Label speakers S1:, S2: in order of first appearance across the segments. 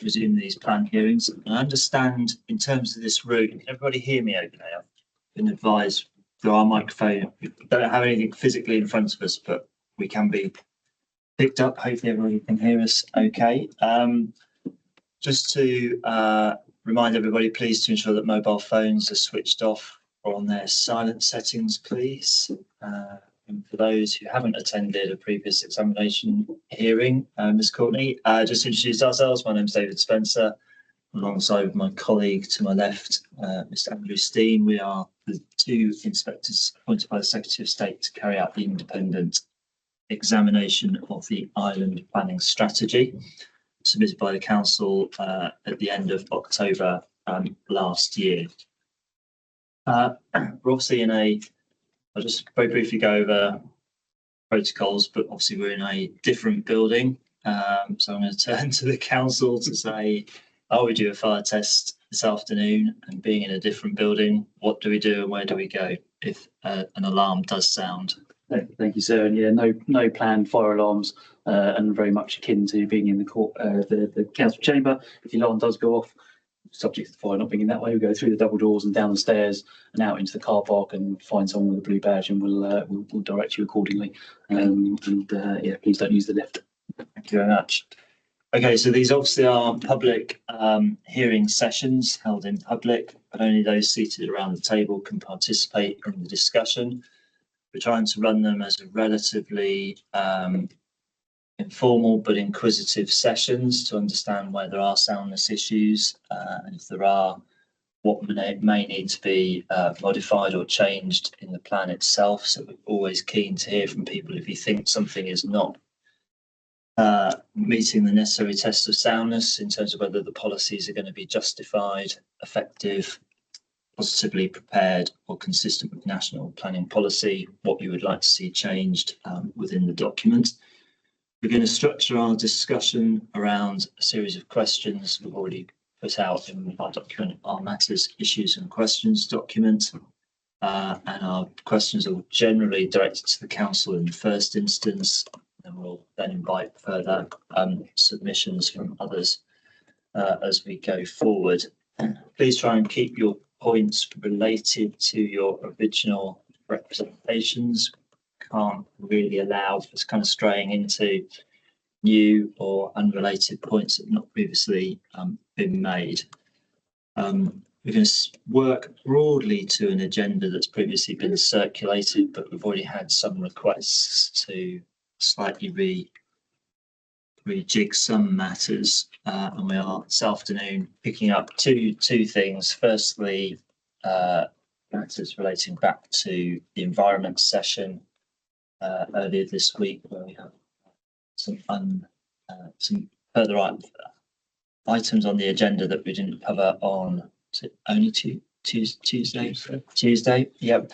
S1: resume these planned hearings. And I understand in terms of this route, can everybody hear me okay? I've been advised through our microphone, we don't have anything physically in front of us, but we can be picked up. Hopefully everybody can hear us okay. Just to remind everybody, please to ensure that mobile phones are switched off or on their silent settings, please. And for those who haven't attended a previous examination hearing, Ms Courtney, just introduce ourselves. My name is David Spencer, alongside my colleague to my left, Mr Andrew Steen. We are the two inspectors appointed by the Secretary of State to carry out the independent examination of the island planning strategy submitted by the council at the end of October last year. We're obviously in a, I'll just very briefly go over protocols, but obviously we're in a different building. So I'm going to turn to the council to say, are we do a fire test this afternoon? And being in a different building, what do we do and where do we go if an alarm does sound?
S2: Thank you, sir. And yeah, no planned fire alarms, and very much akin to being in the court, the council chamber. If the alarm does go off, subject to the fire not being in that way, we go through the double doors and down the stairs and out into the car park and find someone with a blue badge, and we'll direct you accordingly. Yeah, please don't use the lift.
S1: Thank you very much. Okay, so these obviously are public hearing sessions held in public, but only those seated around the table can participate in the discussion. We're trying to run them as a relatively informal but inquisitive sessions to understand where there are soundness issues, and if there are, what may need to be modified or changed in the plan itself. So we're always keen to hear from people if you think something is not meeting the necessary test of soundness in terms of whether the policies are going to be justified, effective, positively prepared or consistent with national planning policy, what you would like to see changed within the document. We're going to structure our discussion around a series of questions we've already put out in our document, our matters, issues and questions document. And our questions are generally directed to the council in the first instance, and we'll then invite further submissions from others as we go forward. Please try and keep your points related to your original representations. Can't really allow for kind of straying into new or unrelated points that have not previously been made. We're going to work broadly to an agenda that's previously been circulated, but we've already had some requests to slightly rejig some matters, and we are this afternoon picking up two things. Firstly, matters relating back to the environment session earlier this week, where we have some further items on the agenda that we didn't cover on only Tuesday. Yep.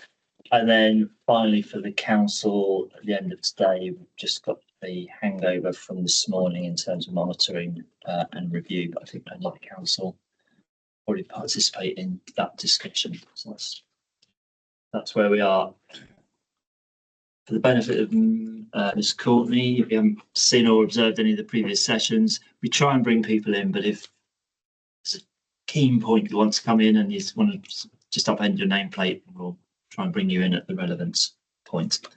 S1: And then finally for the council at the end of today, we've just got the hangover from this morning in terms of monitoring and review, but I think only the council already participate in that discussion. So that's where we are. For the benefit of Ms Courtney, if you haven't seen or observed any of the previous sessions, we try and bring people in, but if there's a keen point you want to come in and you want to just upend your nameplate, we'll try and bring you in at the relevance point. Are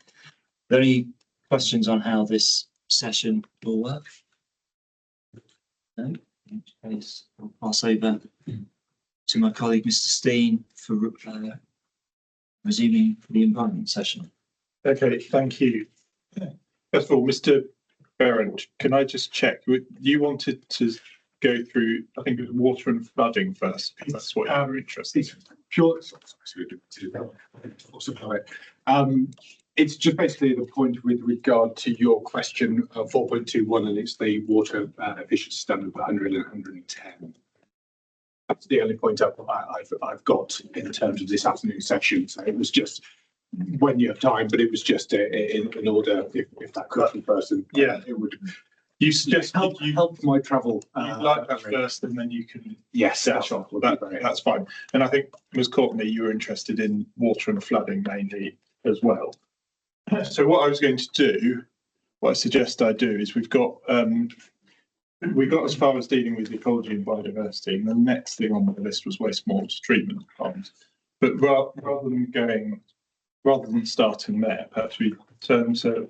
S1: there any questions on how this session will work? No? In which case, I'll pass over to my colleague, Mr Steen, for resuming the environment session.
S3: Okay, thank you. First of all, Mr Berend, can I just check? You wanted to go through, I think it was water and flooding first, because that's what you're interested in.
S4: Sure. It's just basically the point with regard to your question 4.21, and it's the water efficiency standard of 100 and 110. That's the only point I've got in terms of this afternoon session. So it was just when you have time, but it was just in order if that question person,
S3: yeah,
S4: it would.
S3: You suggest
S4: help my travel.
S3: You'd like that first, and then you can.
S4: Yes, that's
S3: fine. And I think Ms Courtney, you were interested in water and flooding mainly as well. So what I was going to do, what I suggest I do, is we've got we got as far as dealing with ecology and biodiversity, and the next thing on the list was wastewater treatment plants. But rather than starting there, perhaps we turn to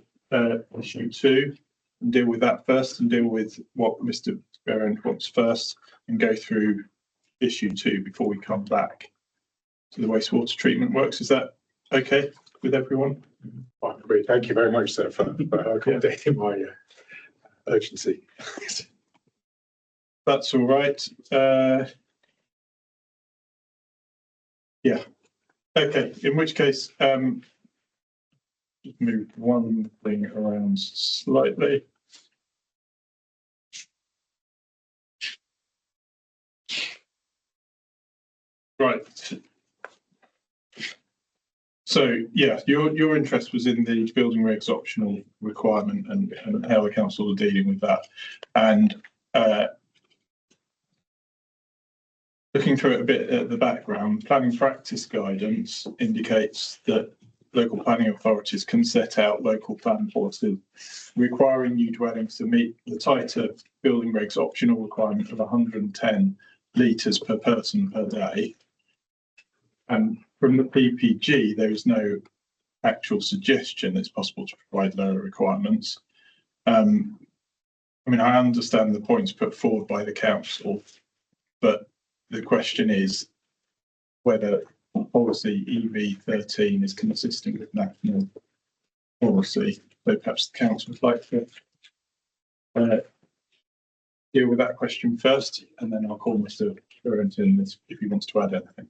S3: issue 2 and deal with that first, and deal with what Mr. Behrend wants first, and go through issue 2 before we come back to the wastewater treatment works. Is that okay with everyone?
S4: I agree. Thank you very much, sir, for accommodating my urgency.
S3: That's all right. Yeah. Okay. In which case, just move one thing around slightly. Right. So yeah, your interest was in the building regs optional requirement and how the council are dealing with that. And looking through it a bit at the background, planning practice guidance indicates that local planning authorities can set out local plan policies requiring new dwellings to meet the tighter building regs optional requirement of 110 litres per person per day. And from the PPG, there is no actual suggestion it's possible to provide lower requirements. I mean, I understand the points put forward by the council, but the question is whether policy EV13 is consistent with national policy. So perhaps the council would like to deal with that question first, and then I'll call Mr. Burrington if he wants to add anything.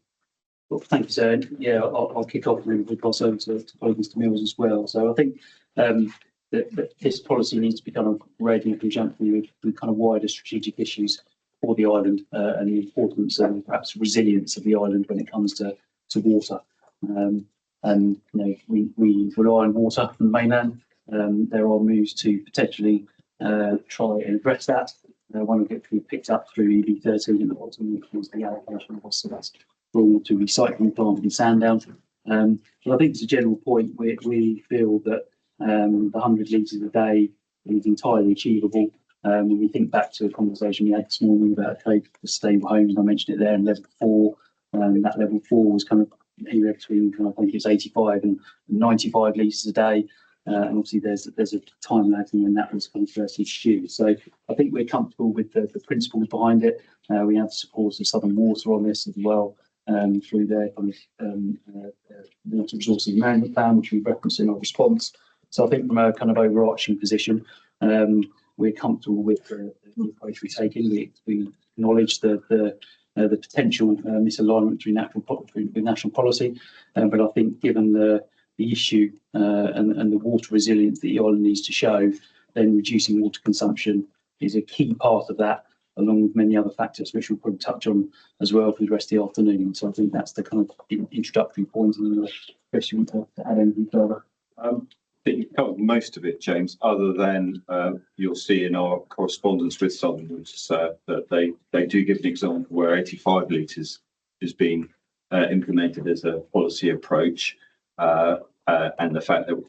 S2: Well, thank you, sir. Yeah, I'll kick off and we'll pass over to Mr. Mills as well. So I think that this policy needs to be kind of read in conjunction with kind of wider strategic issues for the island and the importance and perhaps resilience of the island when it comes to water. And you know, we rely on water from the mainland. There are moves to potentially try and address that. One of which we picked up through EV13 at the bottom, which was the allocation of phosphorus to recycling plant in Sandown. But I think as a general point, we feel that the 100 litres a day is entirely achievable. When we think back to a conversation we had this morning about a code for sustainable homes, and I mentioned it there in level 4, that level 4 was kind of anywhere between I think it's 85 and 95 litres a day. And obviously there's a time lag when that was kind of first introduced. So I think we're comfortable with the principles behind it. We have the support of Southern Water on this as well, through their kind of water resources management plan, which we referenced in our response. So I think from a kind of overarching position, we're comfortable with the approach we're taking. We acknowledge the potential misalignment with national policy, but I think given the issue and the water resilience that the island needs to show, then reducing water consumption is a key part of that, along with many other factors, which we'll probably touch on as well for the rest of the afternoon. So I think that's the kind of introductory point, and Chris, you want to add anything further?
S5: I think you've covered most of it, James, other than you'll see in our correspondence with Southern Water that they do give an example where 85 litres is being implemented as a policy approach, and the fact that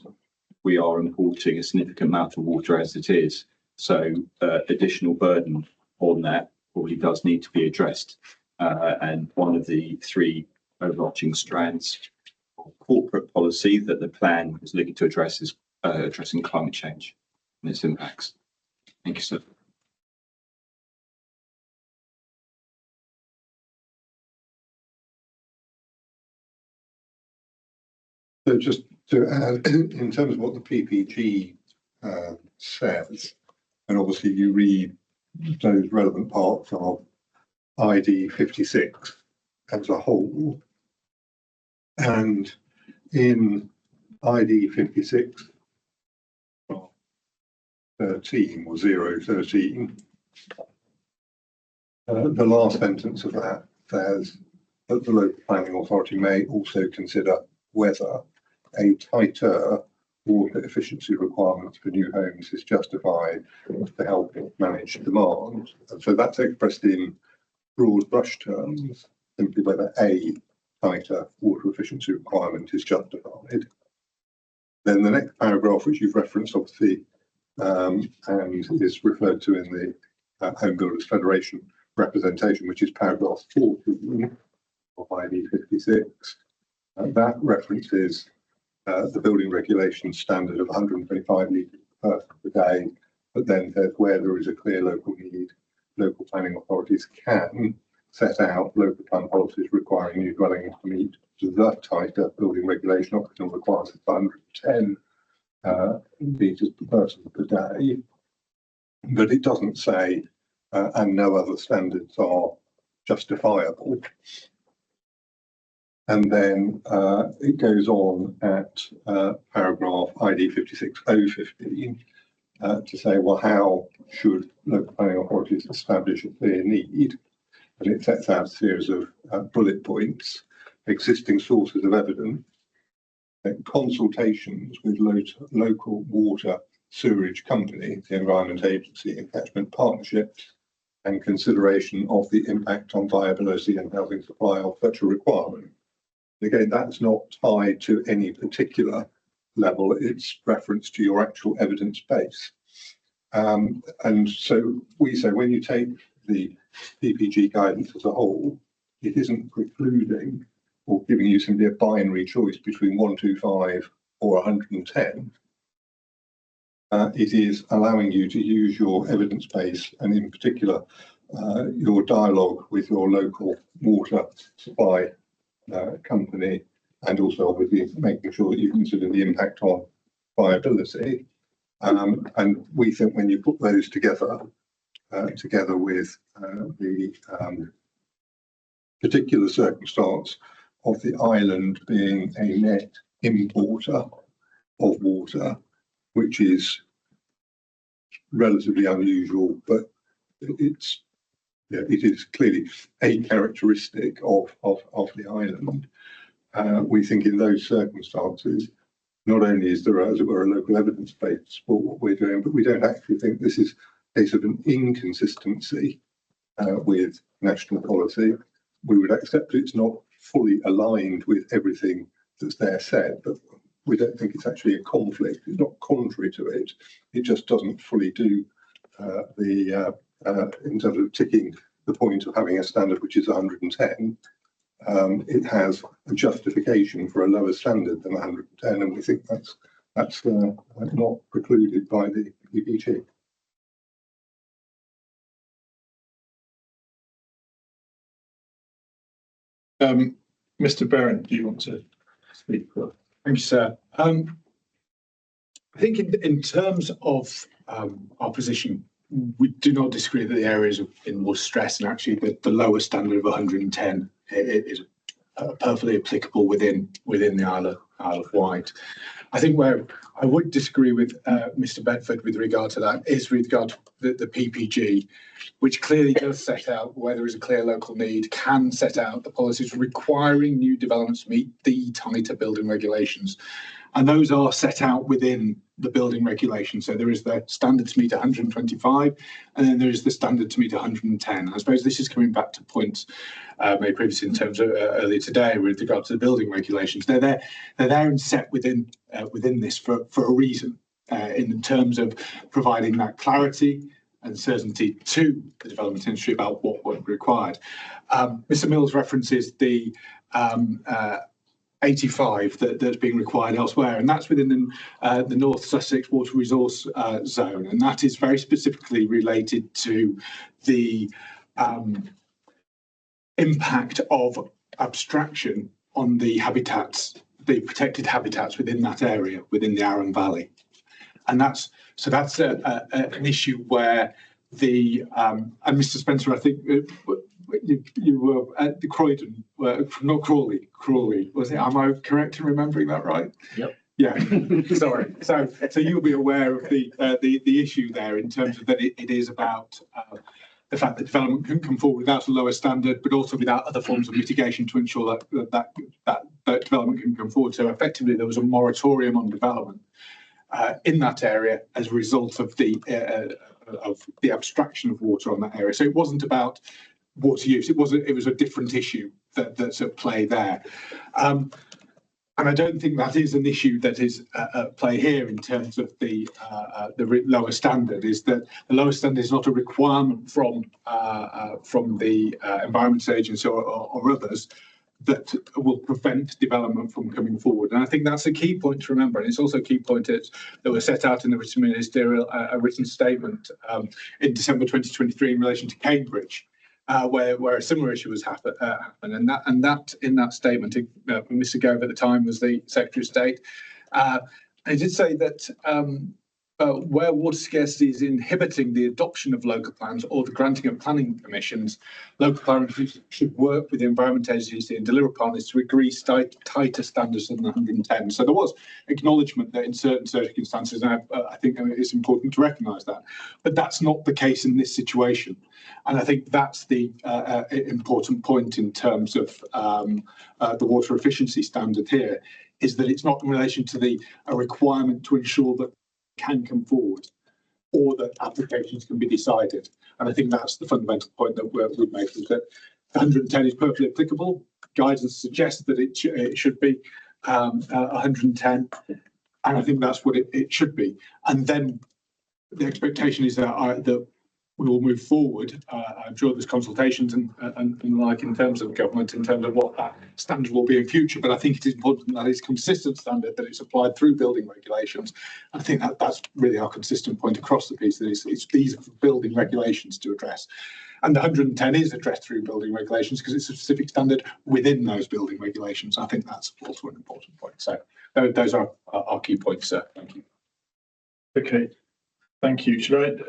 S5: we are importing a significant amount of water as it is. So additional burden on that probably does need to be addressed. And one of the 3 overarching strands corporate policy that the plan is looking to address is addressing climate change and its impacts. Thank you, sir.
S6: So just to add, in terms of what the PPG says, and obviously you read those relevant parts of ID 56 as a whole, and in ID 56 13 or 013, the last sentence of that says that the local planning authority may also consider whether a tighter water efficiency requirement for new homes is justified to help manage demand. And so that's expressed in broad brush terms, simply whether a tighter water efficiency requirement is justified. Then the next paragraph, which you've referenced obviously, and is referred to in Home Builders Federation representation, which is paragraph 14 of ID 56. That references the building regulation standard of 125 litres per day, but then says where there is a clear local need, local planning authorities can set out local plan policies requiring new dwellings to meet the tighter building regulation. Often requires 110 litres per person per day, but it doesn't say and no other standards are justifiable. And then it goes on at paragraph ID 56015 to say, well, how should local planning authorities establish a clear need? And it sets out a series of bullet points: existing sources of evidence, consultations with local water sewerage company, the Environment Agency, and catchment partnerships, and consideration of the impact on viability and housing supply of such a requirement. Again, that's not tied to any particular level, it's reference to your actual evidence base. And so we say when you take the PPG guidance as a whole, it isn't precluding or giving you simply a binary choice between 125 or 110. It is allowing you to use your evidence base, and in particular, your dialogue with your local water supply company, and also obviously making sure that you consider the impact on viability. And we think when you put those together, together with the particular circumstance of the island being a net importer of water, which is relatively unusual, but it is clearly a characteristic of the island. We think in those circumstances, not only is there, as it were, a local evidence base to support what we're doing, but we don't actually think this is a case of an inconsistency with national policy. We would accept it's not fully aligned with everything that's there said, but we don't think it's actually a conflict. It's not contrary to it. It just doesn't fully do in terms of ticking the point of having a standard which is 110. It has a justification for a lower standard than 110, and we think that's not precluded by the PPG.
S3: Mr. Barron, do you want to speak?
S4: Thank you, sir. I think in terms of our position, we do not disagree that the areas in more stress, and actually the lower standard of 110 is perfectly applicable within the Isle of Wight. I think where I would disagree with Mr. Bedford with regard to that is with regard to the PPG, which clearly does set out where there is a clear local need, can set out the policies requiring new developments to meet the tighter building regulations. And those are set out within the building regulations. So there is the standard to meet 125, and then there is the standard to meet 110. I suppose this is coming back to points made previously in terms of earlier today with regard to the building regulations. They're there and set within this for a reason, in terms of providing that clarity and certainty to the development industry about what would be required. Mr. Mills references the 85 that's being required elsewhere, and that's within the North Sussex Water Resource Zone, and that is very specifically related to the impact of abstraction on the habitats, the protected habitats within that area, within the Arun Valley. And that's an issue where the and Mr. Spencer, I think you were at the Croydon, not Crawley, was it? Am I correct in remembering that right?
S1: Yep.
S4: Yeah. Sorry. So you'll be aware of the issue there in terms of that it is about the fact that development can come forward without a lower standard, but also without other forms of mitigation to ensure that development can come forward. So effectively, there was a moratorium on development in that area as a result of the abstraction of water on that area. So it wasn't about water use. It was a different issue that's at play there. And I don't think that is an issue that is at play here in terms of the lower standard. Is that the lower standard is not a requirement from the Environment Agency or others that will prevent development from coming forward. And I think that's a key point to remember. And it's also a key point that was set out in the written ministerial written statement in December 2023 in relation to Cambridge. Where a similar issue was happened, and that in that statement, Mr. Gove at the time was the Secretary of State. He did say that where water scarcity is inhibiting the adoption of local plans or the granting of planning permissions, local planners should work with the Environment Agency and deliver upon this to agree tighter standards than the 110. So there was acknowledgement that in certain circumstances, and I think it's important to recognise that, but that's not the case in this situation. And I think that's the important point in terms of the water efficiency standard here, is that it's not in relation to a requirement to ensure that can come forward or that applications can be decided. And I think that's the fundamental point that we make, is that 110 is perfectly applicable. Guidance suggests that it should be 110, and I think that's what it should be. And then the expectation is that we will move forward. I'm sure there's consultations and like in terms of government, in terms of what that standard will be in future. But I think it is important that it's consistent standard, that it's applied through building regulations. I think that's really our consistent point across the piece. That it's these building regulations to address, and the 110 is addressed through building regulations because it's a specific standard within those building regulations. I think that's also an important point. So those are our key points, sir. Thank you.
S3: Okay, thank you. Should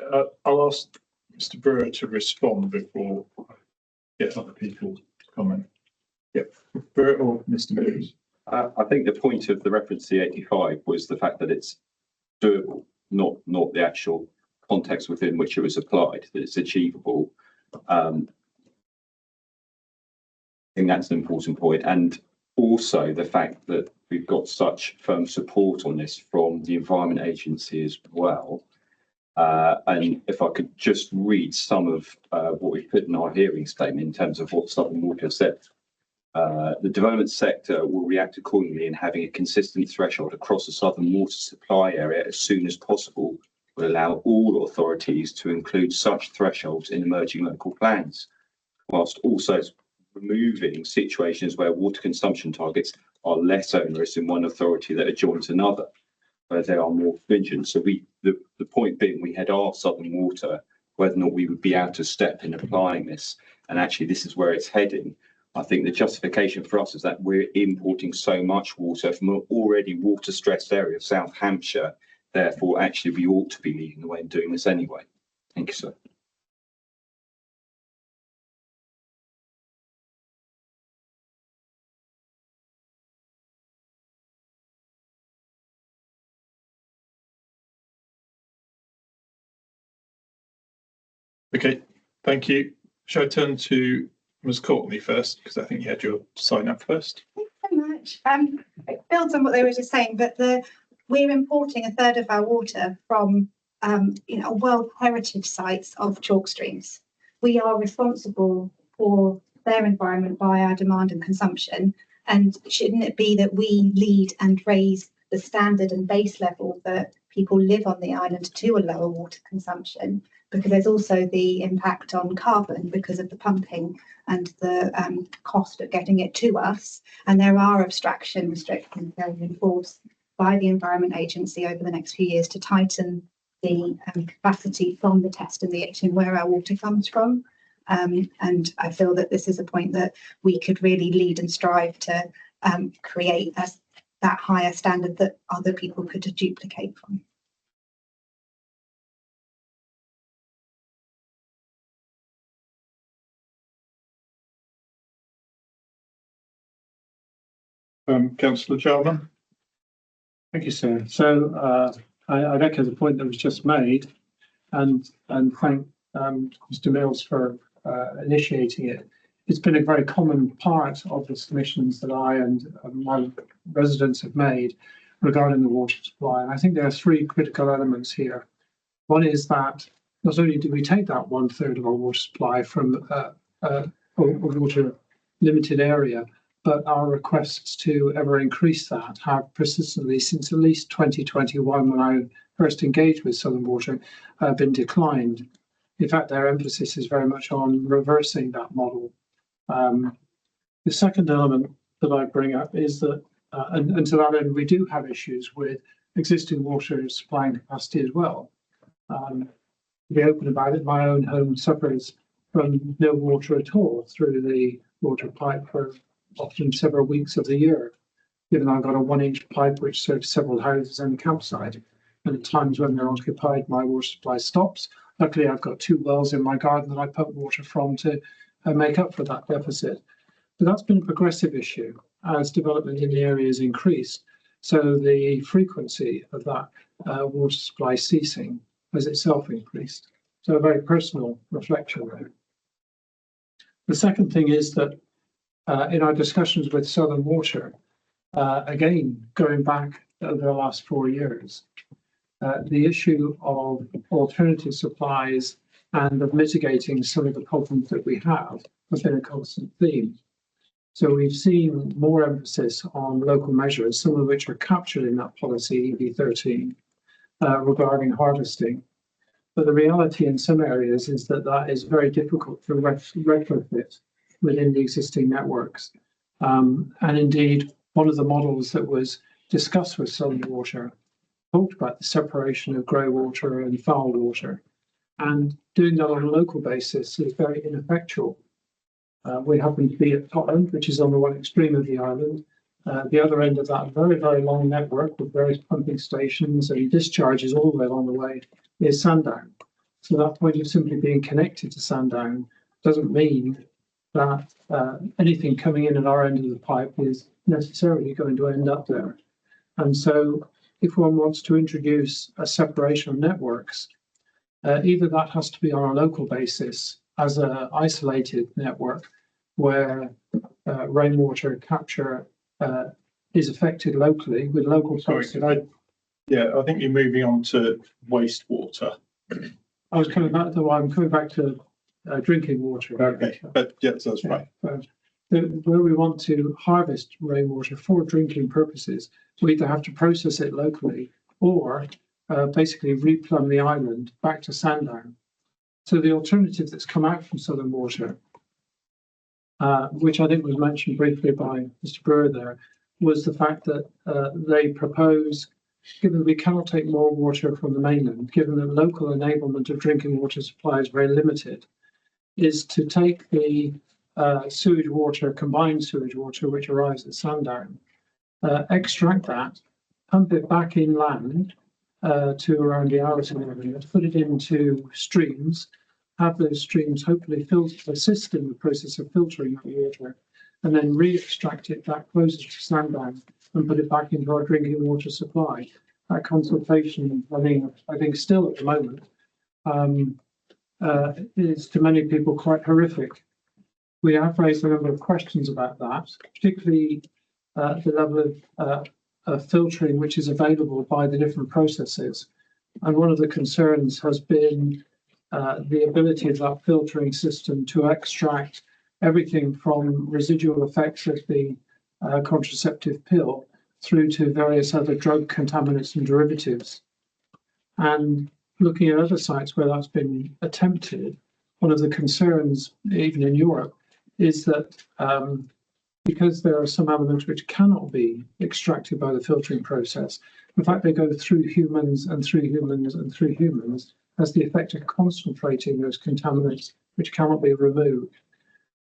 S3: I'll ask Mr. Brewer to respond before I get other people to comment. Yep, Brewer or Mr. Mills?
S5: I think the point of the reference to the 85 was the fact that it's doable, not the actual context within which it was applied, that it's achievable. I think that's an important point. And also the fact that we've got such firm support on this from the Environment Agency as well. And if I could just read some of what we put in our hearing statement in terms of what Southern Water said. The development sector will react accordingly, and having a consistent threshold across the Southern Water supply area as soon as possible will allow all authorities to include such thresholds in emerging local plans, whilst also removing situations where water consumption targets are less onerous in one authority that adjoins another, where they are more stringent. So the point being, we had asked Southern Water whether or not we would be out of step in applying this, and actually this is where it's heading. I think the justification for us is that we're importing so much water from an already water stressed area of South Hampshire. Therefore, actually, we ought to be leading the way in doing this anyway. Thank you, sir.
S3: Okay, thank you. Shall I turn to Ms. Courtney first, because I think you had your sign up first?
S7: Thank you very much. It builds on what they were just saying, but we're importing a third of our water from World Heritage sites of chalk streams. We are responsible for their environment by our demand and consumption. And shouldn't it be that we lead and raise the standard and base level that people live on the island to a lower water consumption? Because there's also the impact on carbon because of the pumping and the cost of getting it to us. And there are abstraction restrictions going in force by the Environment Agency over the next few years to tighten the capacity from the test and the itching where our water comes from. And I feel that this is a point that we could really lead and strive to create that higher standard that other people could duplicate from.
S3: Councillor Jarman.
S8: Thank you, sir. So I'd echo the point that was just made, and thank Mr. Mills for initiating it. It's been a very common part of the submissions that I and my residents have made regarding the water supply. And I think there are three critical elements here. One is that not only do we take that 1/3 of our water supply from a water limited area, but our requests to ever increase that have persistently, since at least 2021, when I first engaged with Southern Water, been declined. In fact, their emphasis is very much on reversing that model. The second element that I bring up is that, and to that end, we do have issues with existing water supplying capacity as well. To be open about it, my own home suffers from no water at all through the water pipe for often several weeks of the year, given I've got a 1-inch pipe which serves several houses and a campsite. And at times when they're occupied, my water supply stops. Luckily, I've got 2 wells in my garden that I pump water from to make up for that deficit. But that's been a progressive issue as development in the area has increased. So the frequency of that water supply ceasing has itself increased. So a very personal reflection there. The second thing is that in our discussions with Southern Water, again, going back over the last 4 years, the issue of alternative supplies and of mitigating some of the problems that we have has been a constant theme. So we've seen more emphasis on local measures, some of which are captured in that policy, EB13, regarding harvesting. But the reality in some areas is that that is very difficult to retrofit within the existing networks. And indeed, one of the models that was discussed with Southern Water talked about the separation of grey water and foul water. And doing that on a local basis is very ineffectual. We happen to be at Totland, which is on the one extreme of the island. The other end of that very, very long network with various pumping stations and discharges all the way along the way is Sandown. So that point of simply being connected to Sandown doesn't mean that anything coming in at our end of the pipe is necessarily going to end up there. And so if one wants to introduce a separation of networks, either that has to be on a local basis as an isolated network where rainwater capture is affected locally with local
S3: Sorry,
S8: processing.
S3: I think you're moving on to wastewater.
S8: I was coming back to, I'm coming back to drinking water.
S3: Okay, but yes, that's right.
S8: Where we want to harvest rainwater for drinking purposes, we either have to process it locally or basically replumb the island back to Sandown. So the alternative that's come out from Southern Water, which I think was mentioned briefly by Mr. Brewer there, was the fact that they propose, given that we cannot take more water from the mainland, given that local enablement of drinking water supply is very limited, is to take the sewage water, combined sewage water, which arrives at Sandown, extract that, pump it back inland to around the Allerton area, put it into streams, have those streams hopefully assist in the process of filtering that water, and then re-extract it back closer to Sandown and put it back into our drinking water supply. That consultation, I think still at the moment, is to many people quite horrific. We have raised a number of questions about that, particularly the level of filtering which is available by the different processes. And one of the concerns has been the ability of that filtering system to extract everything from residual effects of the contraceptive pill through to various other drug contaminants and derivatives. And looking at other sites where that's been attempted, one of the concerns, even in Europe, is that because there are some elements which cannot be extracted by the filtering process, in fact, they go through humans and through humans and through humans, has the effect of concentrating those contaminants which cannot be removed.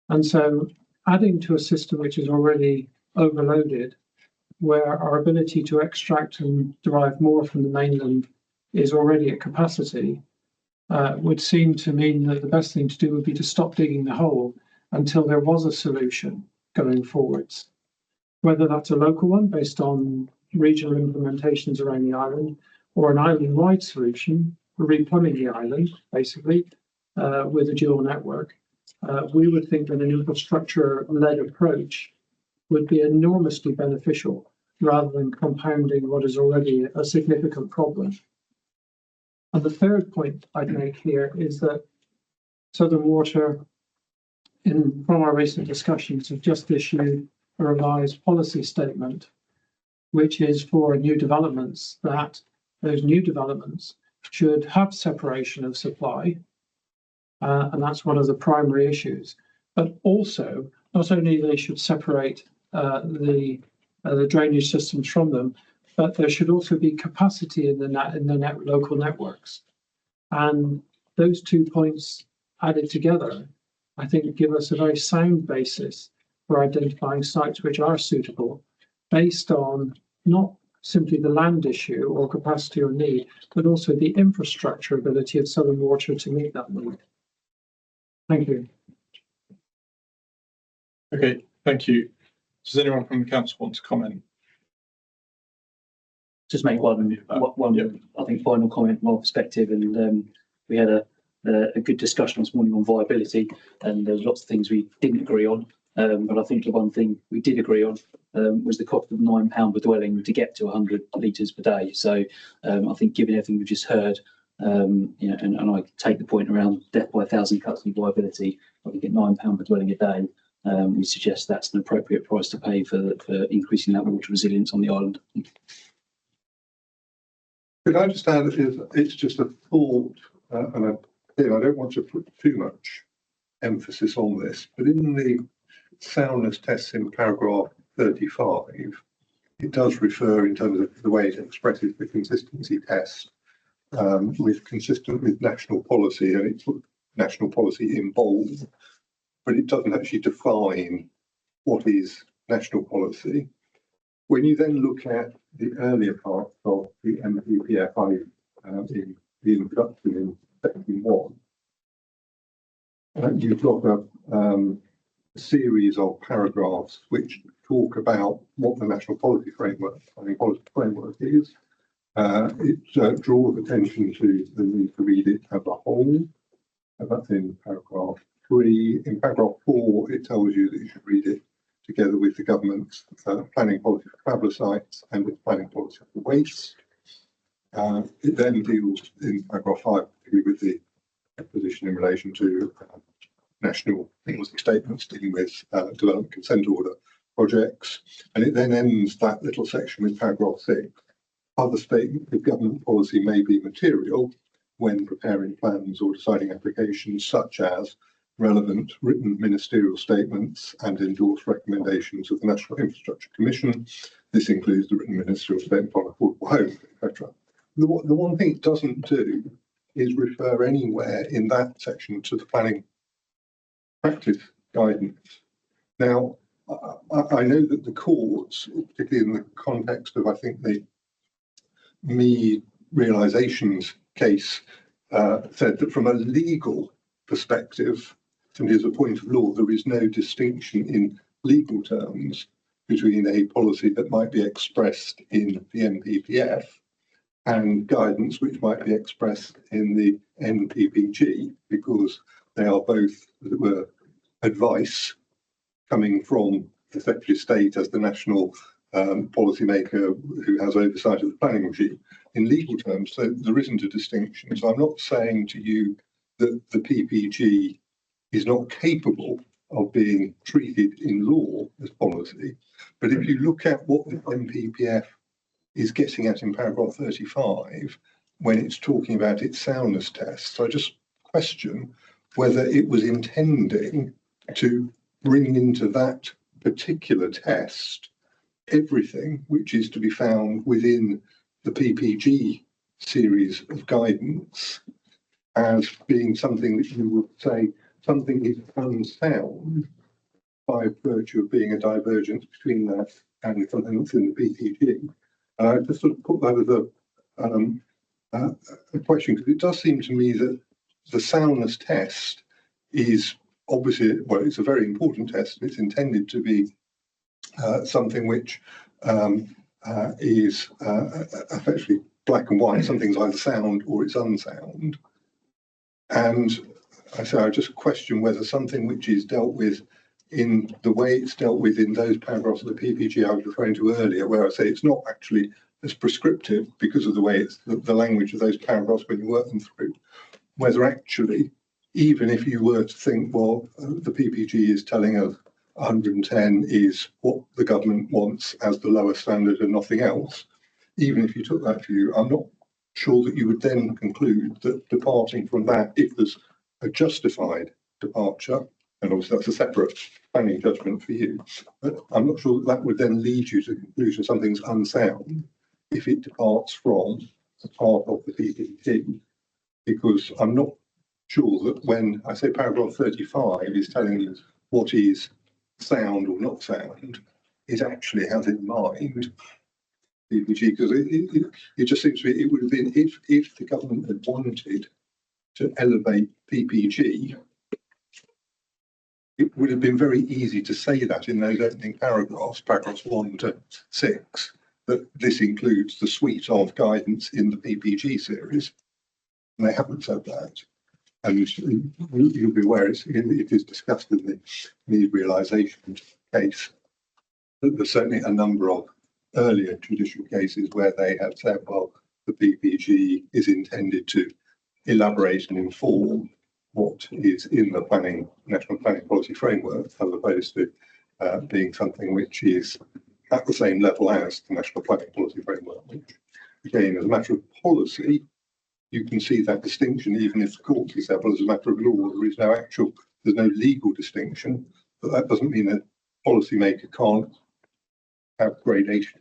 S8: And so adding to a system which is already overloaded, where our ability to extract and derive more from the mainland is already at capacity, would seem to mean that the best thing to do would be to stop digging the hole until there was a solution going forwards. Whether that's a local one based on regional implementations around the island, or an island-wide solution, replumbing the island, basically, with a dual network, we would think that an infrastructure-led approach would be enormously beneficial rather than compounding what is already a significant problem. And the third point I'd make here is that Southern Water, from our recent discussions, have just issued a revised policy statement, which is for new developments, that those new developments should have separation of supply. And that's one of the primary issues. But also, not only they should separate the drainage systems from them, but there should also be capacity in the local networks. And those 2 points added together, I think, give us a very sound basis for identifying sites which are suitable based on not simply the land issue or capacity or need, but also the infrastructure ability of Southern Water to meet that need. Thank you.
S3: Okay, thank you. Does anyone from the council want to comment?
S2: Just make one, I think, final comment from our perspective. And we had a good discussion this morning on viability, and there's lots of things we didn't agree on. But I think the one thing we did agree on was the cost of £9 per dwelling to get to 100 litres per day. So I think, given everything we've just heard, you know, and I take the point around death by 1,000 cuts and viability, I think at £9 per dwelling a day, we suggest that's an appropriate price to pay for increasing that water resilience on the island.
S6: Could I just add, it's just a thought, and I don't want to put too much emphasis on this, but in the soundness tests in paragraph 35, it does refer, in terms of the way it expresses the consistency test, with consistent with national policy, and it's national policy in bold, but it doesn't actually define what is national policy. When you then look at the earlier parts of the MPPF, in the introduction in section 1, you've got a series of paragraphs which talk about what the national policy framework, is. It draws attention to the need to read it as a whole. That's in paragraph 3. In paragraph 4, it tells you that you should read it together with the government's planning policy for traveller sites and its planning policy for waste. It then deals in paragraph 5 particularly with the position in relation to national policy statements dealing with development consent order projects. And it then ends that little section with paragraph 6. Other statements of government policy may be material when preparing plans or deciding applications, such as relevant written ministerial statements and endorsed recommendations of the National Infrastructure Commission. This includes the written ministerial statement on affordable homes, etc. The one thing it doesn't do is refer anywhere in that section to the planning practice guidance. Now, I know that the courts, particularly in the context of, I think, the Mead realisations case, said that from a legal perspective, simply as a point of law, there is no distinction in legal terms between a policy that might be expressed in the NPPF and guidance which might be expressed in the NPPG, because they are both, as it were, advice coming from the Secretary of State as the national policymaker who has oversight of the planning regime in legal terms. So there isn't a distinction. So I'm not saying to you that the PPG is not capable of being treated in law as policy. But if you look at what the NPPF is getting at in paragraph 35, when it's talking about its soundness tests, I just question whether it was intending to bring into that particular test everything which is to be found within the PPG series of guidance as being something that you would say something is unsound by virtue of being a divergence between that and something that's in the PPG. I just sort of put that as a question, because it does seem to me that the soundness test is obviously, well, it's a very important test. It's intended to be something which is effectively black and white. Something's either sound or it's unsound. And I just question whether something which is dealt with in the way it's dealt with in those paragraphs of the PPG I was referring to earlier, where I say it's not actually as prescriptive because of the way it's the language of those paragraphs when you work them through, whether actually, even if you were to think, well, the PPG is telling us 110 is what the government wants as the lower standard and nothing else, even if you took that view, I'm not sure that you would then conclude that departing from that, if there's a justified departure, and obviously that's a separate planning judgment for you, but I'm not sure that that would then lead you to the conclusion something's unsound if it departs from a part of the PPT, because I'm not sure that when I say paragraph 35 is telling you what is sound or not sound, it actually has in mind PPG, because it just seems to me it would have been, if the government had wanted to elevate PPG, it would have been very easy to say that in those opening paragraphs, paragraphs 1 to 6, that this includes the suite of guidance in the PPG series. And they haven't said that. And you'll be aware it is discussed in the need realisation case. There's certainly a number of earlier judicial cases where they have said, well, the PPG is intended to elaborate and inform what is in the national planning policy framework, as opposed to being something which is at the same level as the national planning policy framework, which again, as a matter of policy, you can see that distinction, even if the court is there, but as a matter of law, there's no legal distinction, but that doesn't mean that policymaker can't have gradation.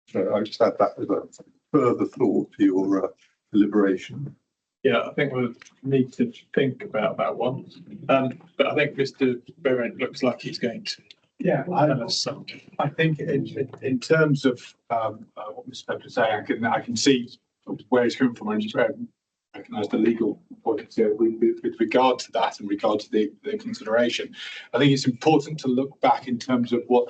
S6: So I just add that as a further thought to your deliberation.
S3: Yeah, I think we'll need to think about that one. But I think Mr. Berent looks like he's going to tell us something.
S4: I think in terms of what Mr. Pepper is saying, I can see where he's coming from and recognise the legal point with regard to that and regard to the consideration. I think it's important to look back in terms of what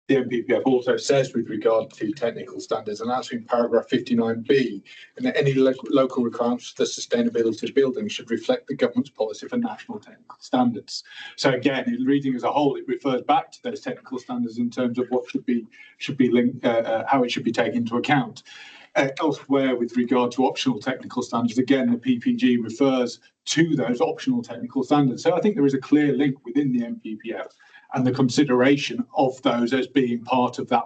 S4: the NPPF also says with regard to technical standards, and that's in paragraph 59B, and that any local requirements for the sustainability of buildings should reflect the government's policy for national technical standards. So again, in reading as a whole, it refers back to those technical standards in terms of what should be linked, how it should be taken into account. Elsewhere, with regard to optional technical standards, again, the PPG refers to those optional technical standards. So I think there is a clear link within the NPPF and the consideration of those as being part of that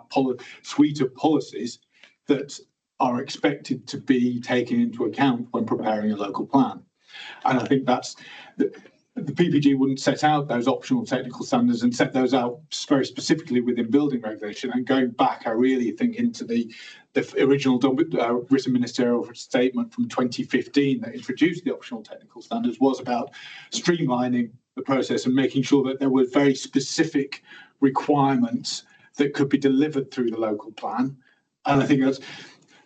S4: suite of policies that are expected to be taken into account when preparing a local plan. And I think that's the PPG wouldn't set out those optional technical standards and set those out very specifically within building regulation. And going back, I really think into the original written ministerial statement from 2015 that introduced the optional technical standards was about streamlining the process and making sure that there were very specific requirements that could be delivered through the local plan. And I think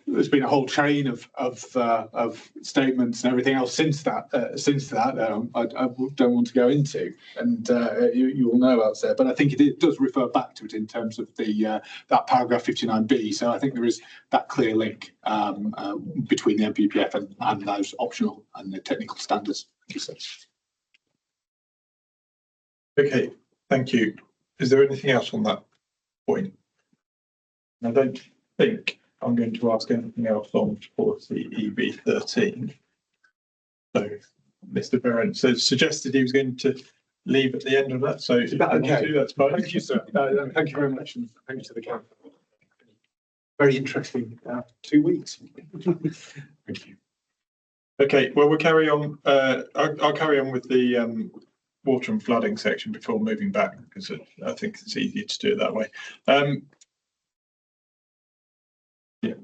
S4: there's been a whole chain of statements and everything else since that I don't want to go into, and you will know about there. But I think it does refer back to it in terms of that paragraph 59B. So I think there is that clear link between the NPPF and those optional and the technical standards.
S3: Okay, thank you. Is there anything else on that point? I don't think I'm going to ask anything else on policy EB13. So Mr. Berent suggested he was going to leave at the end of that. So if that okay? That's fine.
S4: Thank you, sir. Thank you very much, and thank you to the council. Very interesting 2 weeks. Thank you.
S3: Okay, well, we'll carry on. I'll carry on with the water and flooding section before moving back, because I think it's easier to do it that way. Yeah.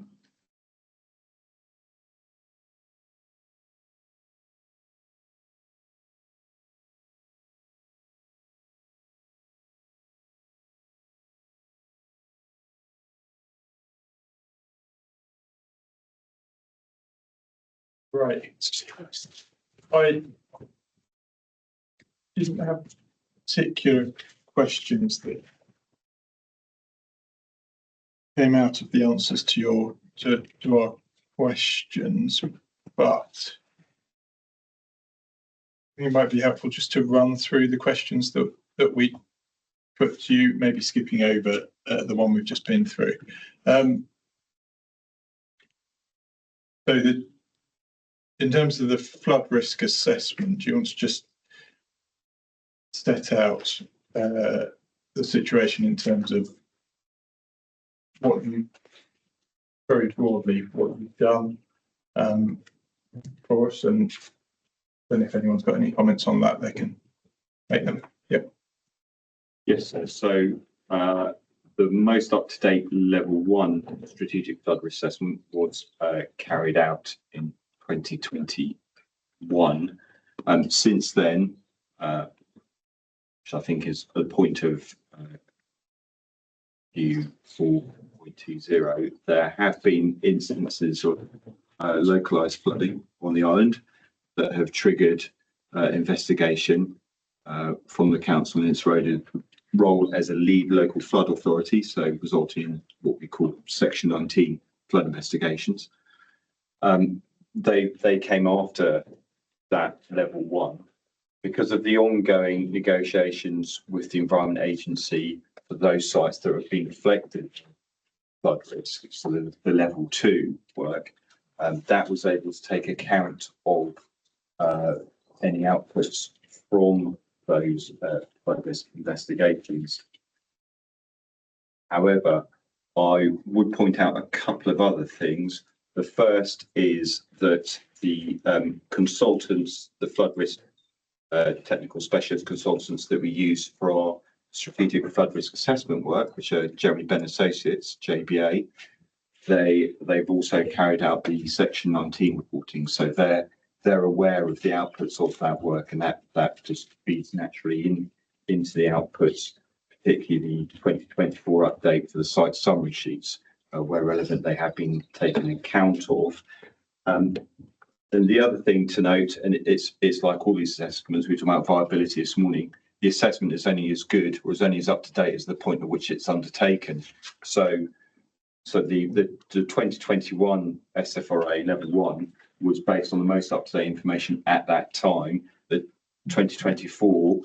S3: Right. I didn't have particular questions that came out of the answers to our questions, but it might be helpful just to run through the questions that we put to you, maybe skipping over the one we've just been through. So in terms of the flood risk assessment, do you want to just set out the situation in terms of what you, very broadly, what you've done for us, and then if anyone's got any comments on that, they can make them. Yep.
S5: Yes, so the most up-to-date level 1 strategic flood risk assessment was carried out in 2021. Since then, which I think is the point of view 4.20, there have been instances of localised flooding on the island that have triggered investigation from the council in its role as a lead local flood authority, so resulting in what we call Section 19 flood investigations. They came after that level 1 because of the ongoing negotiations with the Environment Agency for those sites that have been reflected flood risk, so the level 2 work, that was able to take account of any outputs from those flood risk investigations. However, I would point out a couple of other things. The first is that the consultants, the flood risk technical specialist consultants that we use for our strategic flood risk assessment work, which are Jeremy Benn Associates, JBA, they've also carried out the Section 19 reporting, so they're aware of the outputs of that work, and that just feeds naturally into the outputs, particularly the 2024 update for the site summary sheets, where relevant they have been taken account of. And the other thing to note, and it's like all these assessments, we talked about viability this morning, the assessment is only as good or is only as up to date as the point at which it's undertaken. So the 2021 SFRA level 1 was based on the most up-to-date information at that time. The 2024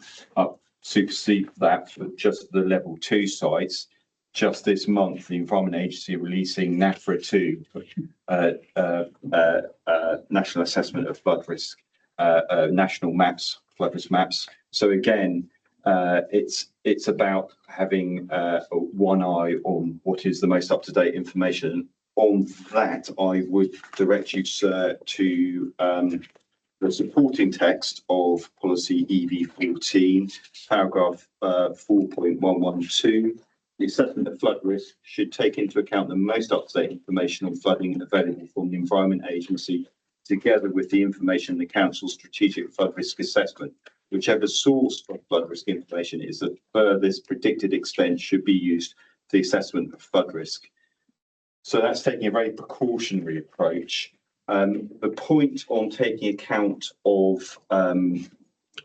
S5: supersedes that for just the level 2 sites. Just this month, the Environment Agency releasing NAFRA 2, National Assessment of Flood Risk, national maps, flood risk maps. So again, it's about having one eye on what is the most up-to-date information. On that, I would direct you, sir, to the supporting text of policy EV14, paragraph 4.112. The assessment of flood risk should take into account the most up-to-date information on flooding available from the Environment Agency, together with the information in the Council's strategic flood risk assessment. Whichever source of flood risk information is the furthest predicted extent should be used for the assessment of flood risk. So that's taking a very precautionary approach. The point on taking account of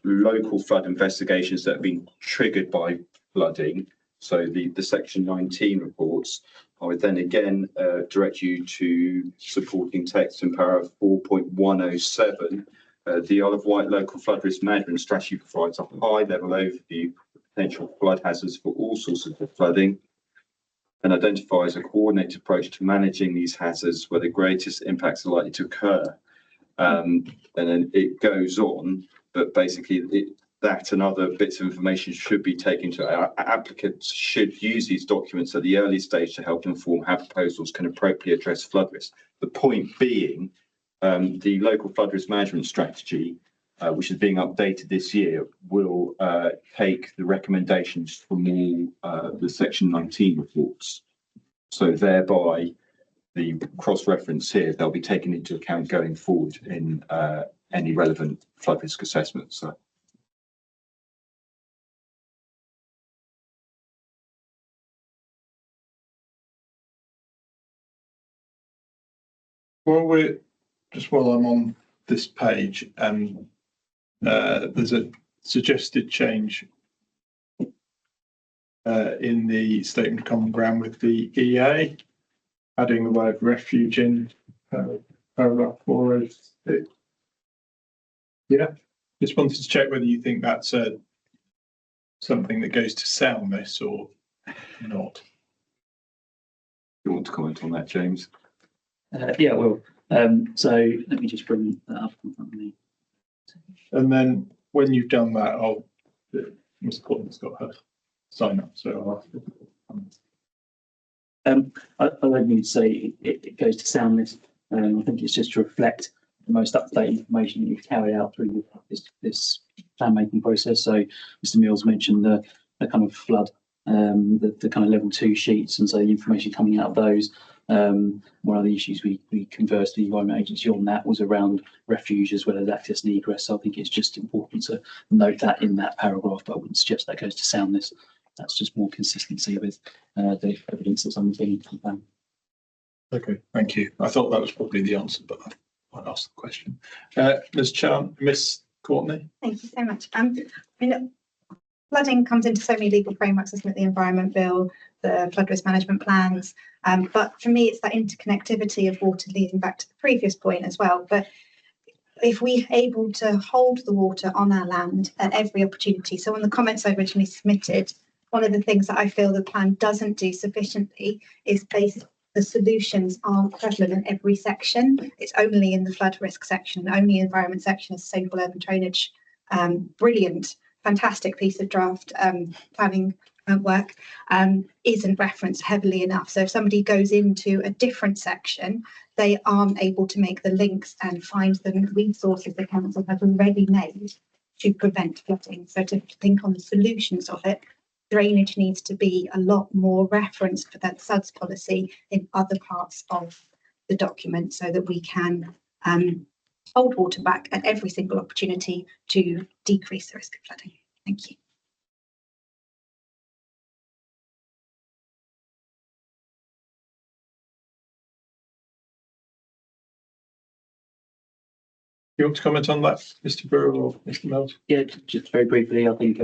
S5: local flood investigations that have been triggered by flooding, so the Section 19 reports, I would then again direct you to supporting text in paragraph 4.107. The Isle of Wight Local Flood Risk Management Strategy provides a high-level overview of potential flood hazards for all sources of flooding and identifies a coordinated approach to managing these hazards where the greatest impacts are likely to occur. And then it goes on, but basically that and other bits of information should be taken to applicants should use these documents at the early stage to help inform how proposals can appropriately address flood risk. The point being, the local flood risk management strategy, which is being updated this year, will take the recommendations from all the Section 19 reports. So thereby, the cross-reference here, they'll be taken into account going forward in any relevant flood risk assessments. So.
S3: Well, while I'm on this page, and there's a suggested change in the statement of common ground with the EA, adding the word refuge in paragraph 406. Yeah, just wanted to check whether you think that's something that goes to soundness or not.
S5: You want to comment on that, James?
S2: Yeah, well, so let me just bring that up in front of me.
S3: And then when you've done that, Ms. Courtney's got her sign up. So
S2: I don't need to say it goes to soundness. I think it's just to reflect the most up-to-date information that you've carried out through this plan making process. So Mr. Mills mentioned the kind of flood, the kind of level 2 sheets, and so the information coming out of those. One of the issues we conversed with the Environment Agency on that was around refuge as well as access and egress. So I think it's just important to note that in that paragraph, but I wouldn't suggest that goes to soundness. That's just more consistency with the evidence that's on the plan.
S3: okay, thank you. I thought that was probably the answer, but I'll ask the question. Miss Courtney.
S7: Thank you so much. I mean, flooding comes into so many legal frameworks, isn't it? The Environment Bill, the flood risk management plans. But for me, it's that interconnectivity of water leading back to the previous point as well. But if we're able to hold the water on our land at every opportunity. So on the comments I originally submitted, one of the things that I feel the plan doesn't do sufficiently is base the solutions aren't prevalent in every section. It's only in the flood risk section, only environment section is sustainable urban drainage. Brilliant, fantastic piece of draft planning work isn't referenced heavily enough. So if somebody goes into a different section, they aren't able to make the links and find the resources the council has already made to prevent flooding. So to think on the solutions of it, drainage needs to be a lot more referenced for that SUDS policy in other parts of the document so that we can hold water back at every single opportunity to decrease the risk of flooding. Thank you.
S3: You want to comment on that, Mr. Brewer or Mr. Mills?
S2: Yeah, just very briefly, I think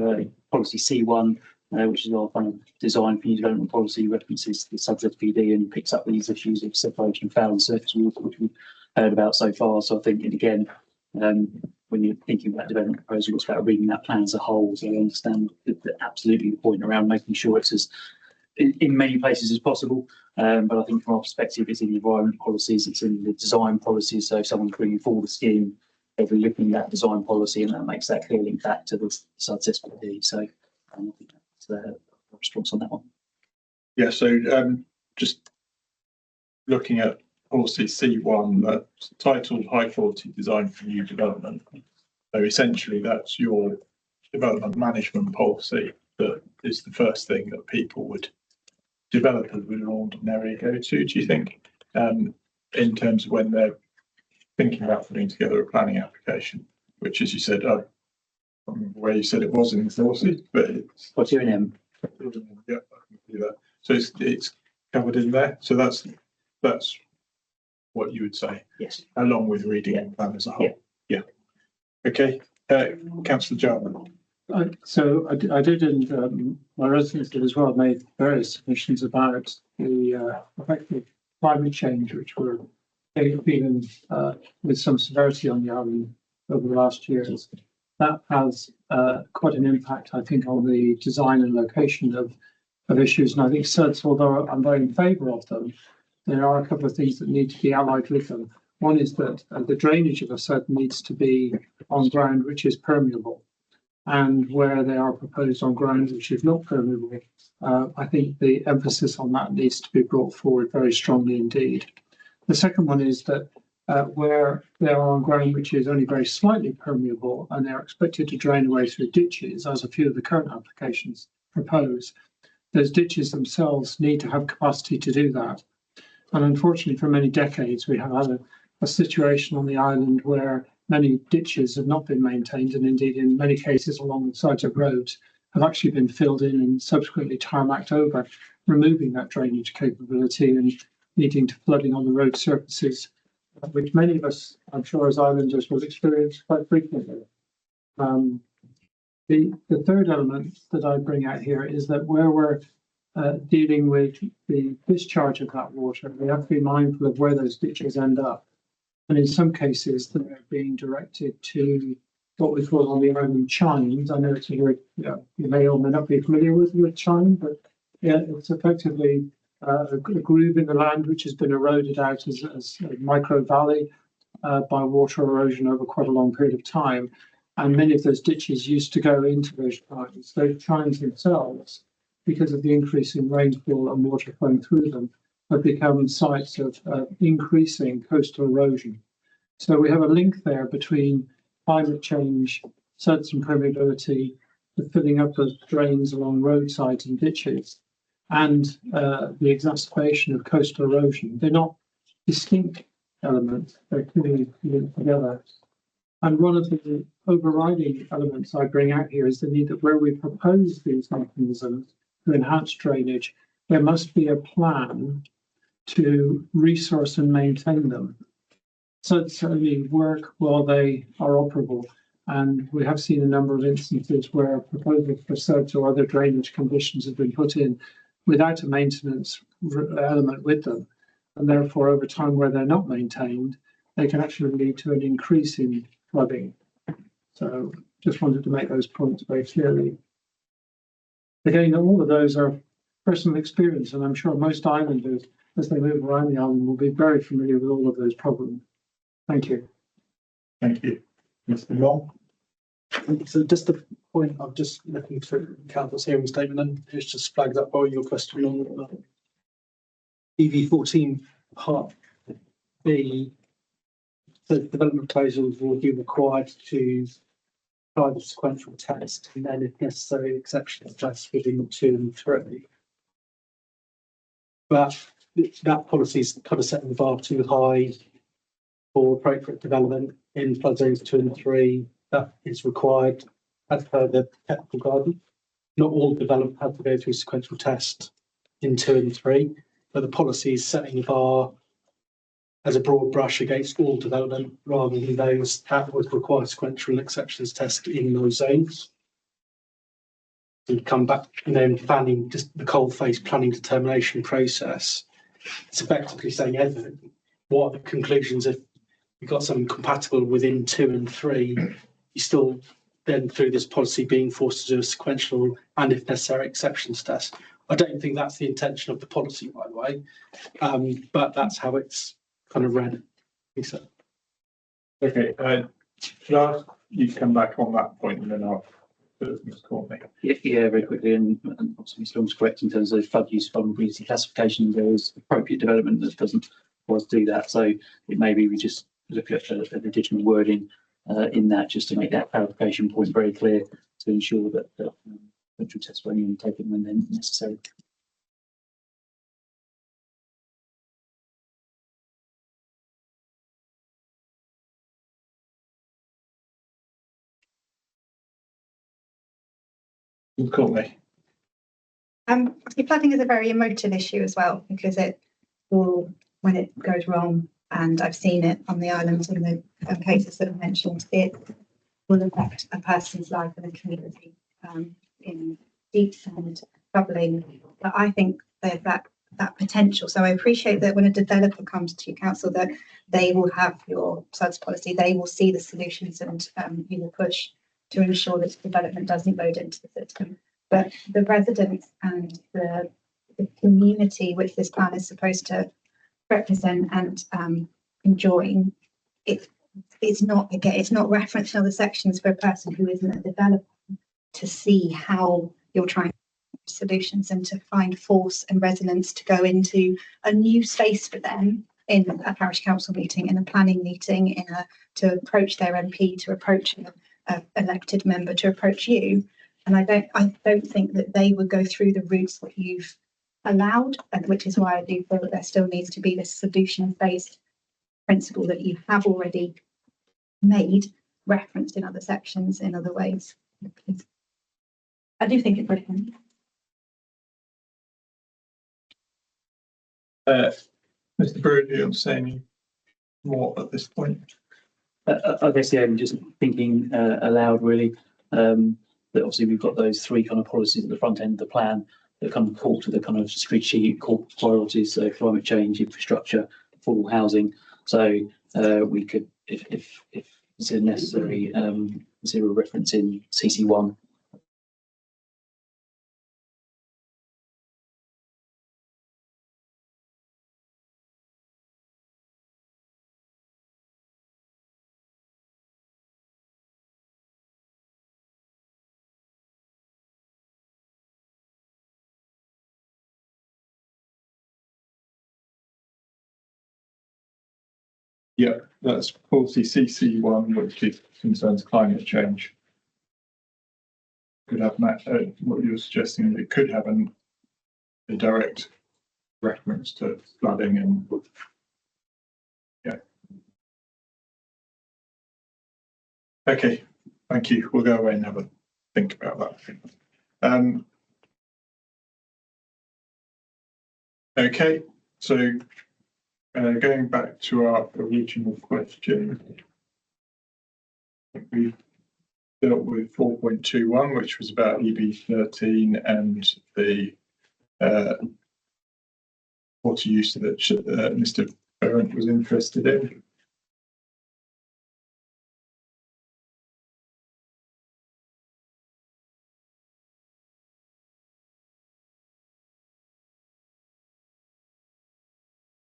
S2: policy C1, which is our kind of design for new development policy, references the SUDS-SPD and picks up these issues of separation of foul and surface water, which we've heard about so far. So I think, and again, when you're thinking about development proposal, it's about reading that plan as a whole. So I understand that absolutely the point around making sure it's as in many places as possible. But I think from our perspective, it's in the environment policies, it's in the design policies. So if someone's bringing forward a scheme, they'll be looking at design policy, and that makes that clear link back to the SUDS-SPD. So I think that's the response on that one.
S3: Yeah, so just looking at policy C1, that's titled High Quality Design for New Development. So essentially that's your development management policy that is the first thing that people would, developers would ordinarily go to, do you think, in terms of when they're thinking about putting together a planning application, which, as you said, I don't remember where you said it was in the policy, but it's
S2: What's your name?
S3: yeah, I can do that. So it's covered in there. So that's what you would say.
S2: Yes.
S3: Along with reading the plan as a whole. Yeah. Okay. Councillor Jarman.
S8: So I did, and my residents did as well, made various submissions about the effect of climate change, which were feeling with some severity on the island over the last years. That has quite an impact, I think, on the design and location of issues. And I think SUDS, although I'm very in favour of them, there are a couple of things that need to be allied with them. One is that the drainage of a SUD needs to be on ground which is permeable. And where they are proposed on ground which is not permeable, I think the emphasis on that needs to be brought forward very strongly indeed. The second one is that where they are on ground which is only very slightly permeable and they're expected to drain away through ditches, as a few of the current applications propose, those ditches themselves need to have capacity to do that. And unfortunately, for many decades, we have had a situation on the island where many ditches have not been maintained, and indeed in many cases along the sides of roads have actually been filled in and subsequently tarmacked over, removing that drainage capability and leading to flooding on the road surfaces, which many of us, I'm sure, as islanders will experience quite frequently. The third element that I bring out here is that where we're dealing with the discharge of that water, we have to be mindful of where those ditches end up. And in some cases, they're being directed to what we call on the island chines. I know it's a word you may or may not be familiar with the word chine, but yeah, it's effectively a groove in the land which has been eroded out as a micro valley by water erosion over quite a long period of time. And many of those ditches used to go into those chines. Those chines themselves because of the increase in rainfall and water flowing through them, have become sites of increasing coastal erosion. So we have a link there between climate change, suds and permeability, the filling up of drains along roadsides and ditches, and the exacerbation of coastal erosion. They're not distinct elements, they're clearly linked together. And one of the overriding elements I bring out here is the need that where we propose these mechanisms to enhance drainage, there must be a plan to resource and maintain them. So it's only work while they are operable. And we have seen a number of instances where proposals for suds or other drainage conditions have been put in without a maintenance element with them. And therefore, over time, where they're not maintained, they can actually lead to an increase in flooding. So just wanted to make those points very clearly. Again, all of those are personal experience, and I'm sure most islanders, as they move around the island, will be very familiar with all of those problems. Thank you.
S3: Thank you. Mr. Long?
S9: So just the point, I'm just looking through Council's hearing statement, and it's just flagged up by your question on EV 14 Part B. The development proposals will be required to apply the sequential test, and then, if necessary, exceptional tests within 2 and 3. But that policy is kind of setting the bar too high for appropriate development in flood zones 2 and 3. That is required as per the technical guidance. Not all development have to go through sequential test in 2 and 3, but the policy is setting the bar as a broad brush against all development rather than those that would require sequential and exceptions test in those zones. And come back and then planning, just the cold face planning determination process. It's effectively saying, what are the conclusions if you've got something compatible within 2 and 3, you still then through this policy being forced to do a sequential and if necessary exceptions test. I don't think that's the intention of the policy, by the way, but that's how it's kind of read. So.
S3: Okay, should I ask you to come back on that point and then I'll Ms. Courtney?
S2: Yeah, very quickly, and obviously Mr. Long's correct in terms of flood use vulnerability classification. There is appropriate development that doesn't always do that, so it may be we just look at an additional wording in that just to make that clarification point very clear to ensure that sequential tests will only be taken when they're necessary.
S3: Ms. Courtney?
S7: Flooding is a very emotive issue as well, because it will, when it goes wrong, and I've seen it on the islands in the cases that I've mentioned, it will affect a person's life and a community in deep and troubling. But I think there's that potential. So I appreciate that when a developer comes to your council, that they will have your SUDS policy, they will see the solutions, and you will push to ensure that development doesn't load into the system. But the residents and the community which this plan is supposed to represent and enjoying, it's not referenced in other sections for a person who isn't a developer to see how you're trying to find solutions and to find force and resonance to go into a new space for them in a parish council meeting, in a planning meeting, to approach their MP, to approach an elected member, to approach you. And I don't think that they would go through the routes that you've allowed, and which is why I do feel that there still needs to be this solution-based principle that you have already made referenced in other sections in other ways. I do think it's brilliant.
S3: Mr. Brewer, do you want to say any more at this point?
S2: I guess, yeah, I'm just thinking aloud, really, that obviously we've got those 3 kind of policies at the front end of the plan that kind of talk to the kind of strategic core priorities, climate change, infrastructure, affordable housing. So we could, if it's necessary, zero reference in CC1
S3: Yeah, that's policy CC1, which concerns climate change. Could have what you're suggesting, it could have a direct reference to flooding and yeah. Okay, thank you. We'll go away and have a think about that. Okay, so going back to our original question, we've dealt with 4.21, which was about EB13 and the water use that Mr. Parent was interested in.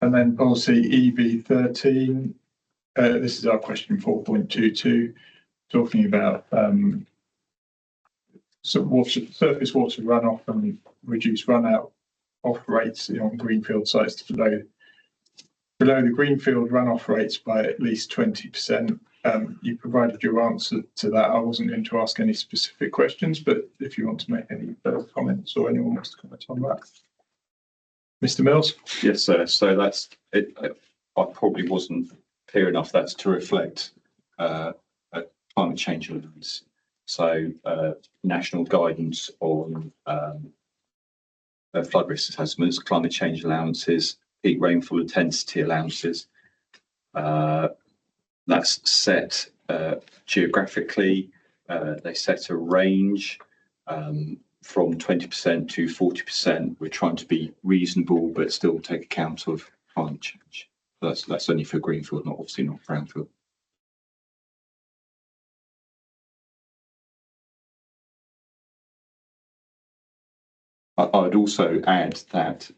S3: And then policy EB13, this is our question 4.22, talking about surface water runoff and reduce runout off rates on greenfield sites to below the greenfield runoff rates by at least 20%. You provided your answer to that. I wasn't going to ask any specific questions, but if you want to make any further comments or anyone wants to comment on that. Mr. Mills?
S5: Yes, sir. So that's it. I probably wasn't clear enough. That's to reflect climate change elements. So national guidance on flood risk assessments, climate change allowances, peak rainfall intensity allowances. That's set geographically. They set a range from 20% to 40%. We're trying to be reasonable, but still take account of climate change. That's only for greenfield, obviously not brownfield. I would also add that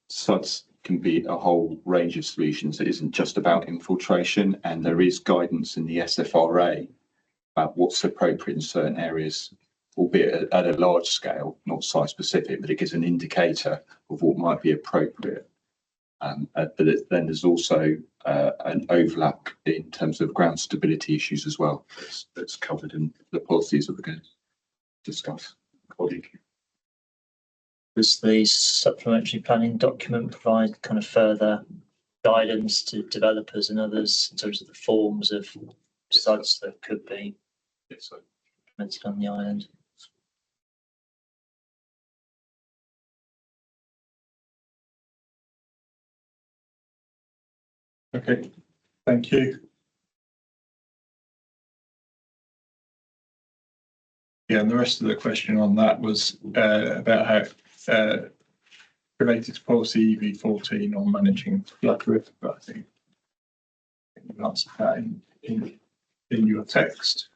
S5: SUDS can be a whole range of solutions. It isn't just about infiltration, and there is guidance in the SFRA about what's appropriate in certain areas, albeit at a large scale, not site specific, but it gives an indicator of what might be appropriate. But then there's also an overlap in terms of ground stability issues as well. That's covered in the policies that we're going to discuss. Colleague.
S1: Does the supplementary planning document provide kind of further guidance to developers and others in terms of the forms of sites that could be implemented on the island?
S3: Okay, thank you. Yeah, and the rest of the question on that was about how related to policy EB14 on managing flood risk, but I think you've answered that in your text.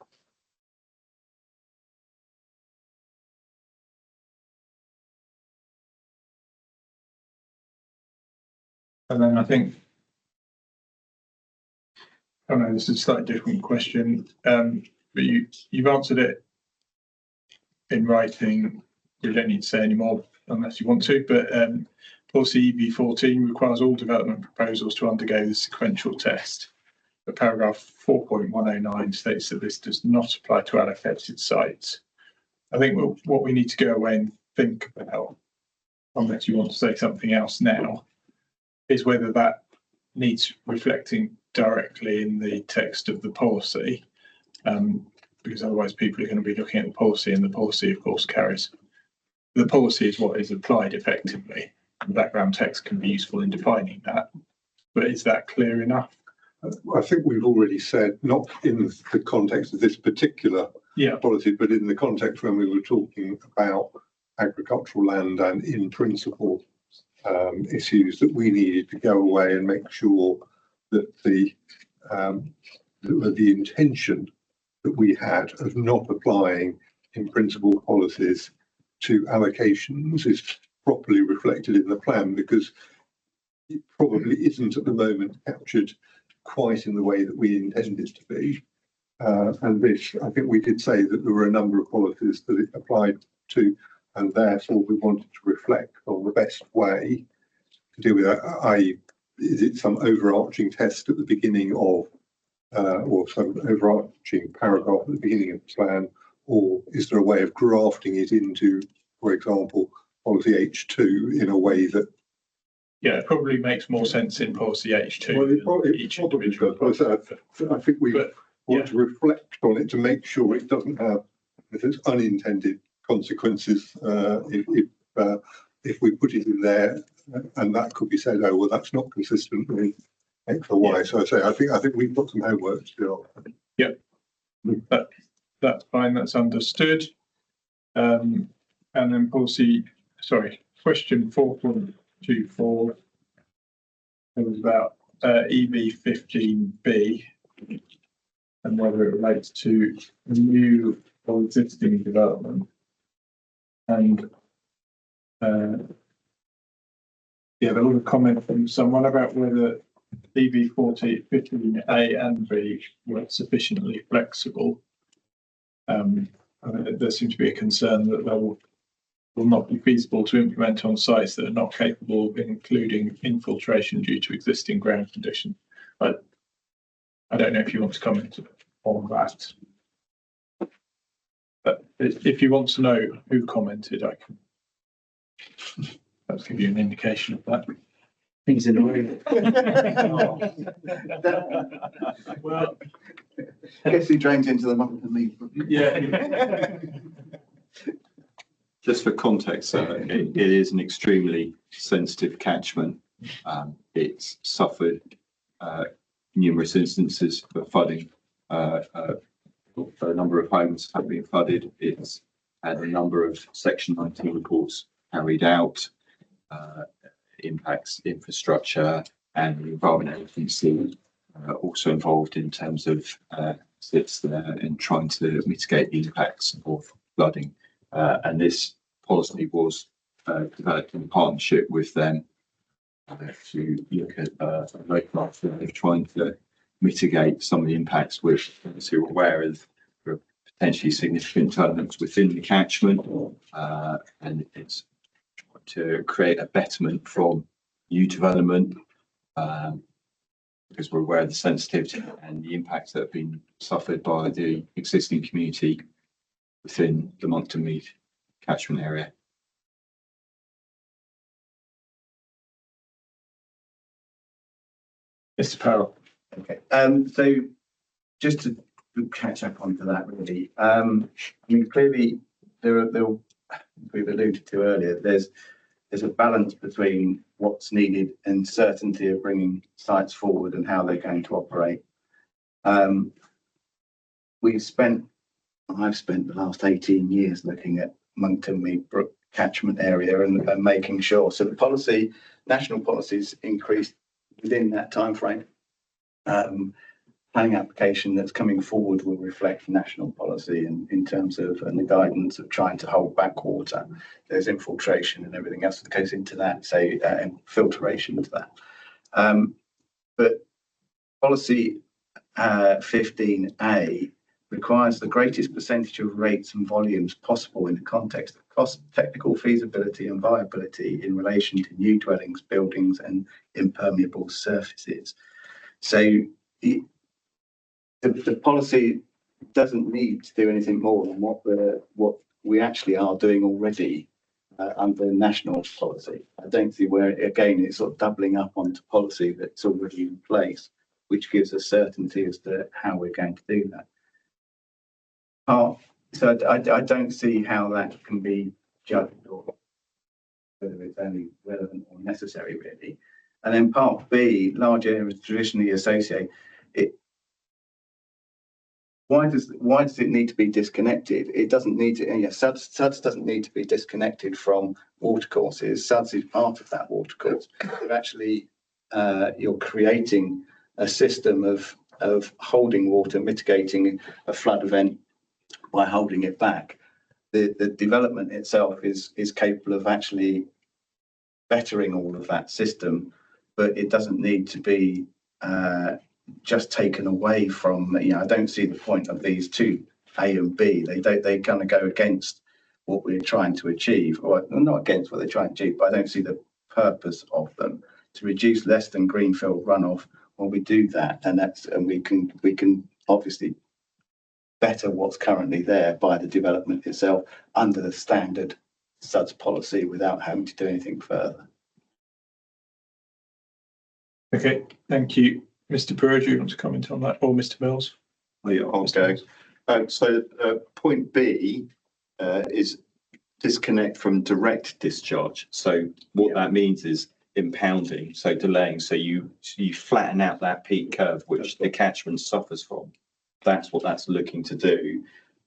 S3: And then I think, oh no, this is a slightly different question, but you've answered it in writing. You don't need to say any more unless you want to, but policy EB14 requires all development proposals to undergo the sequential test. But paragraph 4.109 states that this does not apply to allocated sites. I think what we need to go away and think about, unless you want to say something else now, is whether that needs reflecting directly in the text of the policy, because otherwise people are going to be looking at the policy, and the policy, of course, the policy is what is applied effectively. The background text can be useful in defining that, but is that clear enough?
S6: I think we've already said, not in the context of this particular policy, but in the context when we were talking about agricultural land and in principle issues, that we needed to go away and make sure that the intention that we had of not applying in principle policies to allocations is properly reflected in the plan, because it probably isn't at the moment captured quite in the way that we intend it to be. And this, I think we did say that there were a number of policies that it applied to, and therefore we wanted to reflect on the best way to deal with that, i.e. is it some overarching test at the beginning of, or some overarching paragraph at the beginning of the plan, or is there a way of grafting it into, for example, policy H2 in a way that?
S3: Yeah, it probably makes more sense in policy H2.
S6: Well,
S3: Each
S6: probably
S3: individual
S6: does, but I think we want to reflect on it to make sure it doesn't have, if it's unintended consequences, if we put it in there, and that could be said, oh well, that's not consistent with X or Y. So I think we've got some homework to do.
S3: Yep, that's fine. That's understood. And then question 4.24. It was about EB15B and whether it relates to new or existing development. And there was a comment from someone about whether EB15A and B were sufficiently flexible. There seems to be a concern that they will not be feasible to implement on sites that are not capable of including infiltration due to existing ground condition. But I don't know if you want to comment on that. But if you want to know who commented, I can perhaps give you an indication of that.
S2: Things in the room.
S3: Well,
S10: I guess he drains into the mouth of me.
S3: yeah.
S5: Just for context, it is an extremely sensitive catchment. It's suffered numerous instances of flooding. A number of homes have been flooded. It's had a number of Section 19 reports carried out. Impacts infrastructure, and the Environment Agency also involved in terms of sits there and trying to mitigate the impacts of flooding. And this policy was developed in partnership with them to look at a local alternative trying to mitigate some of the impacts which we're aware of potentially significant developments within the catchment, and it's to create a betterment from new development, because we're aware of the sensitivity and the impacts that have been suffered by the existing community within the Monkton Mead catchment area.
S3: Mr. Farrell.
S10: Okay. So just to catch up onto that, really. I mean, clearly we've alluded to earlier. There's a balance between what's needed and certainty of bringing sites forward and how they're going to operate. I've spent the last 18 years looking at Monkton Mead Brook catchment area and making sure. So the policy, national policies increased within that time frame. Planning application that's coming forward will reflect national policy in terms of and the guidance of trying to hold back water. There's infiltration and everything else that goes into that, say, and filtration to that. But policy 15A requires the greatest percentage of rates and volumes possible in the context of cost, technical feasibility and viability in relation to new dwellings, buildings and impermeable surfaces. So the policy doesn't need to do anything more than what we actually are doing already under national policy. I don't see where, again, it's sort of doubling up onto policy that's already in place, which gives us certainty as to how we're going to do that. So I don't see how that can be judged or whether it's only relevant or necessary, really. And then part B, large areas traditionally associated. Why does it need to be disconnected? It doesn't need to. SUDS doesn't need to be disconnected from watercourses. SUDS is part of that watercourse. But actually, you're creating a system of holding water, mitigating a flood event by holding it back. The development itself is capable of actually bettering all of that system, but it doesn't need to be just taken away from. I don't see the point of these two, A and B. They kind of go against what we're trying to achieve, or not against what they're trying to achieve, but I don't see the purpose of them. to reduce less than greenfield runoff, well, we do that, and we can obviously better what's currently there by the development itself under the standard SUDS policy without having to do anything further.
S3: Okay, thank you. Mr. Burrow, do you want to comment on that, or Mr. Mills?
S5: Oh, yeah, I'll
S3: Mr.
S5: go. So point B is disconnect from direct discharge. So what that means is impounding, so delaying. So you flatten out that peak curve, which the catchment suffers from. That's what that's looking to do.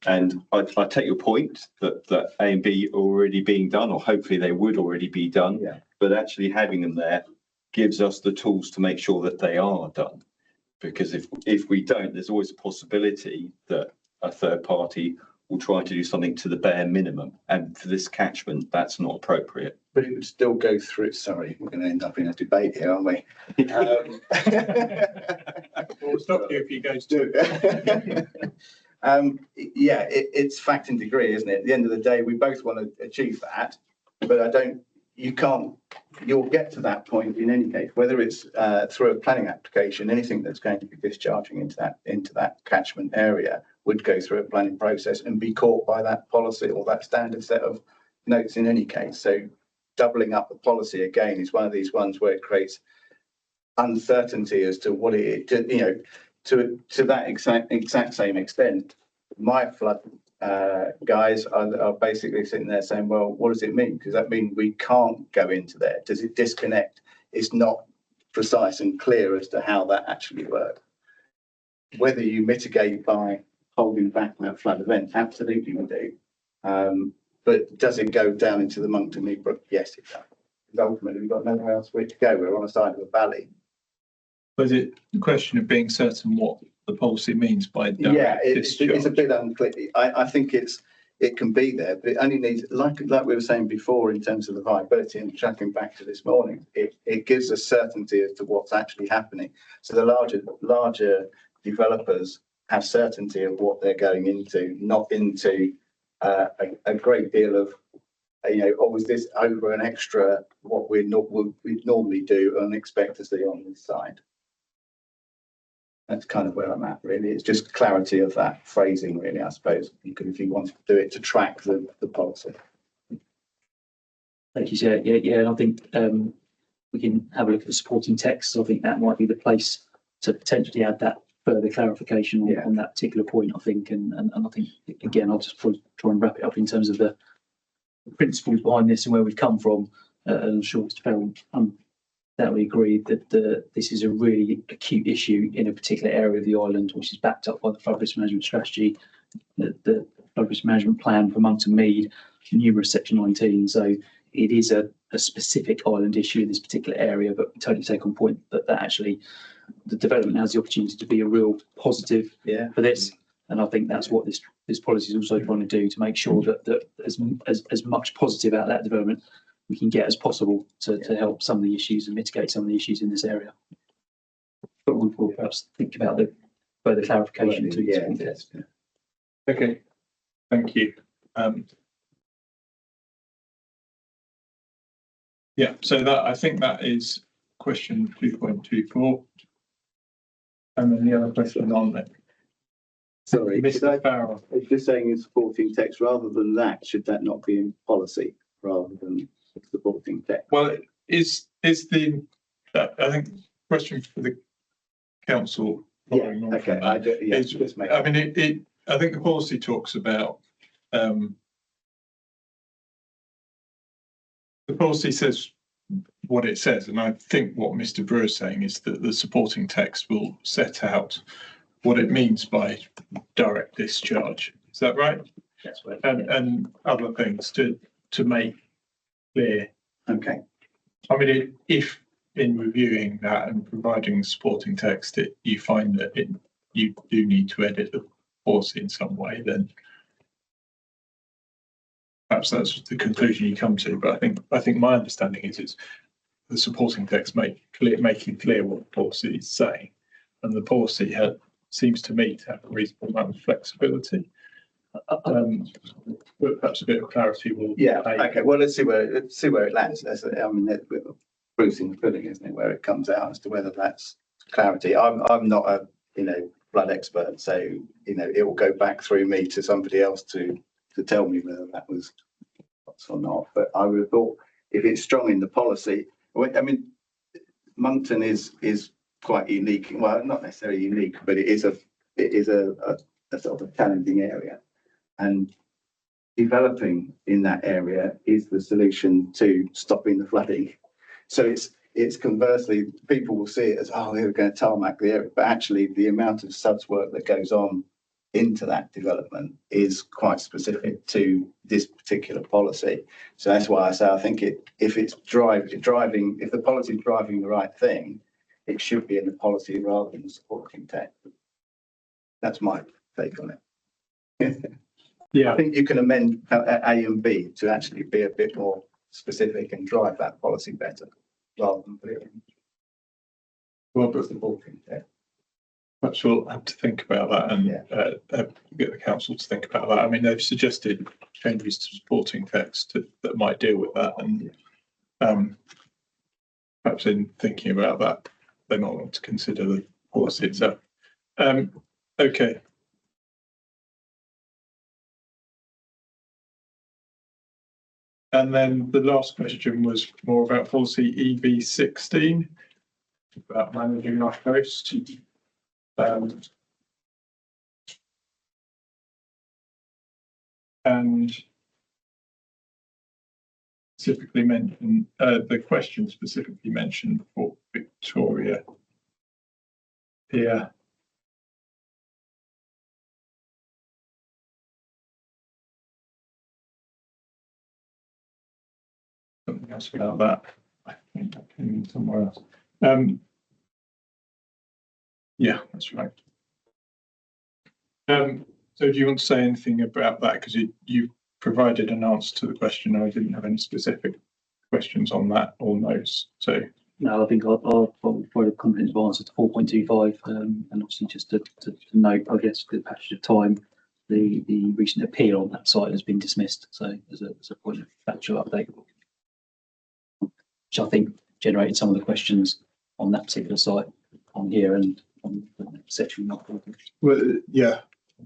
S5: And I take your point that A and B are already being done, or hopefully they would already be done.
S10: Yeah.
S5: But actually having them there gives us the tools to make sure that they are done. Because if we don't, there's always a possibility that a third party will try to do something to the bare minimum. And for this catchment, that's not appropriate.
S10: But it would still go through. Sorry, we're going to end up in a debate here, aren't we?
S3: We'll stop you if you go to.
S10: Yeah, it's fact and degree, isn't it? At the end of the day, we both want to achieve that, but you'll get to that point in any case, whether it's through a planning application. Anything that's going to be discharging into that catchment area would go through a planning process and be caught by that policy or that standard set of notes in any case. So doubling up the policy again is one of these ones where it creates uncertainty as to what it, to that exact same extent. My flood guys are basically sitting there saying, well, what does it mean? Does that mean we can't go into there? Does it disconnect? It's not precise and clear as to how that actually works. Whether you mitigate by holding back that flood event, absolutely we do. But does it go down into the Monkton Mead Brook? Yes, it does. Because ultimately, we've got nowhere else for it to go. We're on the side of a valley.
S3: Was it the question of being certain what the policy means by direct discharge?
S10: It's a bit unclear. I think it can be there, but it only needs, like we were saying before, in terms of the viability and tracking back to this morning, it gives us certainty as to what's actually happening. So the larger developers have certainty of what they're going into, not into a great deal of, is this over an extra what we'd normally do and expect to see on this side. That's kind of where I'm at, really. It's just clarity of that phrasing, really, I suppose. If you wanted to do it to track the policy.
S2: Thank you, Chair. Yeah, and I think we can have a look at the supporting text. So I think that might be the place to potentially add that further clarification on that particular point, I think. And I think, again, I'll just probably try and wrap it up in terms of the principles behind this and where we've come from. And I'm sure Mr. Farrell undoubtedly agree that this is a really acute issue in a particular area of the island, which is backed up by the flood risk management strategy, the flood risk management plan for Monkton Mead, numerous Section 19. So it is a specific island issue in this particular area, but we totally take on point that actually the development has the opportunity to be a real positive for this. And I think that's what this policy is also trying to do, to make sure that as much positive out of that development we can get as possible to help some of the issues and mitigate some of the issues in this area. But we'll perhaps think about the further clarification too.
S3: Okay, thank you. So that, I think that is question 2.24. And then the other question on that.
S10: Sorry,
S3: Mr. Farrell.
S10: Just saying in supporting text, rather than that, should that not be in policy rather than supporting text?
S3: Well, is the I think question for the council.
S10: I mean,
S3: I think the policy talks about the policy says what it says, and I think what Mr. Brewer is saying is that the supporting text will set out what it means by direct discharge. Is that right?
S2: That's right.
S3: And other things to make clear.
S10: Okay.
S3: I mean, if in reviewing that and providing supporting text, you find that you do need to edit the policy in some way, then perhaps that's the conclusion you come to. But I think my understanding is it's the supporting text making clear what the policy is saying, and the policy seems to me to have a reasonable amount of flexibility. But perhaps a bit of clarity will.
S10: Okay. Well, let's see where it lands. proofs in the pudding, isn't it, where it comes out as to whether that's clarity. I'm not a, flood expert, so, it will go back through me to somebody else to tell me whether that was or not. But I would have thought if it's strong in the policy, I mean, Moncton is quite unique. Well, not necessarily unique, but it is a sort of challenging area, and developing in that area is the solution to stopping the flooding. So it's conversely, people will see it as, oh, we're going to tarmac the area, but actually the amount of suds work that goes on into that development is quite specific to this particular policy. So that's why I say I think if it's driving, if the policy is driving the right thing, it should be in the policy rather than the supporting text. That's my take on it.
S3: Yeah,
S10: I think you can amend A and B to actually be a bit more specific and drive that policy better, rather than put it in
S3: well, but
S10: supporting text.
S3: perhaps we'll have to think about that and
S10: Yeah.
S3: get the council to think about that. I mean, they've suggested changes to supporting text that might deal with that, and perhaps in thinking about that, they might want to consider the policy itself. Okay. And then the last question was more about policy EB16, about managing our coast. And specifically mentioned, the question specifically mentioned Fort Victoria here. Something else about that. I think that came in somewhere else. Yeah, that's right. So do you want to say anything about that? Because you provided an answer to the question. I didn't have any specific questions on that or notes. So
S2: No, I think I'll provide a comprehensive answer to 4.25, and obviously just to note, I guess, for the passage of time, the recent appeal on that site has been dismissed. So as a point of factual update, which I think generated some of the questions on that particular site on here and on the section.
S3: well, yeah,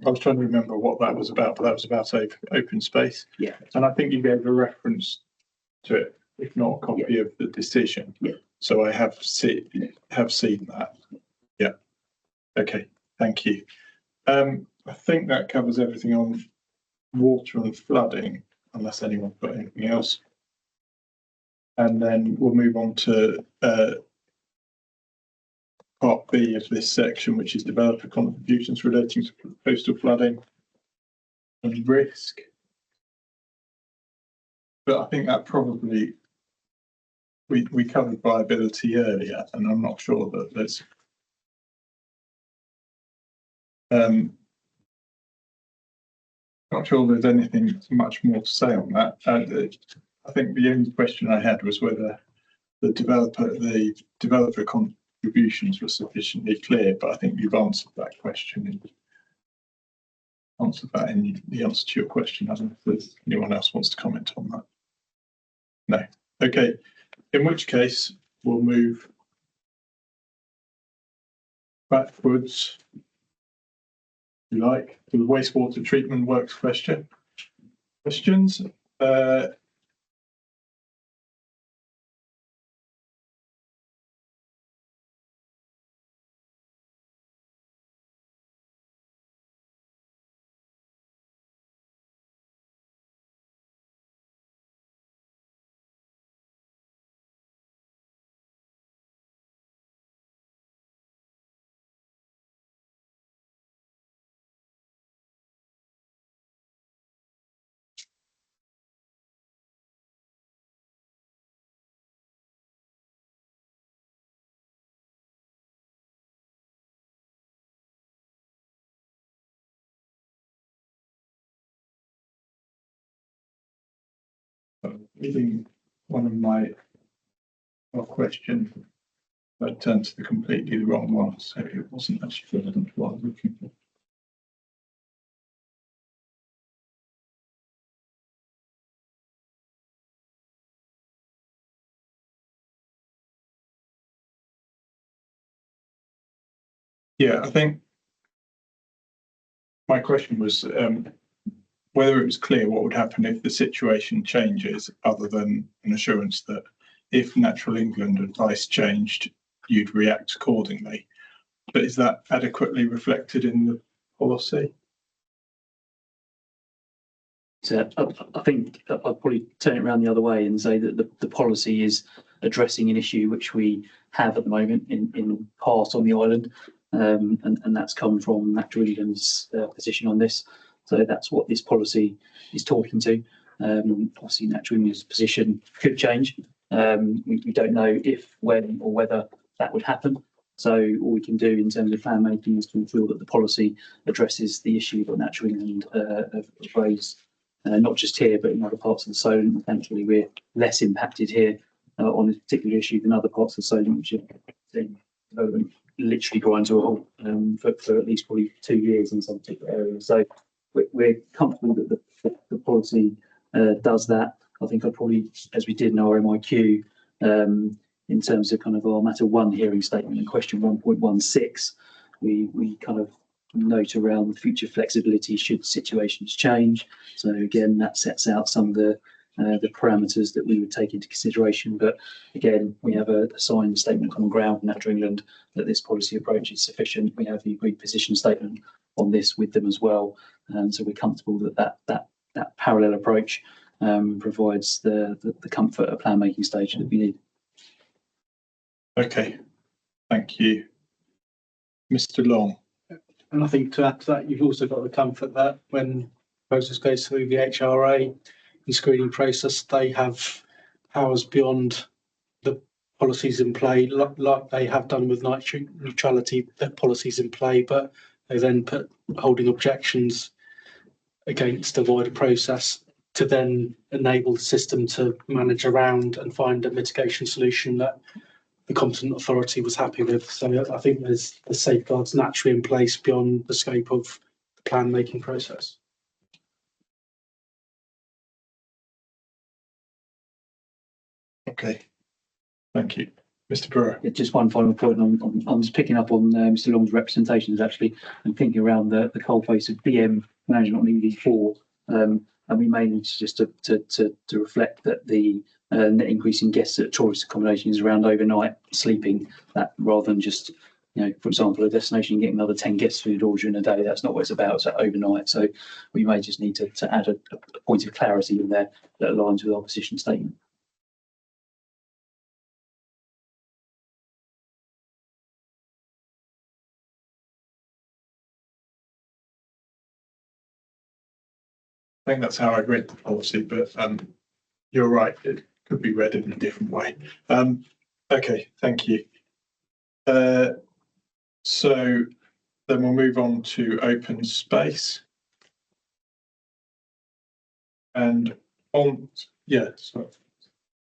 S3: I was trying to remember what that was about, but that was about open space.
S2: Yeah.
S3: And I think you gave a reference to it, if not a copy of the decision.
S2: Yeah.
S3: So I have seen that. Yeah. Okay. Thank you. I think that covers everything on water and flooding, unless anyone's got anything else. And then we'll move on to part B of this section, which is developer contributions relating to coastal flooding and risk. But I think that probably we covered viability earlier, and I'm not sure that there's not sure there's anything much more to say on that. I think the only question I had was whether the developer contributions were sufficiently clear, but I think you've answered that question in the answer to your question. I don't know if there's anyone else wants to comment on that. No. Okay. In which case we'll move backwards, if you like, to the wastewater treatment works questions. Reading one of my question, I turned to the completely wrong one, so it wasn't actually relevant to what I was looking for. Yeah, I think my question was whether it was clear what would happen if the situation changes, other than an assurance that if Natural England advice changed, you'd react accordingly. But is that adequately reflected in the policy?
S2: So I think I'd probably turn it around the other way and say that the policy is addressing an issue which we have at the moment in part on the island, and that's come from Natural England's position on this. So that's what this policy is talking to. Obviously, Natural England's position could change. We don't know if, when, or whether that would happen. So all we can do in terms of plan making is to ensure that the policy addresses the issue that Natural England have raised. Not just here, but in other parts of the Solent. Thankfully, we're less impacted here on this particular issue than other parts of the Solent, which have seen development literally grind to a halt for at least probably 2 years in some particular areas. So we're comfortable that the policy does that. I think I'd probably, as we did in our MIQ, in terms of kind of our matter one hearing statement in question 1.16, we kind of note around future flexibility should situations change. So again, that sets out some of the parameters that we would take into consideration. But again, we have a signed statement on ground from Natural England that this policy approach is sufficient. We have the agreed position statement on this with them as well, and so we're comfortable that parallel approach provides the comfort at plan making stage that we need.
S3: Okay, thank you, Mr. Long.
S9: And I think to add to that, you've also got the comfort that when the process goes through the HRA, the screening process, they have powers beyond the policies in play, like they have done with nitrogen neutrality, their policies in play, but they then put holding objections against the wider process to then enable the system to manage around and find a mitigation solution that the competent authority was happy with. So I think there's the safeguards naturally in place beyond the scope of the plan making process.
S3: Okay, thank you, Mr. Brewer.
S2: Yeah, just one final point on just picking up on Mr. Long's representations actually, and thinking around the coalface of BM management on EV4, and we may need just to reflect that the net increase in guests at tourist accommodation is around overnight sleeping, that rather than just, you know, for example, a destination getting another 10 guests through the door during the day. That's not what it's about. It's overnight. So we may just need to add a point of clarity in there that aligns with our position statement.
S3: I think that's how I read the policy, but you're right, it could be read in a different way. Okay, thank you. So then we'll move on to open space. And on, yeah, sorry.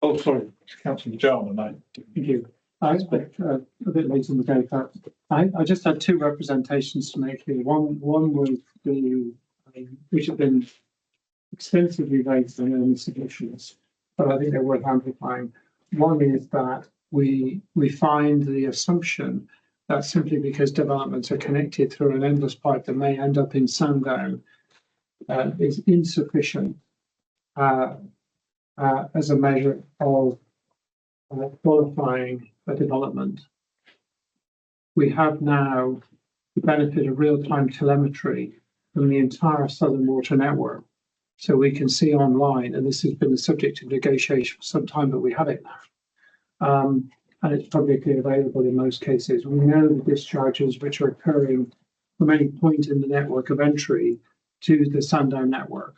S3: Oh, sorry, Councillor Jarman,
S8: Thank you. I expect a bit later in the day, perhaps. I just had two representations to make here. One was the which have been extensively raised in early submissions, but I think they're worth amplifying. One is that we find the assumption that simply because developments are connected through an endless pipe that may end up in Sandown is insufficient as a measure of qualifying a development. We have now the benefit of real-time telemetry from the entire Southern Water network. So we can see online, and this has been the subject of negotiation for some time, but we have it now. And it's publicly available in most cases. We know the discharges which are occurring from any point in the network of entry to the Sandown network.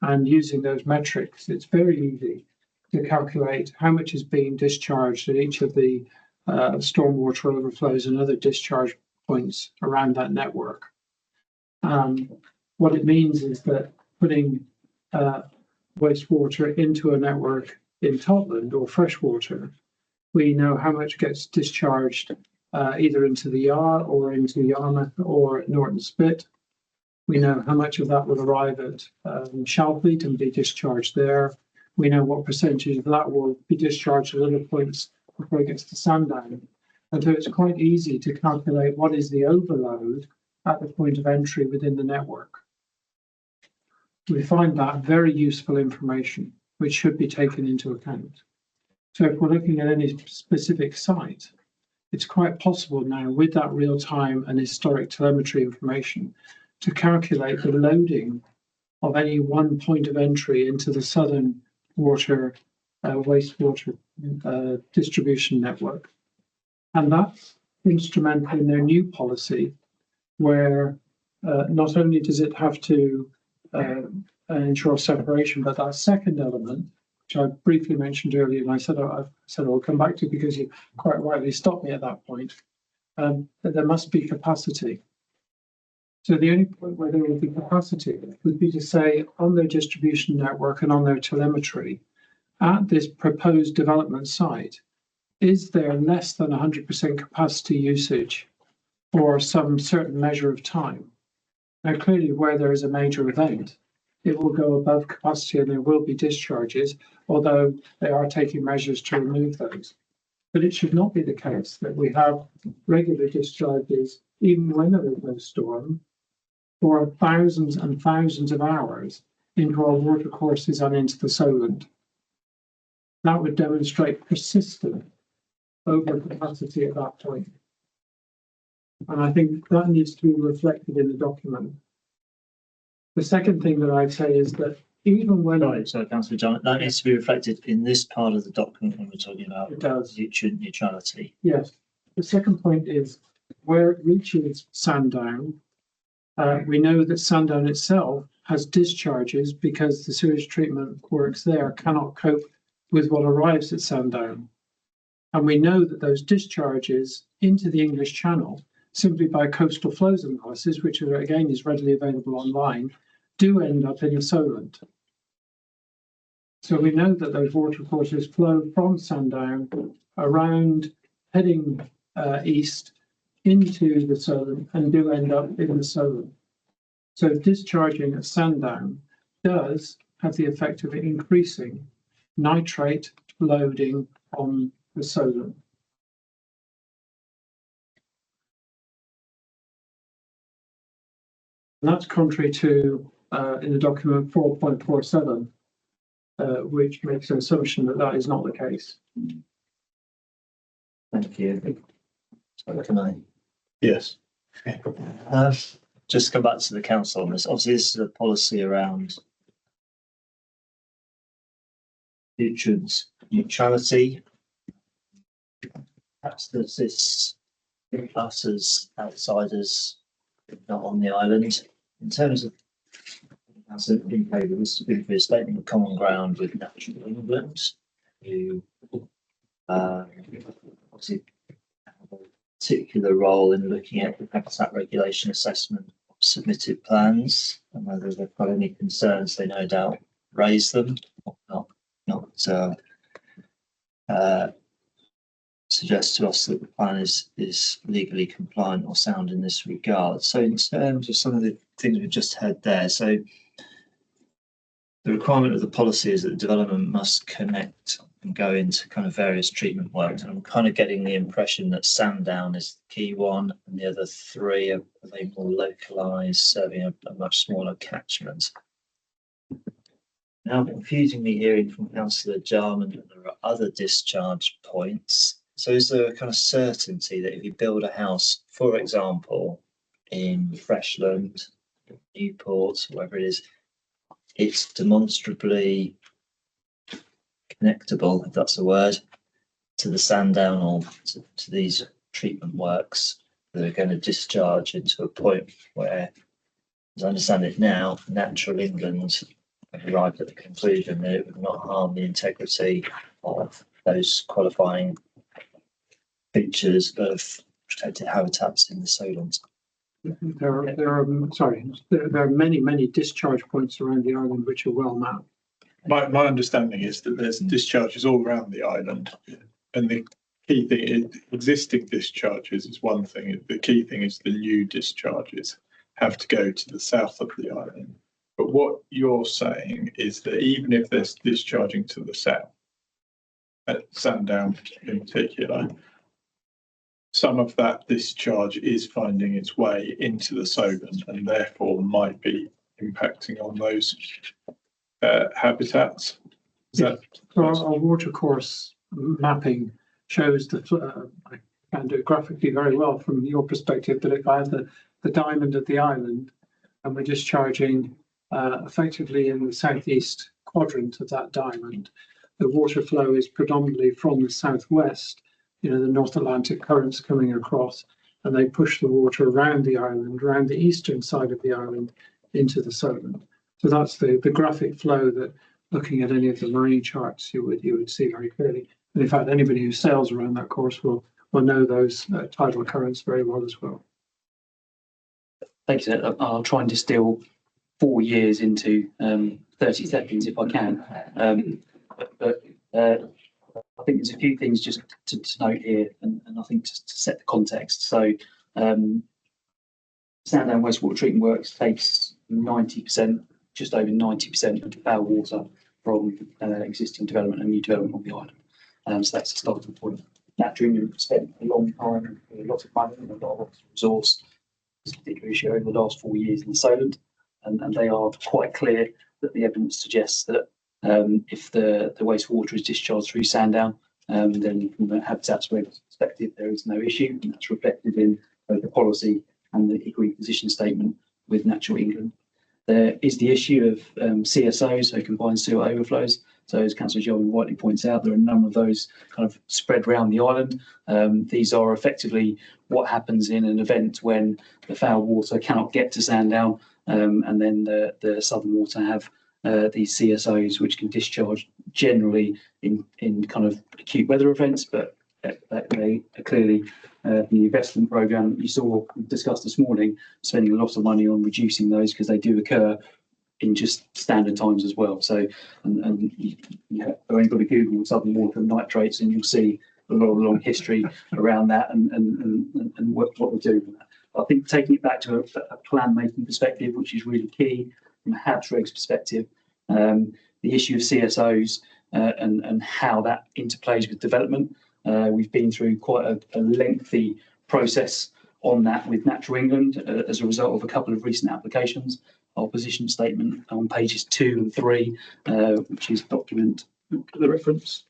S8: And using those metrics, it's very easy to calculate how much is being discharged at each of the stormwater overflows and other discharge points around that network. What it means is that putting wastewater into a network in Totland or freshwater, we know how much gets discharged either into the Yar or into Yarmouth or Norton Spit. We know how much of that will arrive at Shalfleet and be discharged there. We know what percentage of that will be discharged at other points before it gets to Sandown. And so it's quite easy to calculate what is the overload at the point of entry within the network. We find that very useful information, which should be taken into account. So if we're looking at any specific site, it's quite possible now with that real-time and historic telemetry information to calculate the loading of any one point of entry into the southern water, wastewater distribution network. And that's instrumental in their new policy, where not only does it have to ensure separation, but that second element, which I briefly mentioned earlier, and I said I'll come back to because you quite rightly stopped me at that point, that there must be capacity. So the only point where there will be capacity would be to say on their distribution network and on their telemetry, at this proposed development site, is there less than 100% capacity usage for some certain measure of time? Now, clearly, where there is a major event, it will go above capacity and there will be discharges, although they are taking measures to remove those. But it should not be the case that we have regular discharges, even when there is no storm, for thousands and thousands of hours into our watercourses and into the Solent. That would demonstrate persistent overcapacity at that point. And I think that needs to be reflected in the document. The second thing that I'd say is that even when...
S1: Sorry, Councillor John, that needs to be reflected in this part of the document when we're talking about
S8: it does.
S1: nutrient neutrality.
S8: Yes. The second point is where it reaches Sandown, we know that Sandown itself has discharges because the sewage treatment works there cannot cope with what arrives at Sandown. And we know that those discharges into the English Channel, simply by coastal flows analysis, which again is readily available online, do end up in the Solent. So we know that those watercourses flow from Sandown around, heading east into the Solent and do end up in the Solent. So discharging at Sandown does have the effect of increasing nitrate loading on the Solent. And that's contrary to, in the document 4.47, which makes an assumption that that is not the case.
S1: Thank you. So can I?
S3: Yes.
S1: Just come back to the council on this. Obviously, this is a policy around nutrient neutrality. Perhaps there's this us as outsiders not on the island. In terms of as in favour, this has been for a statement of common ground with Natural England, who obviously have a particular role in looking at the habitat regulation assessment of submitted plans, and whether they've got any concerns, they no doubt raise them, not suggest to us that the plan is legally compliant or sound in this regard. So in terms of some of the things we've just heard there, so the requirement of the policy is that the development must connect and go into kind of various treatment works. And I'm kind of getting the impression that Sandown is the key one, and the other three are they more localised, serving a much smaller catchment. Now, confusingly hearing from Councillor Jarman that there are other discharge points. So is there a kind of certainty that if you build a house, for example, in Freshland, Newport, wherever it is, it's demonstrably connectable, if that's a word, to the Sandown or to these treatment works that are going to discharge into a point where, as I understand it now, Natural England have arrived at the conclusion that it would not harm the integrity of those qualifying features of protected habitats in the Solent.
S8: There are many discharge points around the island which are well mapped.
S3: My understanding is that there's discharges all around the island, and the key thing is existing discharges is one thing. The key thing is the new discharges have to go to the south of the island. But what you're saying is that even if there's discharging to the south, at Sandown in particular, some of that discharge is finding its way into the Solent and therefore might be impacting on those habitats. Is that
S8: So our water course mapping shows that I can do it graphically very well from your perspective, but if I have the diamond at the island and we're discharging effectively in the southeast quadrant of that diamond, the water flow is predominantly from the southwest, the North Atlantic currents coming across, and they push the water around the island, around the eastern side of the island into the Solent. So that's the graphic flow that, looking at any of the marine charts, you would see very clearly. And in fact, anybody who sails around that course will know those tidal currents very well as well.
S2: Thank you, sir. I'll try and distill 4 years into 30 seconds if I can. But I think there's a few things just to note here, and I think to set the context. So Sandown Wastewater Treatment Works takes 90%, just over 90% of the foul water from existing development and new development on the island. So that's the starting point. Naturally, we've spent a long time, a lot of money, and a lot of resource, this particular issue over the last 4 years in the Solent, and they are quite clear that the evidence suggests that if the wastewater is discharged through Sandown, then from a habitats perspective, there is no issue, and that's reflected in both the policy and the agreed position statement with Natural England. There is the issue of CSOs, so combined sewer overflows. So as Councillor Jarman rightly points out, there are a number of those kind of spread around the island. These are effectively what happens in an event when the foul water cannot get to Sandown, and then the southern water have these CSOs which can discharge generally in kind of acute weather events, but they are clearly the investment programme that you saw discussed this morning, spending a lot of money on reducing those because they do occur in just standard times as well. So, and you've only got to Google southern water nitrates and you'll see a lot of long history around that and what we're doing with that. I think taking it back to a plan making perspective, which is really key from a HABS regs perspective, the issue of CSOs and how that interplays with development. We've been through quite a lengthy process on that with Natural England as a result of a couple of recent applications. Our position statement on pages 2 and 3, which is document the reference.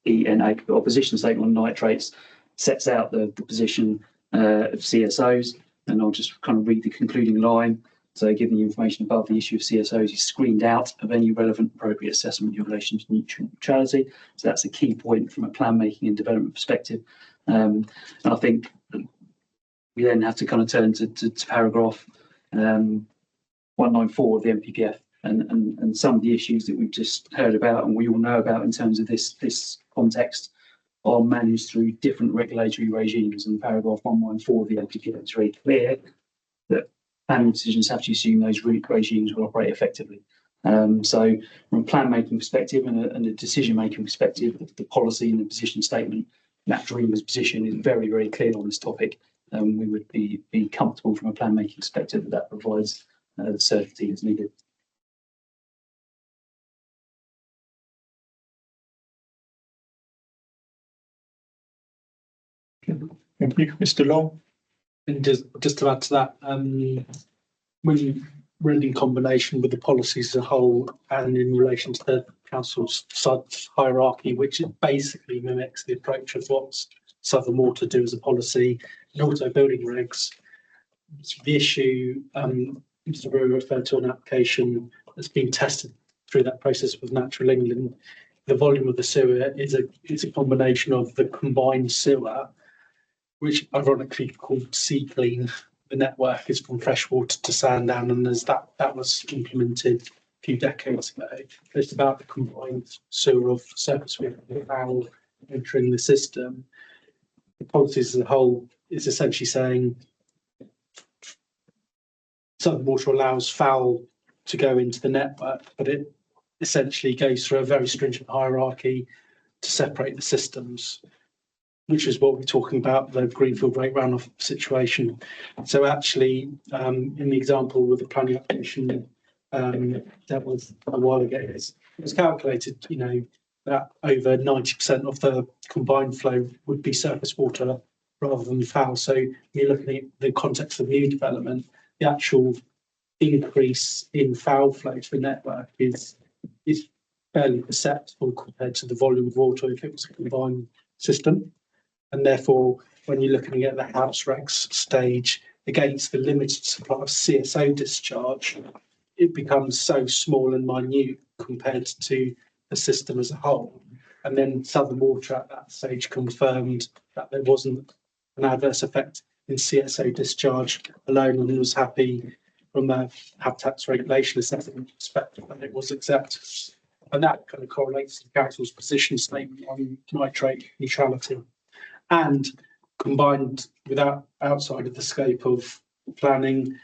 S2: ENA, our position statement on nitrates sets out the position of CSOs, and I'll just kind of read the concluding line. So, given the information above, the issue of CSOs is screened out of any relevant appropriate assessment in relation to nutrient neutrality. So that's a key point from a plan making and development perspective. And I think we then have to kind of turn to paragraph 194 of the MPPF and some of the issues that we've just heard about and we all know about in terms of this context are managed through different regulatory regimes. And paragraph 114 of the MPPF is very clear that planning decisions have to assume those regimes will operate effectively. So from a plan making perspective and a decision making perspective, the policy and the position statement, Natural England's position is very, very clear on this topic. We would be comfortable from a plan making perspective that provides the certainty that's needed.
S3: Thank you, Mr. Long.
S9: And just to add to that, when you read in combination with the policies as a whole and in relation to the council's hierarchy, which basically mimics the approach of what Southern Water do as a policy and also building regs, the issue Mr. Brewer referred to an application that's been tested through that process with Natural England. The volume of the sewer is a combination of the combined sewer, which ironically called Sea Clean. The network is from freshwater to Sandown, and as that was implemented a few decades ago, it's about the combined sewer of surface water and foul entering the system. The policies as a whole is essentially saying Southern Water allows foul to go into the network, but it essentially goes through a very stringent hierarchy to separate the systems, which is what we're talking about, the greenfield rate runoff situation. So actually, in the example with the planning application that was a while ago, it was calculated, that over 90% of the combined flow would be surface water rather than foul. So you're looking at the context of new development, the actual increase in foul flow to the network is fairly perceptible compared to the volume of water if it was a combined system. And therefore, when you're looking at the house regs stage against the limited supply of CSO discharge, it becomes so small and minute compared to the system as a whole. And then Southern Water at that stage confirmed that there wasn't an adverse effect in CSO discharge alone, and was happy from the habitats regulation assessment perspective that it was accepted. And that kind of correlates to the council's position statement on nitrate neutrality. And combined with that, outside of the scope of planning,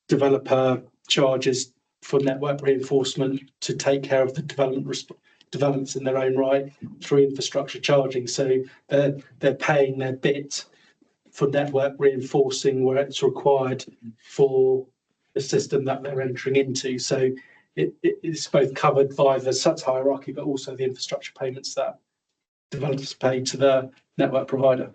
S9: developer charges for network reinforcement to take care of the developments in their own right through infrastructure charging. So they're paying their bit for network reinforcing where it's required for the system that they're entering into. So it's both covered by the SUDS hierarchy, but also the infrastructure payments that developers pay to the network provider.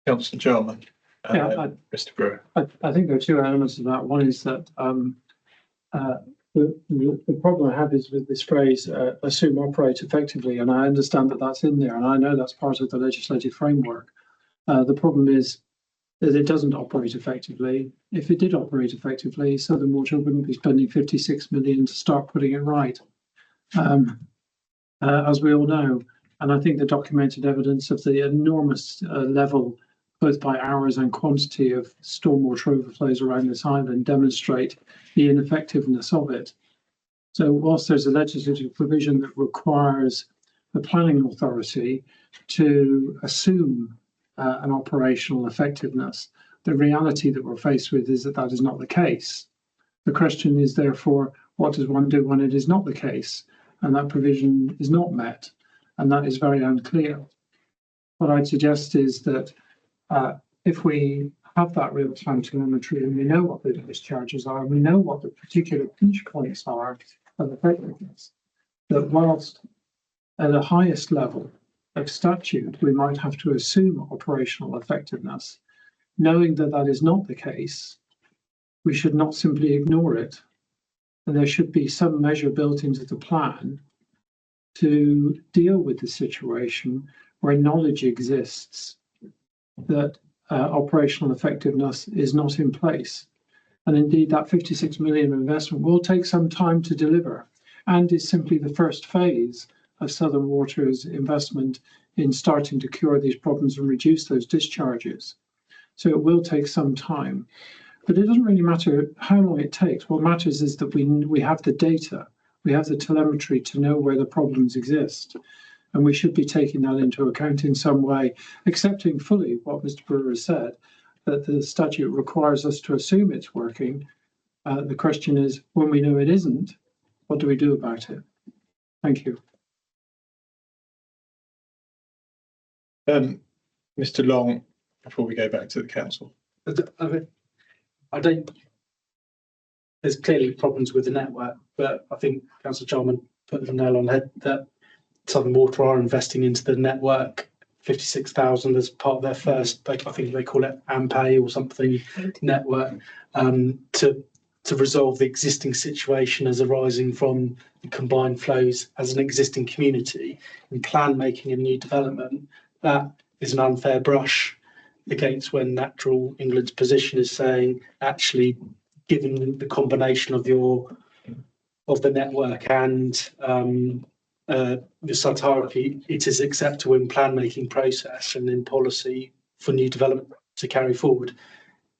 S3: Councillor Jarman. Mr. Brewer.
S8: I think there are two elements of that. One is that the problem I have is with this phrase, assume operate effectively, and I understand that that's in there, and I know that's part of the legislative framework. The problem is that it doesn't operate effectively. If it did operate effectively, Southern Water wouldn't be spending 56 million to start putting it right, as we all know. And I think the documented evidence of the enormous level, both by hours and quantity, of stormwater overflows around this island demonstrate the ineffectiveness of it. So whilst there's a legislative provision that requires the planning authority to assume an operational effectiveness, the reality that we're faced with is that that is not the case. The question is therefore, what does one do when it is not the case and that provision is not met? And that is very unclear. What I'd suggest is that if we have that real-time telemetry and we know what the discharges are, and we know what the particular pinch points are of effectiveness, that whilst at the highest level of statute, we might have to assume operational effectiveness, knowing that that is not the case, we should not simply ignore it. And there should be some measure built into the plan to deal with the situation where knowledge exists that operational effectiveness is not in place. And indeed, that 56 million investment will take some time to deliver and is simply the first phase of Southern Water's investment in starting to cure these problems and reduce those discharges. So it will take some time. But it doesn't really matter how long it takes. What matters is that we have the data, we have the telemetry to know where the problems exist. And we should be taking that into account in some way, accepting fully what Mr. Brewer has said, that the statute requires us to assume it's working. The question is, when we know it isn't, what do we do about it? Thank you.
S3: Mr. Long, before we go back to the council.
S9: I don't. There's clearly problems with the network, but I think Councillor Jarman put the nail on the head that Southern Water are investing into the network 56,000 as part of their first, I think they call it AMPE or something, network, to resolve the existing situation as arising from the combined flows as an existing community. In plan making a new development, that is an unfair brush against when Natural England's position is saying, actually, given the combination of the network and the SUDS hierarchy, it is acceptable in plan making process and in policy for new development to carry forward.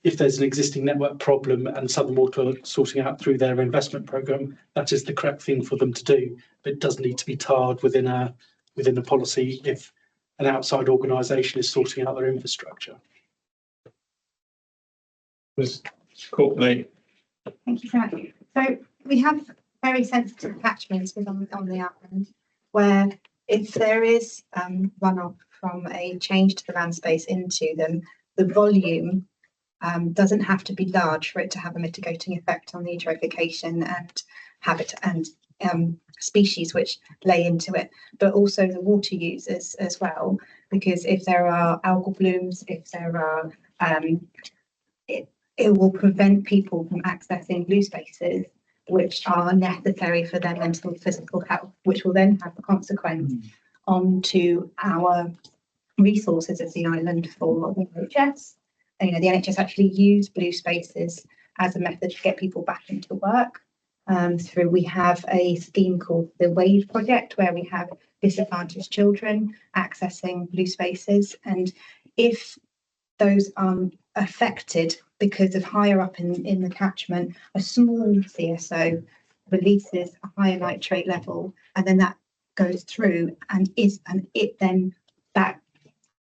S9: If there's an existing network problem and Southern Water are sorting out through their investment programme, that is the correct thing for them to do. But it does need to be tarred within a policy if an outside organisation is sorting out their infrastructure.
S3: Ms. Courtney.
S7: Thank you so much. So we have very sensitive catchments on the island, where if there is runoff from a change to the land space into them, the volume doesn't have to be large for it to have a mitigating effect on the eutrophication and habitat and species which lay into it, but also the water users as well, because if there are algal blooms, if there are it will prevent people from accessing blue spaces which are necessary for their mental and physical health, which will then have a consequence onto our resources of the island for the NHS. And, you know, the NHS actually use blue spaces as a method to get people back into work. We have a scheme called the Wade Project, where we have disadvantaged children accessing blue spaces. And if those are affected because of higher up in the catchment, a small CSO releases a higher nitrate level, and then that goes through and it then that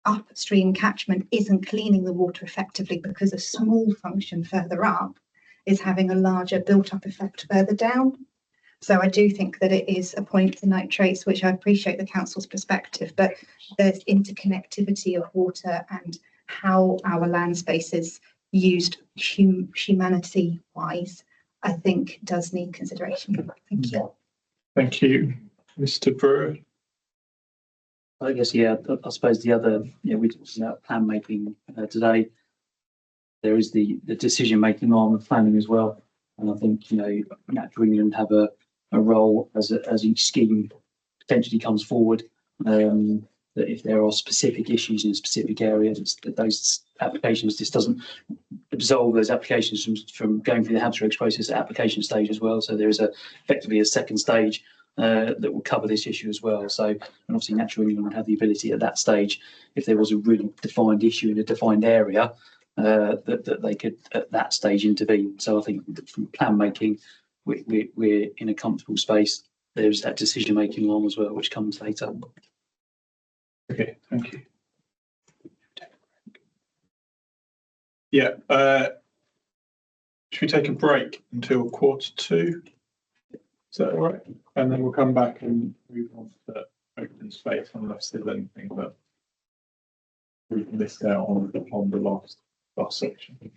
S7: upstream catchment isn't cleaning the water effectively because a small function further up is having a larger built-up effect further down. So I do think that it is a point to nitrates, which I appreciate the council's perspective, but there's interconnectivity of water and how our land spaces used humanity-wise, I think does need consideration. Thank you.
S3: Thank you, Mr. Brewer.
S2: I guess, yeah, I suppose the other, we talked about plan making today. There is the decision making on planning as well. And I think, Natural England have a role as each scheme potentially comes forward. That if there are specific issues in a specific area, that those applications, this doesn't absolve those applications from going through the Habs regs process at application stage as well. So there is effectively a second stage that will cover this issue as well. So, and obviously Natural England would have the ability at that stage, if there was a really defined issue in a defined area, that they could at that stage intervene. So I think from plan making, we're in a comfortable space. There's that decision making arm as well, which comes later.
S3: Okay, thank you. Yeah, should we take a break until 1:45? Is that all right? And then we'll come back and move on to open space unless there's anything that we've missed out on the last section.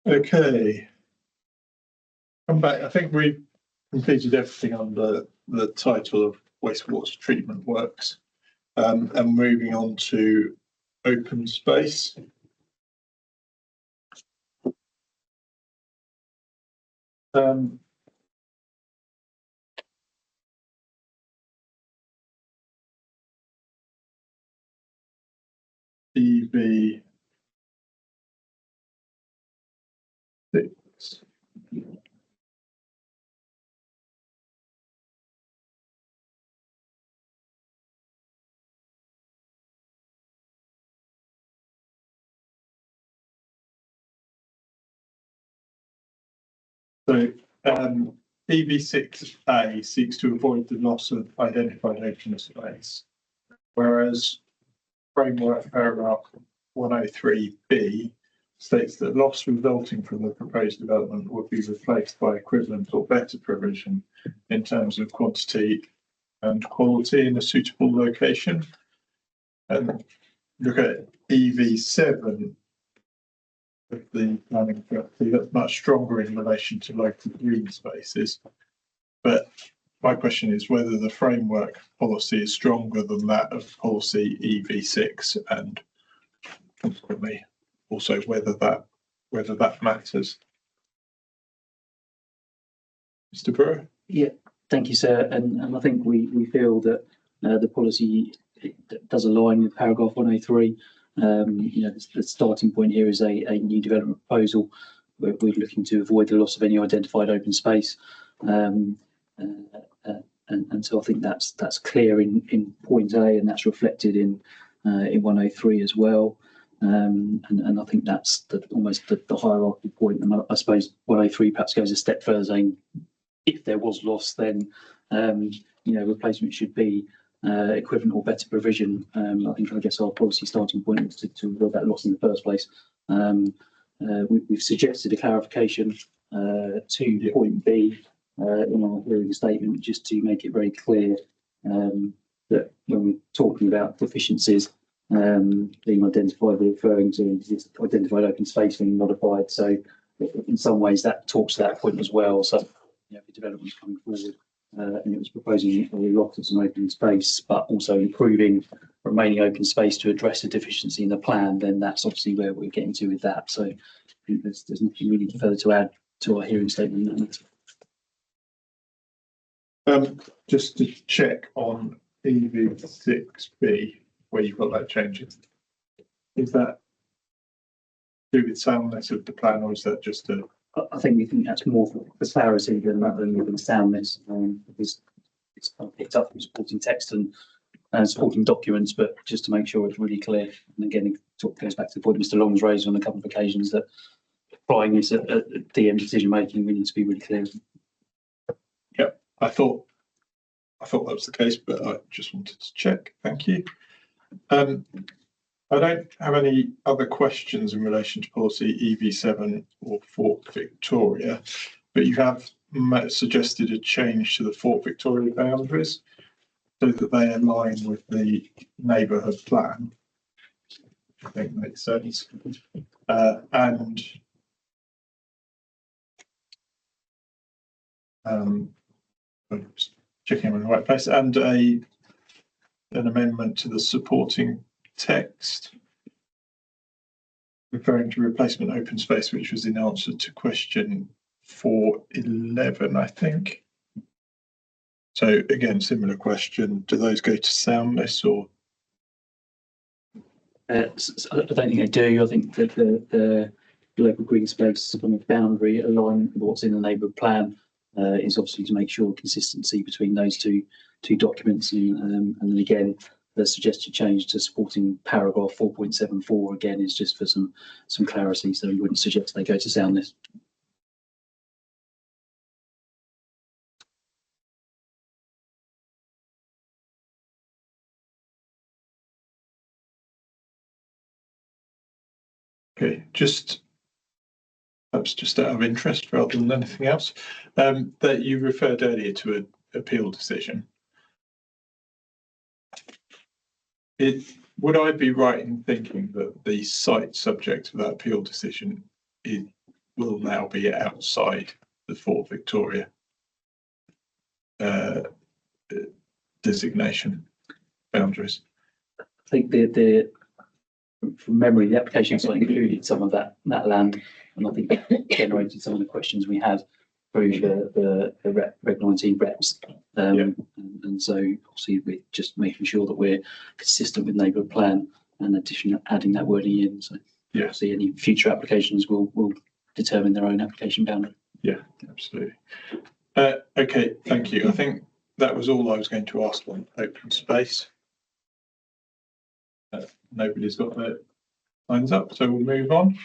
S3: Okay. Come back. I think we completed everything under the title of wastewater treatment works. And moving on to open space. EV 6. So EV6A seeks to avoid the loss of identified open space, whereas framework paragraph 103B states that loss resulting from the proposed development would be replaced by equivalent or better provision in terms of quantity and quality in a suitable location. And look at EV7 of the planning strategy, that's much stronger in relation to local green spaces. But my question is whether the framework policy is stronger than that of policy EV6, and consequently also whether that matters. Mr. Brewer?
S2: Yeah, thank you, sir. And I think we feel that the policy does align with paragraph 103. The starting point here is a new development proposal where we're looking to avoid the loss of any identified open space. And so I think that's clear in point A, and that's reflected in 103 as well. And I think that's almost the hierarchy point. And I suppose 103 perhaps goes a step further, saying if there was loss, then replacement should be equivalent or better provision. I guess our policy starting point was to avoid that loss in the first place. We've suggested a clarification to point B in our hearing statement, just to make it very clear that when we're talking about deficiencies being identified, we're referring to identified open space being modified. So in some ways that talks to that point as well. So if the development's coming forward and it was proposing a loss of some open space, but also improving remaining open space to address a deficiency in the plan, then that's obviously where we're getting to with that. So I think there's nothing really further to add to our hearing statement.
S3: Just to check on EV6B, where you've got that change, is that to do with soundness of the plan, or is that just a?
S2: I think we think that's more for clarity than soundness, because it's kind of picked up from supporting text and supporting documents, but just to make sure it's really clear. And again, it goes back to the point Mr. Long's raised on a couple of occasions, that applying this at DM decision making, we need to be really clear.
S3: Yep, I thought that was the case, but I just wanted to check. Thank you. I don't have any other questions in relation to policy EV7 or Fort Victoria, but you have suggested a change to the Fort Victoria boundaries so that they align with the neighbourhood plan, which I think makes sense. And I'm just checking I'm in the right place, and an amendment to the supporting text referring to replacement open space, which was in answer to question 411, I think. So again, similar question, do those go to soundness or?
S2: I don't think they do. I think that local green space kind of boundary along what's in the neighbourhood plan is obviously to make sure consistency between those two documents. And then again, the suggested change to supporting paragraph 4.74 again is just for some clarity. So we wouldn't suggest they go to soundness.
S3: Okay, perhaps just out of interest rather than anything else, that you referred earlier to an appeal decision. Would I be right in thinking that the site subject to that appeal decision will now be outside the Fort Victoria designation boundaries?
S2: I think from memory, the application sort of included some of that land, and I think that generated some of the questions we had through the Reg 19 reps. And so obviously we're just making sure that we're consistent with neighbourhood plan and adding that wording in. So obviously any future applications will determine their own application boundary. Yeah,
S3: absolutely. Okay, thank you. I think that was all I was going to ask on open space. Nobody's got their lines up, so we'll move on.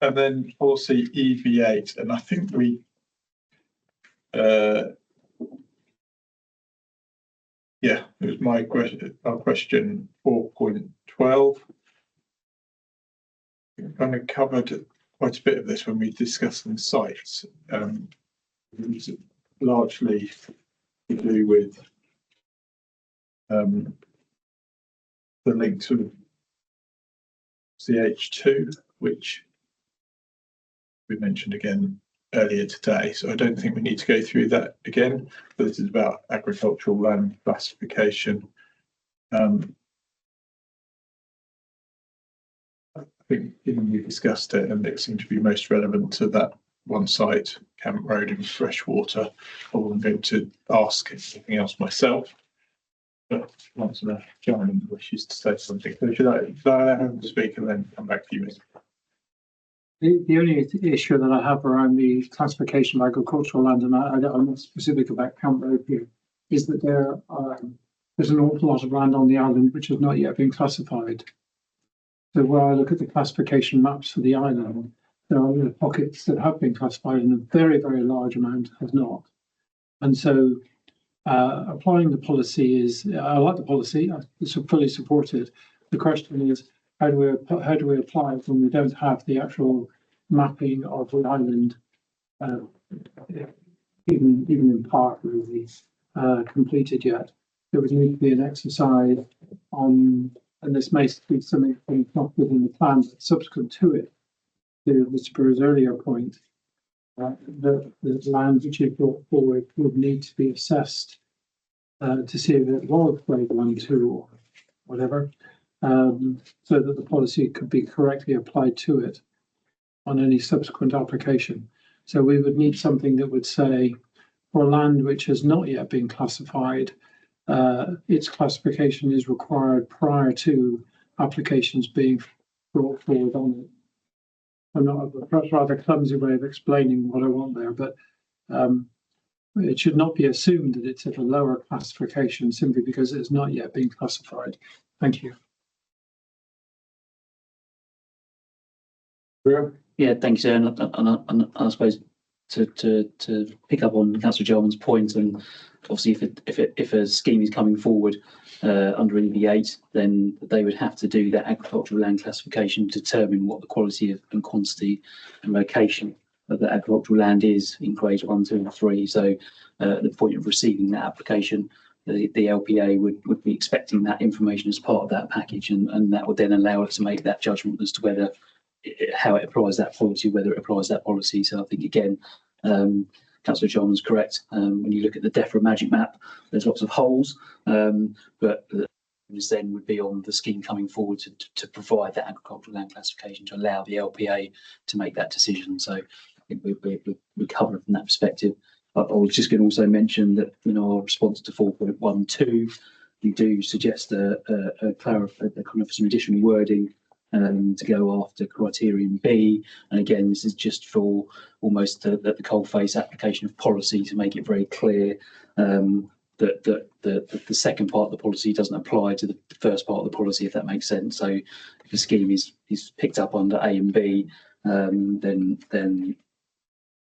S3: And then policy EV8, and I think we, it was my question, our question 4.12. We kind of covered quite a bit of this when we discussed the sites. It was largely to do with the link to CH2, which we mentioned again earlier today. So I don't think we need to go through that again, but this is about agricultural land classification. I think we discussed it, and it seemed to be most relevant to that one site, Camp Road and Freshwater. I wasn't going to ask anything else myself, but once the gentleman wishes to say something, so should I have him speak and then come back to you, Mr.
S8: The only issue that I have around the classification of agricultural land, and I'm not specific about Camp Road here, is that there's an awful lot of land on the island which has not yet been classified. So where I look at the classification maps for the island, there are little pockets that have been classified and a very, very large amount has not. And so applying the policy I like the policy, I fully support it. The question is, how do we apply it when we don't have the actual mapping of the island, even in part really, completed yet? There would need to be an exercise on, and this may be something not within the plan, but subsequent to it, to Mr. Brewer's earlier point, the land which is brought forward would need to be assessed to see if it was grade 1, 2 or whatever, so that the policy could be correctly applied to it on any subsequent application. So we would need something that would say, for land which has not yet been classified, its classification is required prior to applications being brought forward on it. I'm not, perhaps rather clumsy way of explaining what I want there, but it should not be assumed that it's at a lower classification simply because it's not yet been classified. Thank you.
S2: Yeah, thank you, sir. And I suppose to pick up on Councillor Jarman's point, and obviously if a scheme is coming forward under EV8, then they would have to do that agricultural land classification to determine what the quality of and quantity and location of the agricultural land is in grades 1, 2 and 3. So at the point of receiving that application, the LPA would be expecting that information as part of that package, and that would then allow it to make that judgment as to whether how it applies that policy, whether it applies that policy. So I think again, Councillor Jarman's correct. When you look at the DEFRA magic map, there's lots of holes, but the then would be on the scheme coming forward to provide that agricultural land classification to allow the LPA to make that decision. So I think we're covered from that perspective. I was just going to also mention that in our response to 4.12, we do suggest a kind of some additional wording to go after criterion B. And again, this is just for almost the coalface application of policy to make it very clear that the second part of the policy doesn't apply to the first part of the policy, if that makes sense. So if the scheme is picked up under A and B, then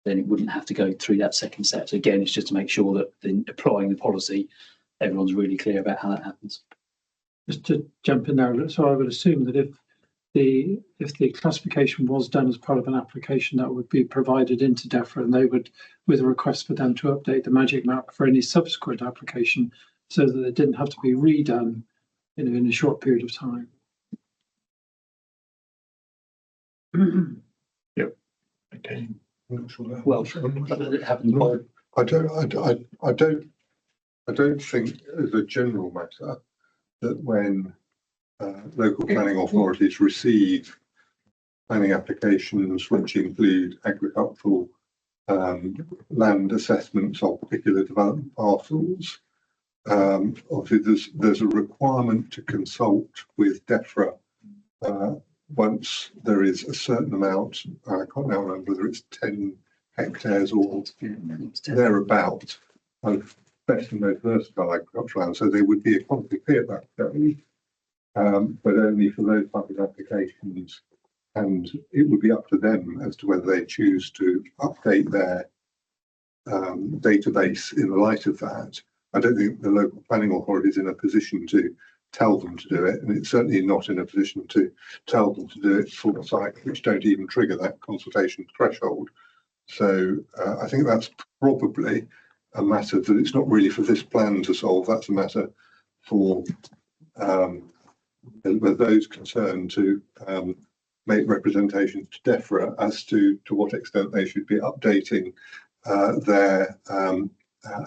S2: it wouldn't have to go through that second step. So again, it's just to make sure that in applying the policy, everyone's really clear about how that happens.
S8: Just to jump in there, so I would assume that if the classification was done as part of an application, that would be provided into DEFRA, and they would, with a request for them to update the magic map for any subsequent application, so that it didn't have to be redone in a short period of time.
S3: Yep. Okay.
S6: I'm not sure that.
S2: Well, it happens by
S6: I don't think as a general matter that when local planning authorities receive planning applications which include agricultural land assessments of particular development parcels, obviously there's a requirement to consult with DEFRA once there is a certain amount, I can't now remember whether it's 10 hectares or thereabout, of best and most versatile agricultural land. So there would be a quantity fee at that stage, but only for those type of applications. And it would be up to them as to whether they choose to update their database in the light of that. I don't think the local planning authority is in a position to tell them to do it, and it's certainly not in a position to tell them to do it for sites which don't even trigger that consultation threshold. So I think that's probably a matter that it's not really for this plan to solve. That's a matter for those concerned to make representations to DEFRA as to what extent they should be updating their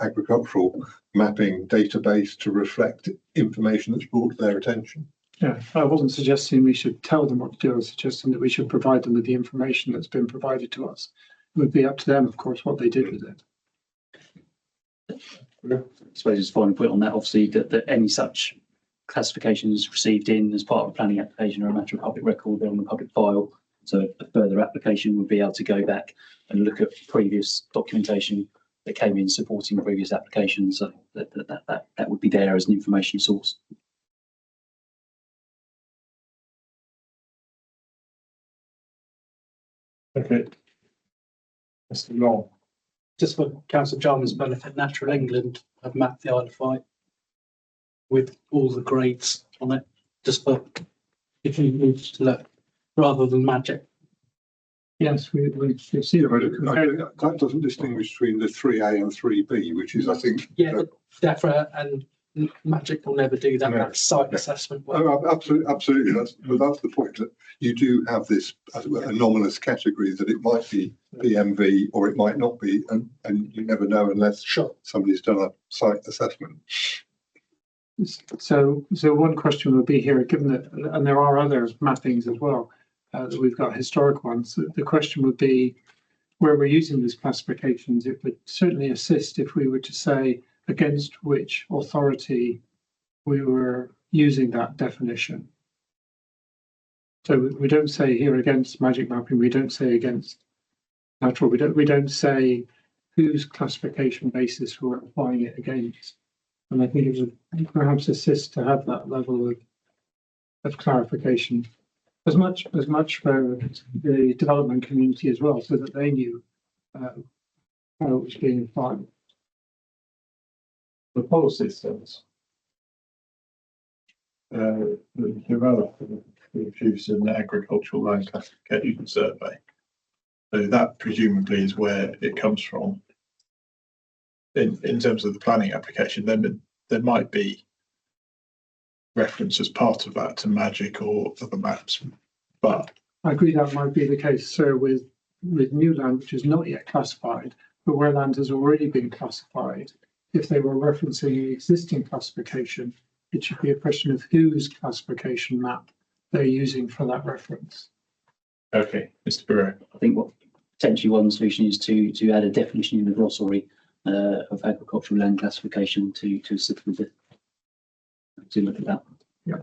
S6: agricultural mapping database to reflect information that's brought to their attention.
S8: Yeah, I wasn't suggesting we should tell them what to do. I was suggesting that we should provide them with the information that's been provided to us. It would be up to them, of course, what they did with it.
S2: I suppose it's a final point on that, obviously, that any such classifications received in as part of a planning application are a matter of public record, they're on the public file. So a further application would be able to go back and look at previous documentation that came in supporting previous applications. So that would be there as an information source.
S3: Okay. Mr. Long.
S9: Just for Councillor Jarman's benefit, Natural England have mapped the Isle of Wight with all the grades on it, just for if you need to look, rather than magic.
S8: Yes, we see
S6: That doesn't distinguish between the 3A and 3B, which is, I think.
S9: Yeah, but DEFRA and magic will never do that.
S6: No.
S9: That's site assessment work.
S6: Oh, absolutely. That's the point, that you do have this anomalous category that it might be PMV or it might not be, and you never know unless somebody's done a site assessment.
S8: So one question would be here, given that, and there are other mappings as well, that we've got historic ones. The question would be, where we're using these classifications, it would certainly assist if we were to say against which authority we were using that definition. So we don't say here against magic mapping, we don't say against natural, we don't say whose classification basis we're applying it against. And I think it would perhaps assist to have that level of clarification, as much for the development community as well, so that they knew how it was being applied.
S3: The policy says the developer produces an agricultural land classification survey. So that presumably is where it comes from. In terms of the planning application, then there might be reference as part of that to magic or other maps. But
S8: I agree that might be the case, sir, with new land which is not yet classified, but where land has already been classified. If they were referencing the existing classification, it should be a question of whose classification map they're using for that reference.
S3: okay, Mr. Burrow.
S2: I think what potentially one solution is to add a definition in the glossary of agricultural land classification to assist with it. To look at that.
S8: Yeah.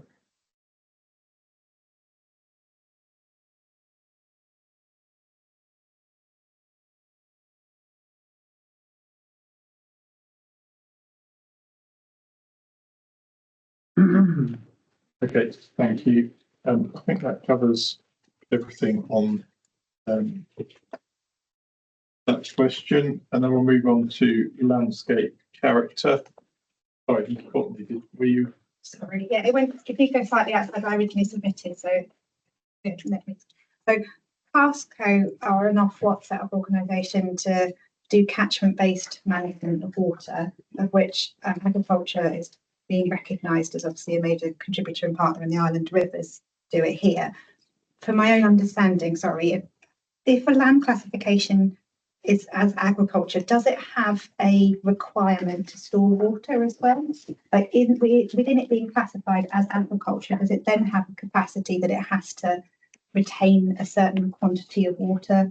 S3: Okay, thank you. I think that covers everything on that question, and then we'll move on to landscape character. Sorry, were you?
S7: Sorry, yeah, it did go slightly outside I originally submitted, so. So Casco are an Ofwat set of organisation to do catchment-based management of water, of which agriculture is being recognised as obviously a major contributor and partner in the island rivers do it here. For my own understanding, sorry, if a land classification is as agriculture, does it have a requirement to store water as well? Like within it being classified as agriculture, does it then have a capacity that it has to retain a certain quantity of water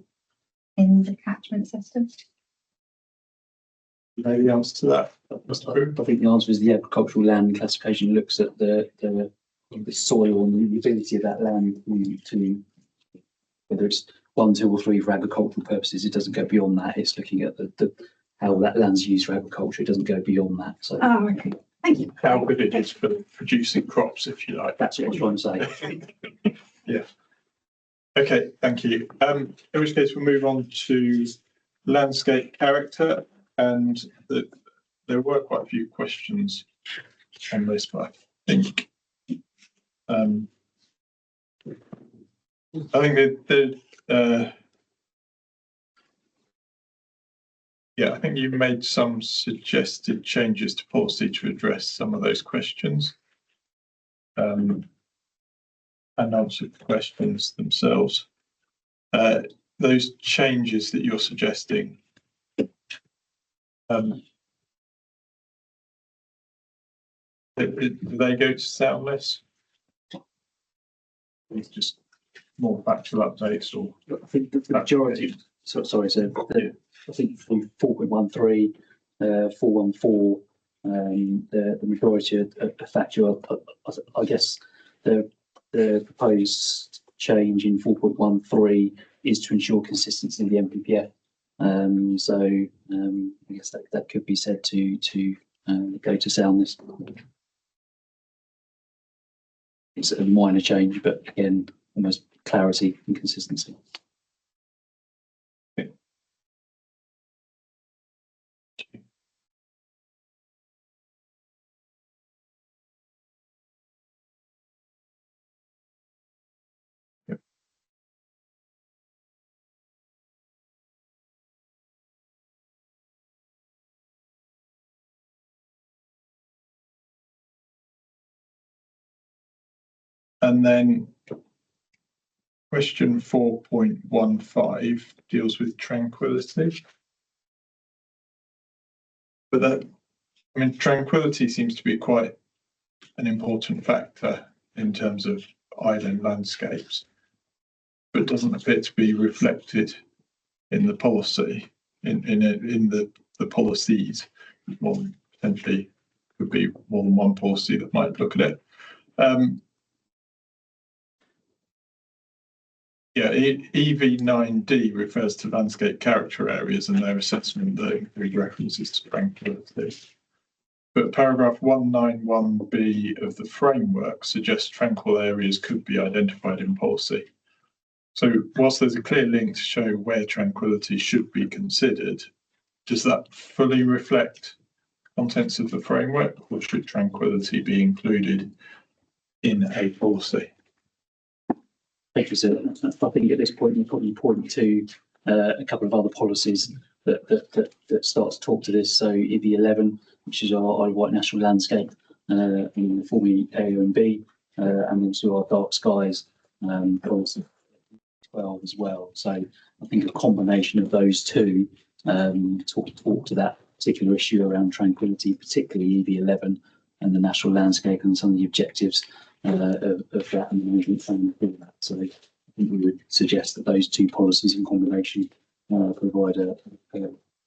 S7: in the catchment system?
S3: You know the answer to that?
S2: I think the answer is the agricultural land classification looks at the soil and the ability of that land to whether it's 1, 2 or 3 for agricultural purposes. It doesn't go beyond that. It's looking at the how that land's used for agriculture. It doesn't go beyond that. So
S7: okay. Thank you.
S3: How good it is for producing crops, if you like.
S2: That's what I was trying to say.
S3: Yeah. Okay, thank you. In which case we'll move on to landscape character, and there were quite a few questions on this, but I think I think you've made some suggested changes to policy to address some of those questions and answer the questions themselves. Those changes that you're suggesting, do they go to soundness? It's just more factual updates, or
S2: I think the majority. So sorry, so I think from 4.13, 414, the majority are factual. I guess the proposed change in 4.13 is to ensure consistency in the MPPF. So I guess that could be said to go to soundness. It's a minor change, but again, almost clarity and consistency.
S3: And then question 4.15 deals with tranquility. But that, I mean, tranquility seems to be quite an important factor in terms of island landscapes, but doesn't appear to be reflected in the policy, in the policies. Well, potentially could be more than one policy that might look at it. EV9D refers to landscape character areas and their assessment that include references to tranquility. But paragraph 191B of the framework suggests tranquil areas could be identified in policy. So whilst there's a clear link to show where tranquility should be considered, does that fully reflect contents of the framework, or should tranquility be included in a policy?
S2: Thank you, sir. I think at this point you probably point to a couple of other policies that start to talk to this. So EV11, which is our Wight National Landscape, formerly AONB, and also our dark skies policy 12 as well. So I think a combination of those two talk to that particular issue around tranquility, particularly EV11 and the national landscape and some of the objectives of that and the management plan for that. So I think we would suggest that those two policies in combination provide a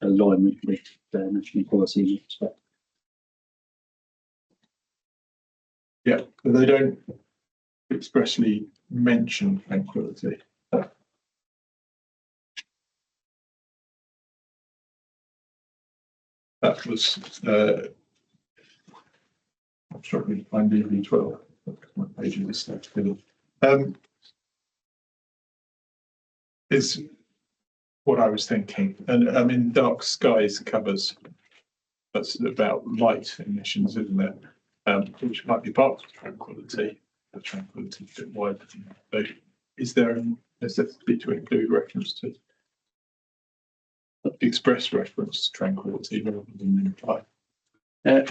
S2: alignment with the national policy in this respect.
S3: Yeah, but they don't expressly mention tranquility. That was I'm struggling to find EV12. My page is stacked together. Is what I was thinking, and I mean, dark skies covers. That's about light emissions, isn't it? Which might be part of tranquility. The tranquility is a bit wider. But is there a necessity to include reference to express reference to tranquility rather than imply?
S2: It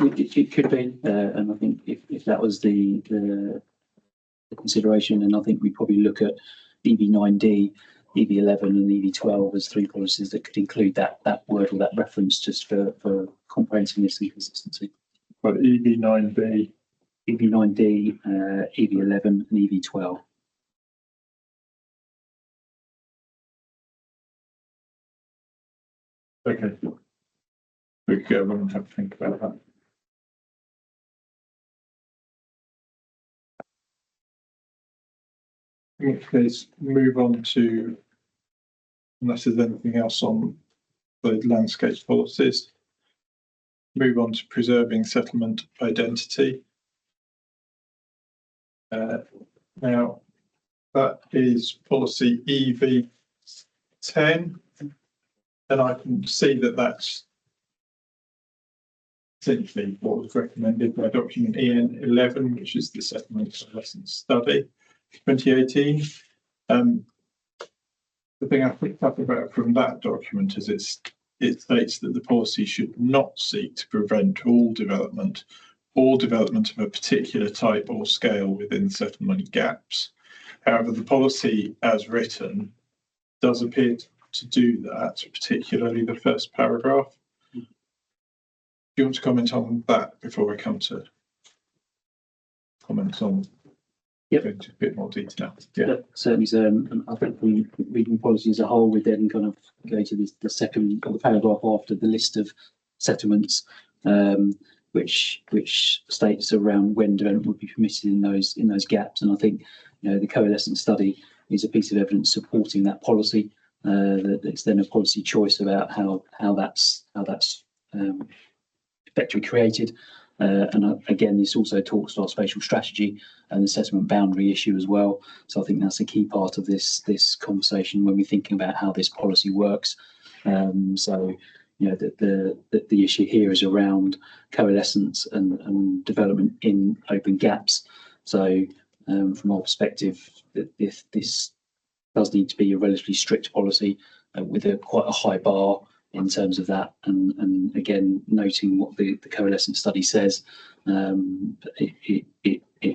S2: could be, and I think if that was the consideration, and I think we probably look at EV9D, EV11 and EV12 as three policies that could include that word or that reference just for comprehensiveness and consistency.
S3: But EV9B,
S2: EV9D, EV11 and EV12.
S3: okay. We could go and have a think about that. In which case, move on to, unless there's anything else on the landscape policies, move on to preserving settlement identity. Now, that is policy EV10, and I can see that that's essentially what was recommended by document EN11, which is the settlement lesson study 2018. The thing I picked up about from that document is it states that the policy should not seek to prevent all development of a particular type or scale within settlement gaps. However, the policy as written does appear to do that, particularly the first paragraph. Do you want to comment on that before we come to comments on going into a bit more detail?
S2: Yeah, certainly. So I think we reading policy as a whole, we then kind of go to the second paragraph after the list of settlements, which states around when development would be permitted in those gaps. And I think the coalescent study is a piece of evidence supporting that policy. That it's then a policy choice about how that's effectively created. And again, this also talks to our spatial strategy and the settlement boundary issue as well. So I think that's a key part of this conversation when we're thinking about how this policy works. So the issue here is around coalescence and development in open gaps. So from our perspective, this does need to be a relatively strict policy with quite a high bar in terms of that, and again noting what the coalescent study says, it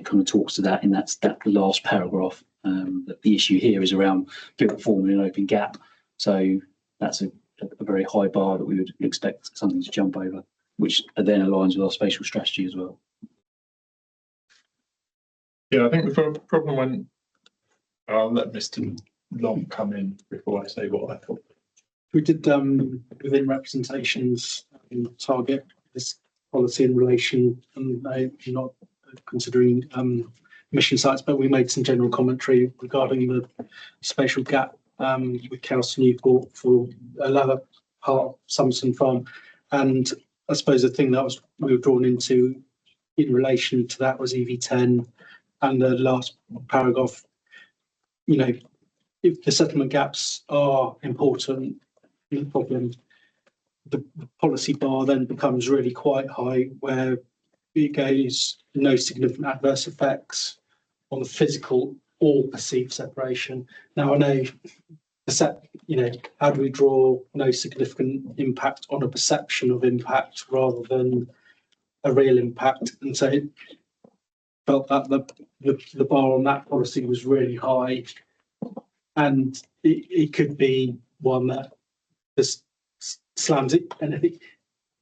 S2: kind of talks to that in that last paragraph. That the issue here is around built form in an open gap, so that's a very high bar that we would expect something to jump over, which then aligns with our spatial strategy as well.
S3: Yeah, I think the problem when I'll let Mr. Long come in before I say what I thought.
S9: We did within representations target this policy in relation, and not considering mission sites, but we made some general commentary regarding the spatial gap with Council Newport for a lower part of Somerson Farm. And I suppose the thing that we were drawn into in relation to that was EV10 and the last paragraph. If the settlement gaps are important, no problem, the policy bar then becomes really quite high, where it goes no significant adverse effects on the physical or perceived separation. Now I know how do we draw no significant impact on a perception of impact rather than a real impact? And so it felt that the bar on that policy was really high, and it could be one that just slams it. And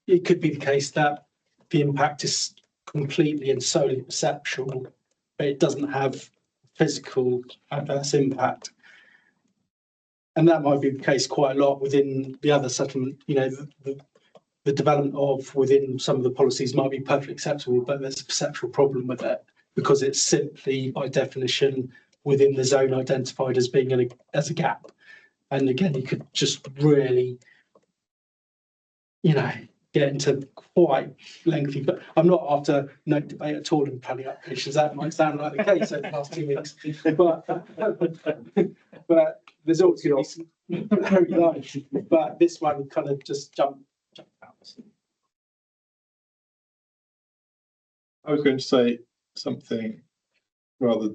S9: it could be the case that the impact is completely and solely perceptual, but it doesn't have physical adverse impact. And that might be the case quite a lot within the other settlement. The development of within some of the policies might be perfectly acceptable, but there's a perceptual problem with it because it's simply by definition within the zone identified as being as a gap. And again, you could just really, get into quite lengthy, but I'm not after no debate at all in planning applications. That might sound like the case over the last 2 weeks, but there's always going to be some very nice. But this one kind of just jumped out.
S3: I was going to say something rather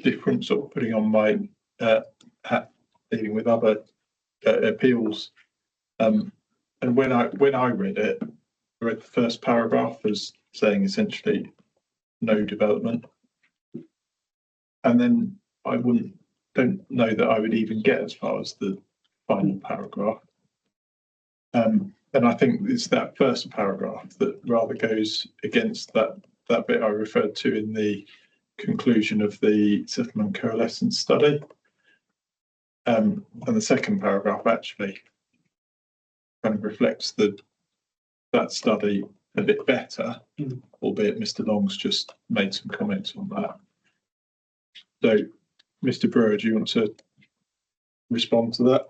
S3: different, sort of putting on my hat, dealing with other appeals. And when I read it, I read the first paragraph as saying essentially no development, and then I don't know that I would even get as far as the final paragraph. And I think it's that first paragraph that rather goes against that bit I referred to in the conclusion of the settlement coalescence study. And the second paragraph actually kind of reflects that study a bit better, albeit Mr. Long's just made some comments on that. So, Mr. Brewer, do you want to respond to that?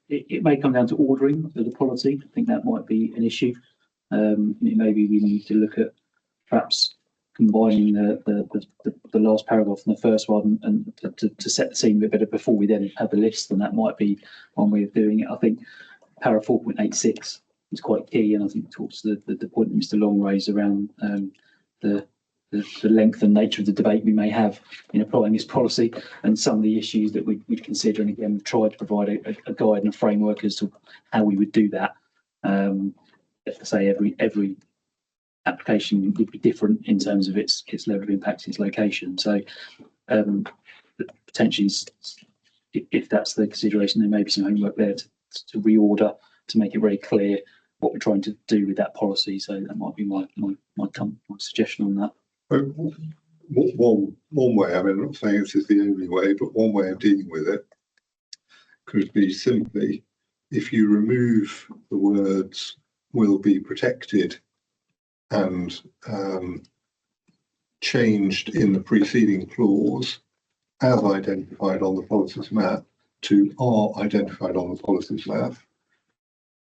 S2: It may come down to ordering of the policy. I think that might be an issue. Maybe we need to look at perhaps combining the last paragraph and the first one, and to set the scene a bit better before we then have the list, and that might be one way of doing it. I think para 4.86 is quite key, and I think it talks to the point that Mr. Long raised around the length and nature of the debate we may have in applying this policy, and some of the issues that we'd consider. And again, we've tried to provide a guide and a framework as to how we would do that. Say every application would be different in terms of its level of impact, its location. So potentially, if that's the consideration, there may be some homework there to reorder to make it very clear what we're trying to do with that policy. So that might be my suggestion on that.
S6: One way, I mean, I'm not saying this is the only way, but one way of dealing with it could be simply, if you remove the words "will be protected" and changed in the preceding clause as identified on the policies map to are identified on the policies map,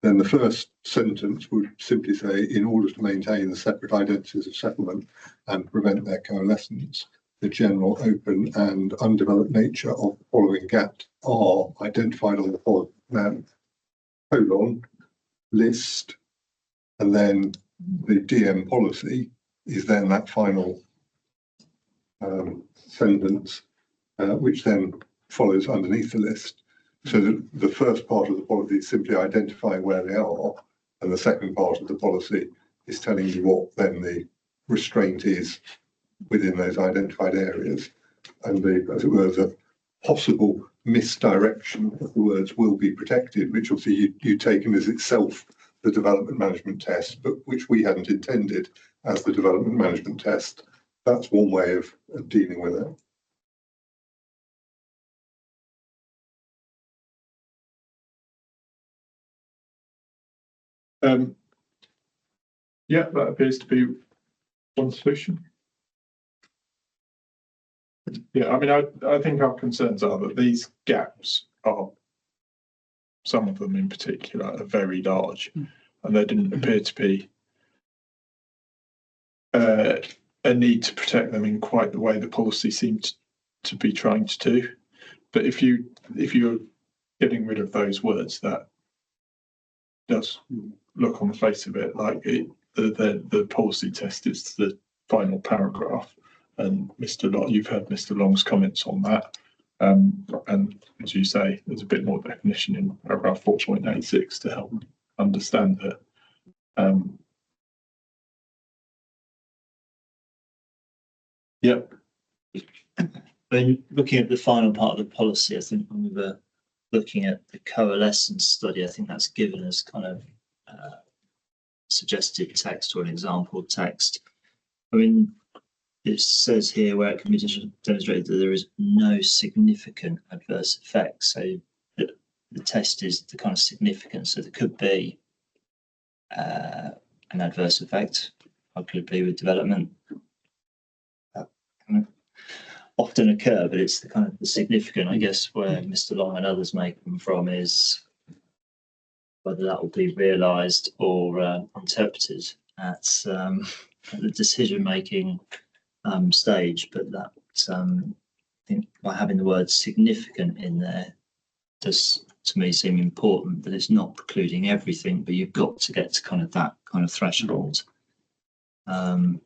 S6: then the first sentence would simply say, in order to maintain the separate identities of settlement and prevent their coalescence, the general open and undeveloped nature of the following gaps are identified on the policy map, colon, list, and then the DM policy is then that final sentence, which then follows underneath the list. So the first part of the policy is simply identifying where they are, and the second part of the policy is telling you what then the restraint is within those identified areas. And as it were, the possible misdirection of the words "will be protected," which obviously you'd taken as itself the development management test, but which we hadn't intended as the development management test. That's one way of dealing with it.
S3: Yeah, that appears to be one solution. Yeah, I mean, I think our concerns are that these gaps are, some of them in particular, are very large, and there didn't appear to be a need to protect them in quite the way the policy seemed to be trying to do. But if you're getting rid of those words, that does look on the face of it like the policy test is the final paragraph. And Mr. Long, you've heard Mr. Long's comments on that. And as you say, there's a bit more definition in paragraph 4.86 to help understand it. Yep.
S1: When looking at the final part of the policy, I think when we were looking at the coalescence study, I think that's given us kind of suggested text or an example text. I mean, it says here where it can be demonstrated that there is no significant adverse effects. So the test is the kind of significance. So there could be an adverse effect. How could it be with development? That kind of often occur, but it's the kind of the significant, I guess, where Mr. Long and others may come from is whether that will be realised or interpreted at the decision-making stage. But that I think by having the word significant in there does to me seem important, that it's not precluding everything, but you've got to get to kind of that kind of threshold to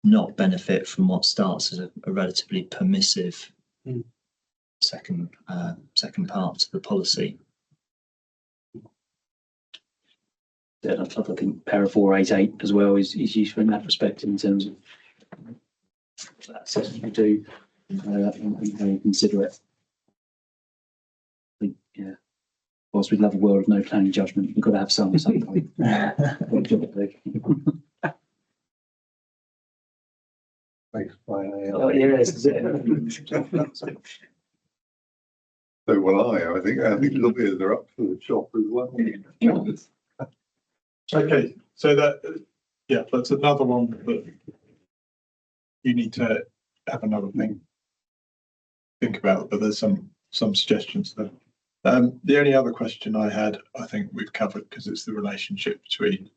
S1: not benefit from what starts as a relatively permissive second part to the policy.
S2: Yeah, I think para 488 as well is useful in that respect in terms of that assessment you do and how you consider it. I think, yeah, whilst we'd love a world of no planning judgment, we've got to have some at some point.
S6: Thanks, Brian.
S2: Oh, yes.
S6: So will I think lawyers are up for the job as well.
S3: Okay, so that, yeah, that's another one that you need to have another think about, but there's some suggestions there. The only other question I had, I think we've covered, because it's the relationship between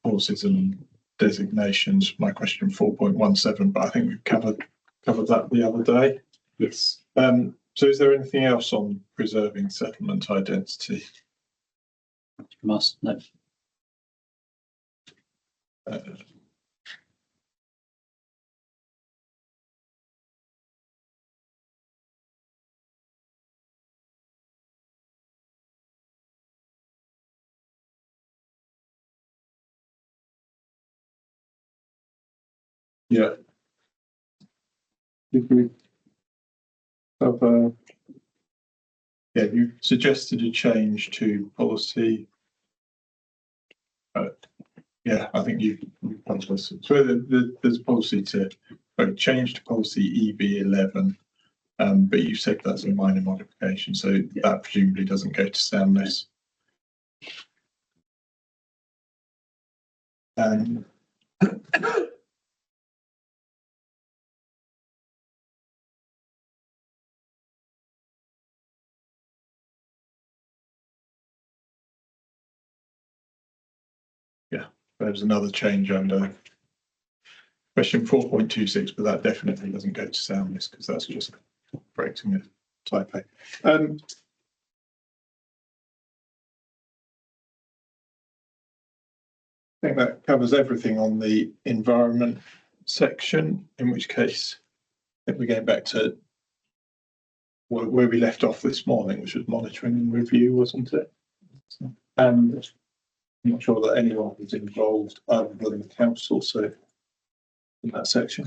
S3: policies and designations. My question 4.17, but I think we've covered that the other day.
S2: Yes.
S3: So is there anything else on preserving settlement identity?
S2: Must no.
S3: Yeah. Yeah, you suggested a change to policy. Yeah, I think you've done this. So there's a policy to change to policy EB11, but you said that's a minor modification, so that presumably doesn't go to soundness. Yeah, there's another change under question 4.26, but that definitely doesn't go to soundness because that's just correcting a typo. I think that covers everything on the environment section, in which case I think we're going back to where we left off this morning, which was monitoring and review, wasn't it? I'm not sure that anyone was involved other than the council, so in that section.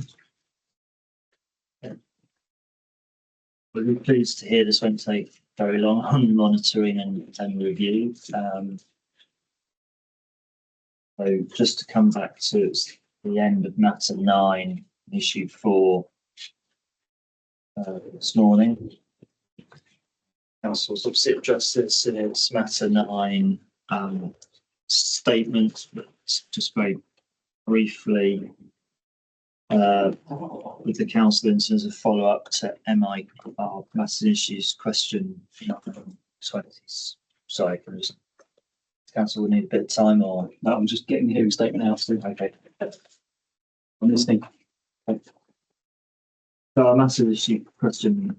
S1: We're pleased to hear this won't take very long on monitoring and review. So just to come back to the end of matter 9, issue 4 this morning. Council's obviously addressed this in its matter 9 statement, but just very briefly with the council in terms of follow up to MI matters and issues question 20. Sorry, council will need a bit of time, or
S2: No, I'm just getting the hearing statement out. So
S1: okay.
S2: I'm listening.
S1: So our matter issue question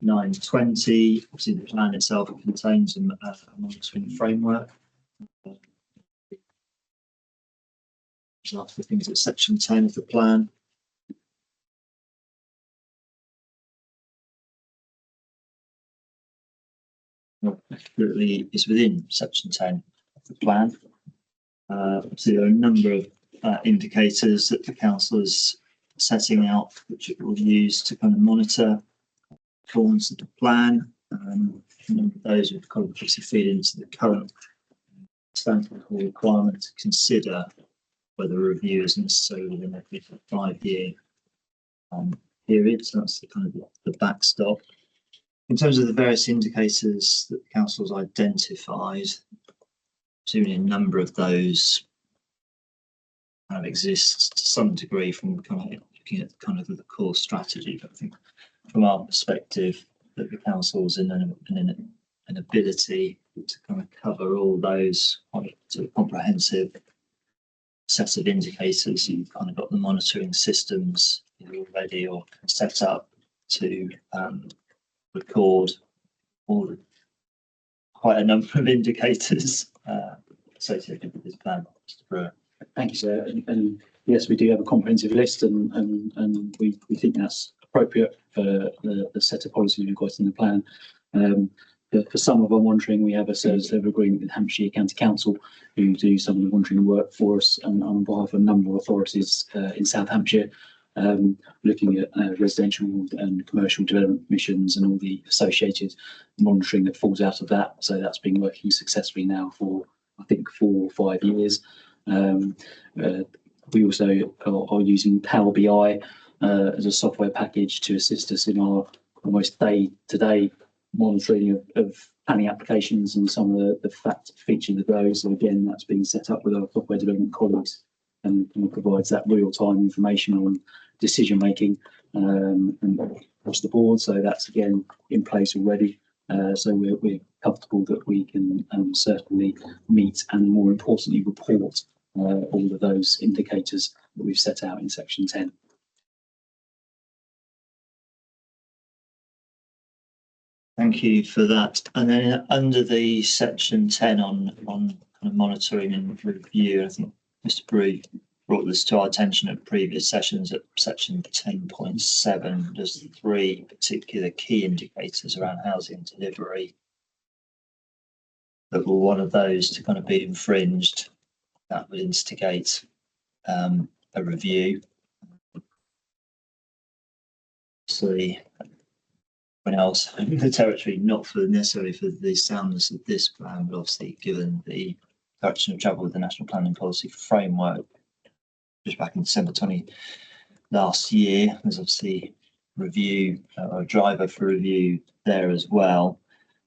S1: 920. Obviously, the plan itself contains a monitoring framework. After things at section 10 of the plan. Accurately is within section 10 of the plan. So there are a number of indicators that the council is setting out, which it will use to kind of monitor performance of the plan. A number of those would obviously feed into the current standard requirement to consider whether a review is necessary within a 5-year period. So that's the kind of the backstop. In terms of the various indicators that the council has identified, assuming a number of those kind of exists to some degree from kind of looking at kind of the core strategy. But I think from our perspective, that the council's in an ability to kind of cover all those quite sort of comprehensive set of indicators. You've kind of got the monitoring systems already or set up to record all the, quite a number of indicators associated with this plan. Mr. Brewer.
S2: Thank you, sir. And yes, we do have a comprehensive list, and we think that's appropriate for the set of policies we've got in the plan. For some of our monitoring, we have a service level agreement with Hampshire County Council, who do some of the monitoring work for us and on behalf of a number of authorities in South Hampshire, looking at residential and commercial development permissions and all the associated monitoring that falls out of that. So that's been working successfully now for, I think, 4 or 5 years. We also are using Power BI as a software package to assist us in our almost day-to-day monitoring of planning applications and some of the features of those. So again, that's being set up with our software development colleagues, and provides that real-time information on decision making across the board. So that's again in place already. So we're comfortable that we can certainly meet and, more importantly, report all of those indicators that we've set out in section 10.
S1: Thank you for that. And then under the section 10 on kind of monitoring and review, I think Mr. Brew brought this to our attention at previous sessions at section 10.7. There's 3 particular key indicators around housing delivery that were one of those to kind of be infringed. That would instigate a review. Obviously, when else in the territory, not for necessarily for the soundness of this plan, but obviously given the direction of travel with the National Planning Policy Framework, just back in December 20 last year, there's obviously review or a driver for review there as well.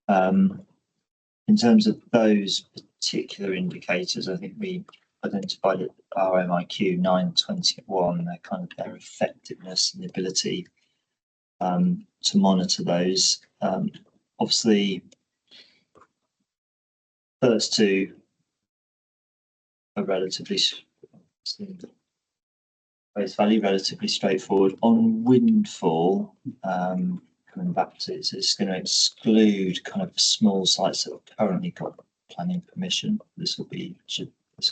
S1: In terms of those particular indicators, I think we identified at our MIQ 921 their effectiveness and the ability to monitor those. Obviously, first 2 are relatively face value, relatively straightforward. On windfall, coming back to it, it's going to exclude kind of small sites that have currently got planning permission. This will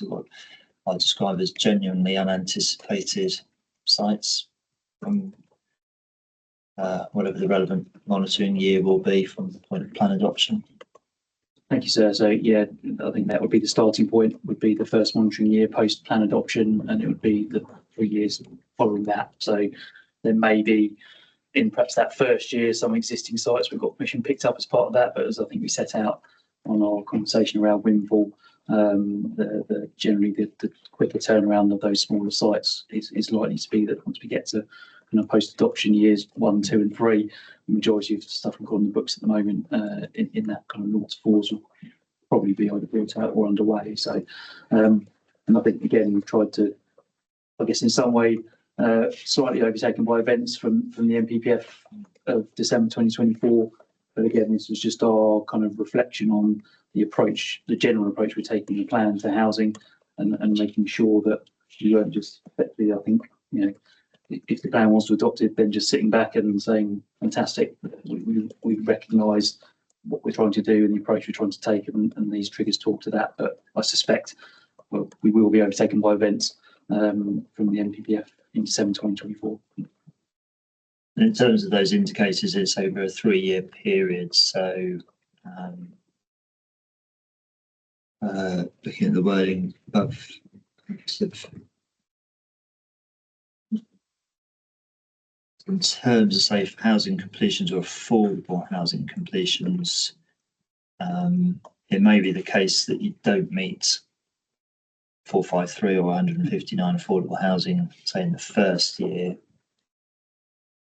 S1: what I'll describe as genuinely unanticipated sites from whatever the relevant monitoring year will be from the point of plan adoption.
S2: Thank you, sir. So yeah, I think that would be the starting point, would be the first monitoring year post plan adoption, and it would be the 3 years following that. So there may be in perhaps that first year some existing sites we've got permission picked up as part of that, but as I think we set out on our conversation around windfall, generally the quicker turnaround of those smaller sites is likely to be that once we get to kind of post adoption years 1, 2 and 3, the majority of the stuff we've got on the books at the moment in that kind of 0 to 4s will probably be either built out or underway. So and I think again we've tried to, I guess in some way, slightly overtaken by events from the NPPF of December 2024. But again, this was just our kind of reflection on the approach, the general approach we're taking the plan to housing, and making sure that we weren't just effectively, I think, if the plan was to adopt it, then just sitting back and saying, fantastic, we recognise what we're trying to do and the approach we're trying to take, and these triggers talk to that. But I suspect we will be overtaken by events from the NPPF in December 2024.
S1: In terms of those indicators, it's over a 3-year period. So looking at the wording above, in terms of safe housing completions or affordable housing completions, it may be the case that you don't meet 453 or 159 affordable housing, say in the first year.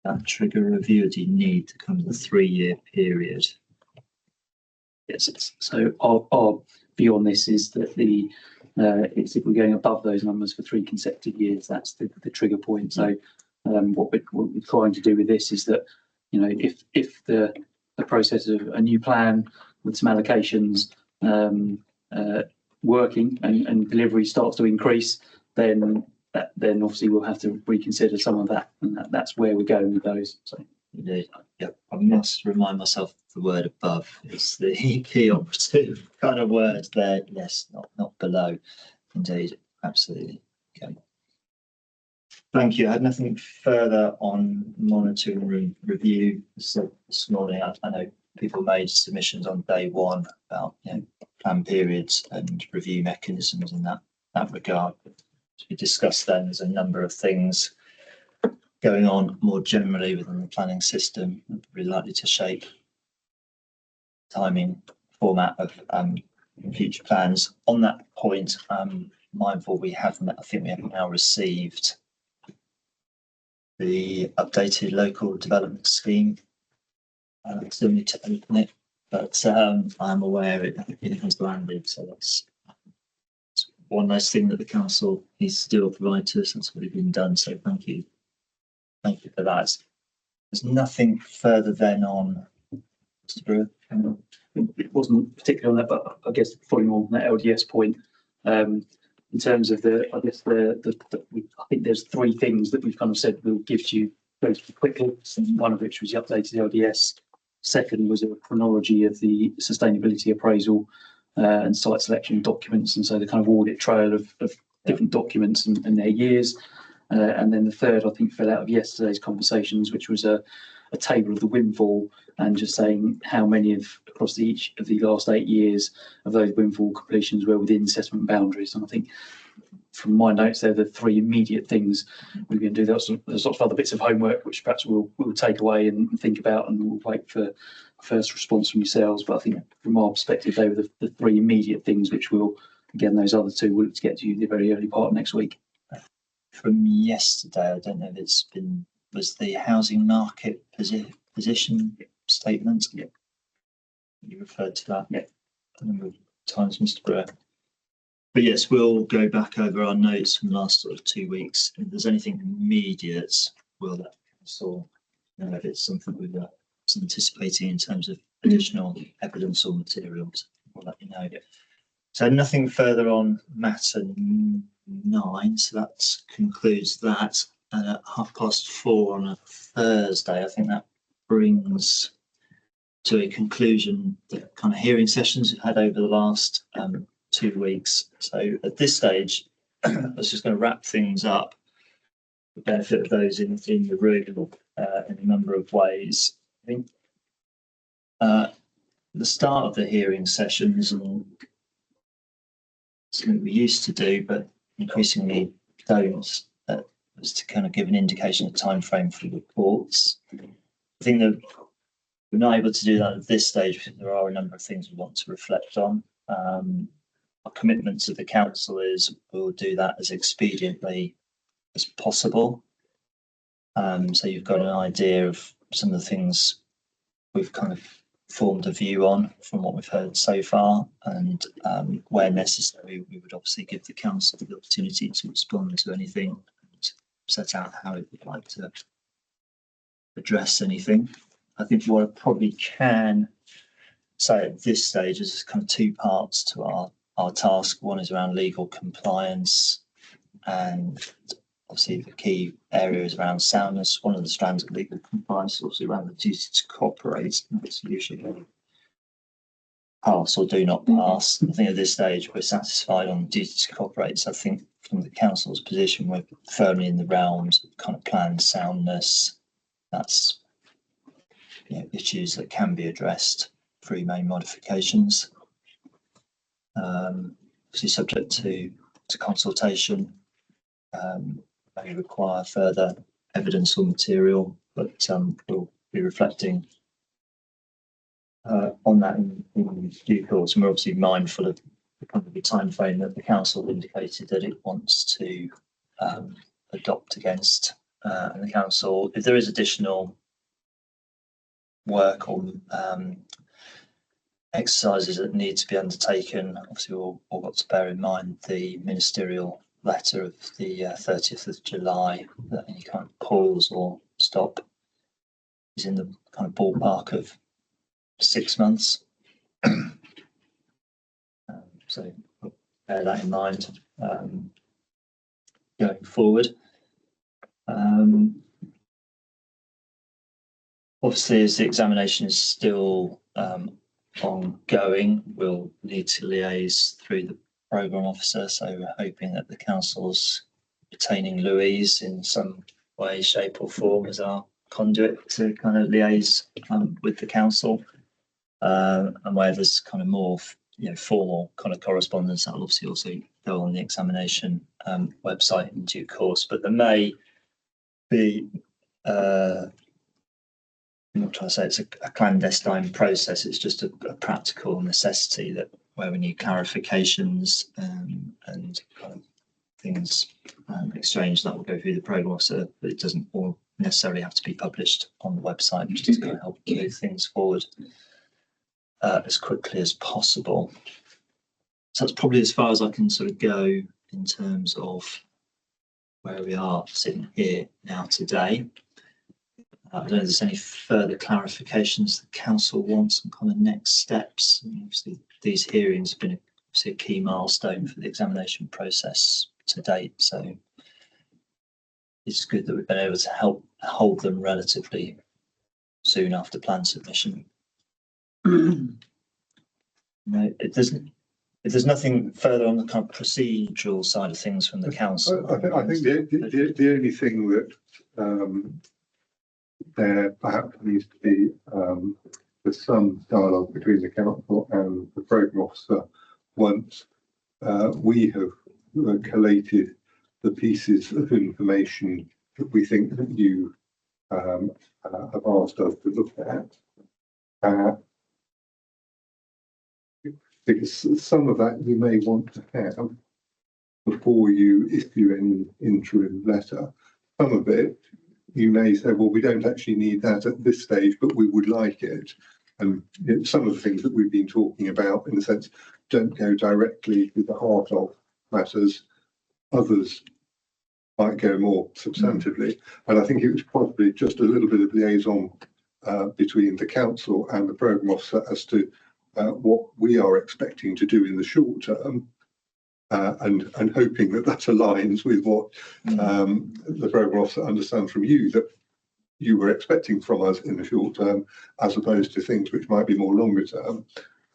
S1: That trigger review, do you need to come to the 3-year period?
S2: Yes. So our view on this is that it's if we're going above those numbers for 3 consecutive years, that's the trigger point. So what we're trying to do with this is that, if the the process of a new plan with some allocations working and delivery starts to increase, then obviously we'll have to reconsider some of that, and that's where we're going with those. So
S1: Indeed. Yeah, I must remind myself the word above is the key operative kind of word there. Yes, not below. Indeed, absolutely. Okay. Thank you. I had nothing further on monitoring room review this morning. I know people made submissions on day one about plan periods and review mechanisms in that regard. As we discussed then, there's a number of things going on more generally within the planning system, really likely to shape timing format of future plans. On that point, I'm mindful I think we have now received the updated local development scheme. I still need to open it, but I'm aware it has landed, so that's one less thing that the council needs to do or provide to us. That's already been done, so thank you for that. There's nothing further then on Mr. Brewer.
S2: it wasn't particularly on that, but I guess following on that LDS point, in terms of I think there's three things that we've kind of said we'll give to you relatively quickly. One of which was the updated LDS. Second was a chronology of the sustainability appraisal and site selection documents, and so the kind of audit trail of different documents and their years. And then the third, I think, fell out of yesterday's conversations, which was a table of the windfall and just saying how many across each of the last 8 years of those windfall completions were within settlement boundaries. And I think from my notes, they're the three immediate things we're going to do. There's lots of other bits of homework which perhaps we'll take away and think about, and we'll wait for a first response from yourselves. But I think from our perspective, they were the three immediate things which will, again, those other two will get to you in the very early part of next week.
S1: From yesterday, I don't know if was the housing market position statement. Yeah. You referred to that.
S2: Yeah.
S1: A number of times, Mr. Brewer. But yes, we'll go back over our notes from the last sort of 2 weeks. If there's anything immediate, we'll let council know if it's something we're anticipating in terms of additional evidence or materials. We'll let you know. Yeah. So nothing further on matter 9. So that concludes that. And at 4:30 on a Thursday, I think that brings to a conclusion the kind of hearing sessions we've had over the last 2 weeks. So at this stage, I was just going to wrap things up. The benefit of those in the room in a number of ways. I think the start of the hearing sessions and something we used to do, but increasingly don't, was to kind of give an indication of time frame for reports. I think that we're not able to do that at this stage because there are a number of things we want to reflect on. Our commitment to the council is we'll do that as expediently as possible. So you've got an idea of some of the things we've kind of formed a view on from what we've heard so far, and where necessary, we would obviously give the council the opportunity to respond to anything and set out how it would like to address anything. I think what I probably can say at this stage is kind of 2 parts to our task. One is around legal compliance, and obviously the key area is around soundness. One of the strands of legal compliance is also around the duty to cooperate. That's usually pass or do not pass. I think at this stage we're satisfied on the duty to cooperate. So I think from the council's position, we're firmly in the realms of kind of planned soundness. That's issues that can be addressed through main modifications. Obviously subject to consultation. May require further evidence or material, but we'll be reflecting on that in due course. And we're obviously mindful of the time frame that the council indicated that it wants to adopt against. And the council, if there is additional work or exercises that need to be undertaken, obviously we've all got to bear in mind the ministerial letter of the 30th of July, that any kind of pause or stop is in the kind of ballpark of 6 months. So bear that in mind going forward. Obviously, as the examination is still ongoing, we'll need to liaise through the programme officer. So we're hoping that the council's retaining Louise in some way, shape or form as our conduit to kind of liaise with the council. And where there's kind of more, formal kind of correspondence, that will obviously also go on the examination website in due course. But there may be, I'm not trying to say it's a clandestine process. It's just a practical necessity that where we need clarifications and kind of things exchanged, that will go through the programme officer, but it doesn't all necessarily have to be published on the website, just to kind of help move things forward as quickly as possible. So that's probably as far as I can sort of go in terms of where we are sitting here now today. I don't know if there's any further clarifications the council wants and kind of next steps. And obviously, these hearings have been a key milestone for the examination process to date. So it's good that we've been able to hold them relatively soon after plan submission. No, it doesn't. If there's nothing further on the kind of procedural side of things from the council,
S6: I think the only thing that there perhaps needs to be there's some dialogue between the council and the programme officer once we have collated the pieces of information that we think that you have asked us to look at. Because some of that you may want to have before you issue any interim letter. Some of it you may say, well, we don't actually need that at this stage, but we would like it. And some of the things that we've been talking about, in a sense, don't go directly to the heart of matters. Others might go more substantively. And I think it was probably just a little bit of liaison between the council and the programme officer as to what we are expecting to do in the short term, and hoping that that aligns with what the programme officer understands from you that you were expecting from us in the short term, as opposed to things which might be more longer term.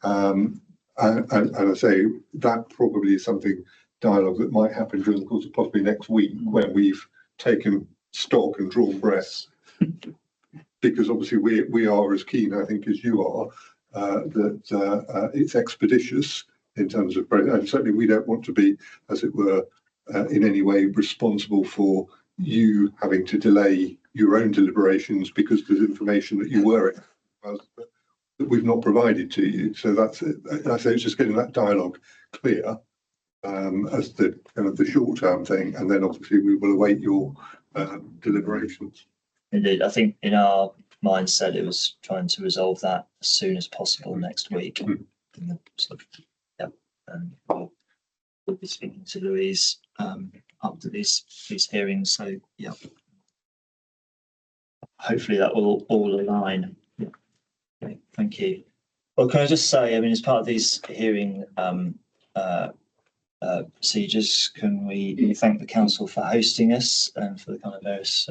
S6: And I say that probably is something, dialogue that might happen during the course of possibly next week, when we've taken stock and drawn breath. Because obviously we are as keen, I think, as you are, that it's expeditious in terms of, and certainly we don't want to be, as it were, in any way responsible for you having to delay your own deliberations because there's information that you were that we've not provided to you. So that's it. I say it's just getting that dialogue clear as the kind of the short term thing, and then obviously we will await your deliberations.
S1: Indeed, I think in our mindset it was trying to resolve that as soon as possible next week. And we'll be speaking to Louise after these hearings. So yeah, hopefully that will all align. Yeah. Okay, thank you. Well, can I just say, I mean, as part of these hearing procedures, can we thank the council for hosting us and for the kind of various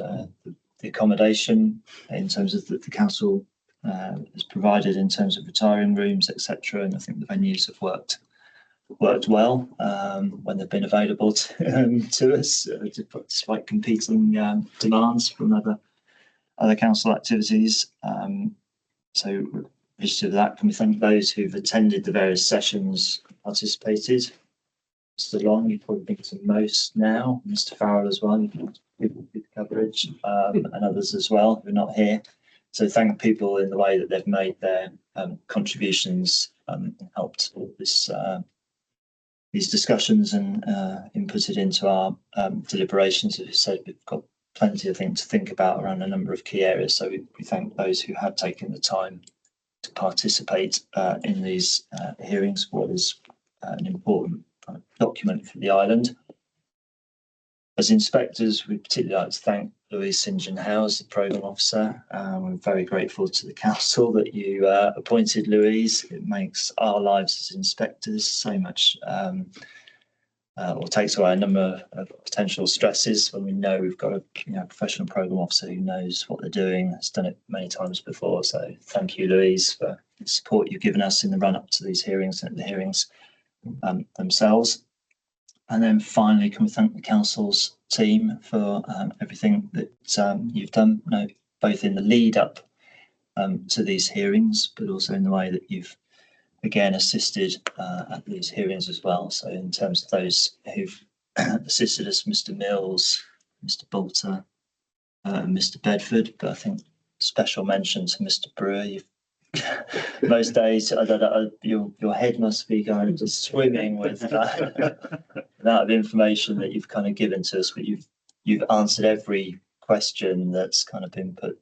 S1: the accommodation in terms of the council has provided in terms of retiring rooms, etc. And I think the venues have worked well when they've been available to us, despite competing demands from other council activities. So appreciative of that. Can we thank those who've attended the various sessions, participated? Mr. Long, you've probably been to most now. Mr. Farrell as well. You've been to coverage, and others as well who are not here. So thank people in the way that they've made their contributions and helped all this these discussions and inputted into our deliberations. As I said, we've got plenty, I think, to think about around a number of key areas. So we thank those who have taken the time to participate in these hearings, what is an important document for the island. As inspectors, we particularly like to thank Louise St John Howes, the programme officer. We're very grateful to the council that you appointed Louise. It makes our lives as inspectors so much, or takes away a number of potential stresses when we know we've got a professional programme officer who knows what they're doing, has done it many times before. So thank you, Louise, for the support you've given us in the run up to these hearings and the hearings themselves. And then finally, can we thank the council's team for everything that you've done, both in the lead up to these hearings, but also in the way that you've again assisted at these hearings as well. So in terms of those who've assisted us, Mr. Mills, Mr. Bolter, Mr. Bedford, but I think special mention to Mr. Brewer. You've most days, I don't know, your head must be going just swimming with that information that you've kind of given to us, but you've answered every question that's kind of been put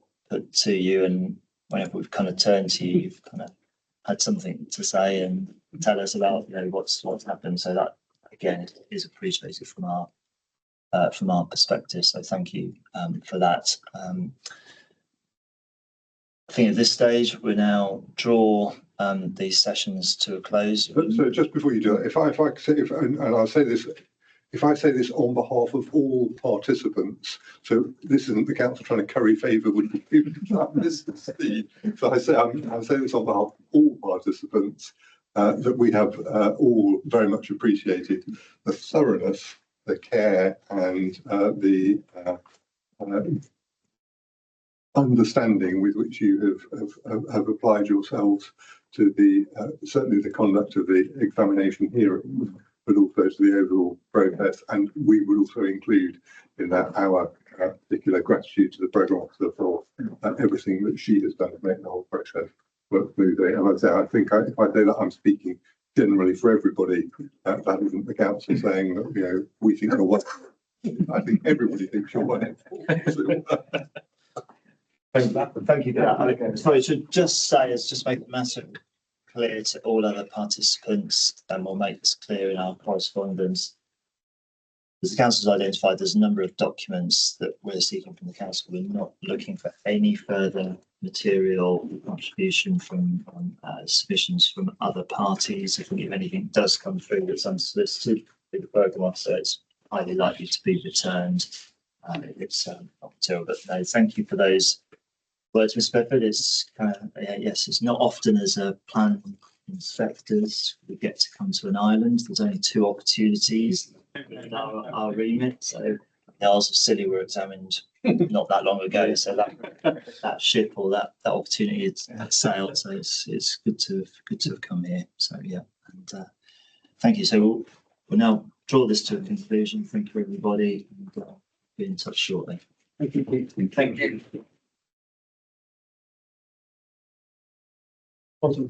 S1: to you, and whenever we've kind of turned to you, you've kind of had something to say and tell us about what's happened. So that again is appreciated from our perspective. So thank you for that. I think at this stage we now draw these sessions to a close.
S6: So just before you do it, if I say this on behalf of all participants, so this isn't the council trying to curry favour with the so I say I'm saying this on behalf of all participants, that we have all very much appreciated the thoroughness, the care, and the understanding with which you have applied yourselves to the certainly the conduct of the examination hearing, but also to the overall process. And we would also include in that our particular gratitude to the programme officer for everything that she has done to make the whole process work smoothly. And I say, I think if I say that I'm speaking generally for everybody, that isn't the council saying that we think you're wonderful. I think everybody thinks you're wonderful.
S1: Thank you for that. Okay. Sorry, I should just say, just make the matter clear to all other participants, and we'll make this clear in our correspondence. As the council has identified, there's a number of documents that we're seeking from the council. We're not looking for any further material contribution from submissions from other parties. If anything does come through that's unsolicited with the programme officer, it's highly likely to be returned. It's not material, but no, thank you for those words, Ms. Bedford. It's yes, it's not often as a planning inspectors we get to come to an island. There's only 2 opportunities in our remit. So the Isles of Scilly were examined not that long ago. So that ship or that opportunity had sailed. So it's good to have come here. So yeah, and thank you. So we'll now draw this to a conclusion. Thank you, everybody, and be in touch shortly.
S2: Thank you.
S1: Thank you.
S2: Awesome.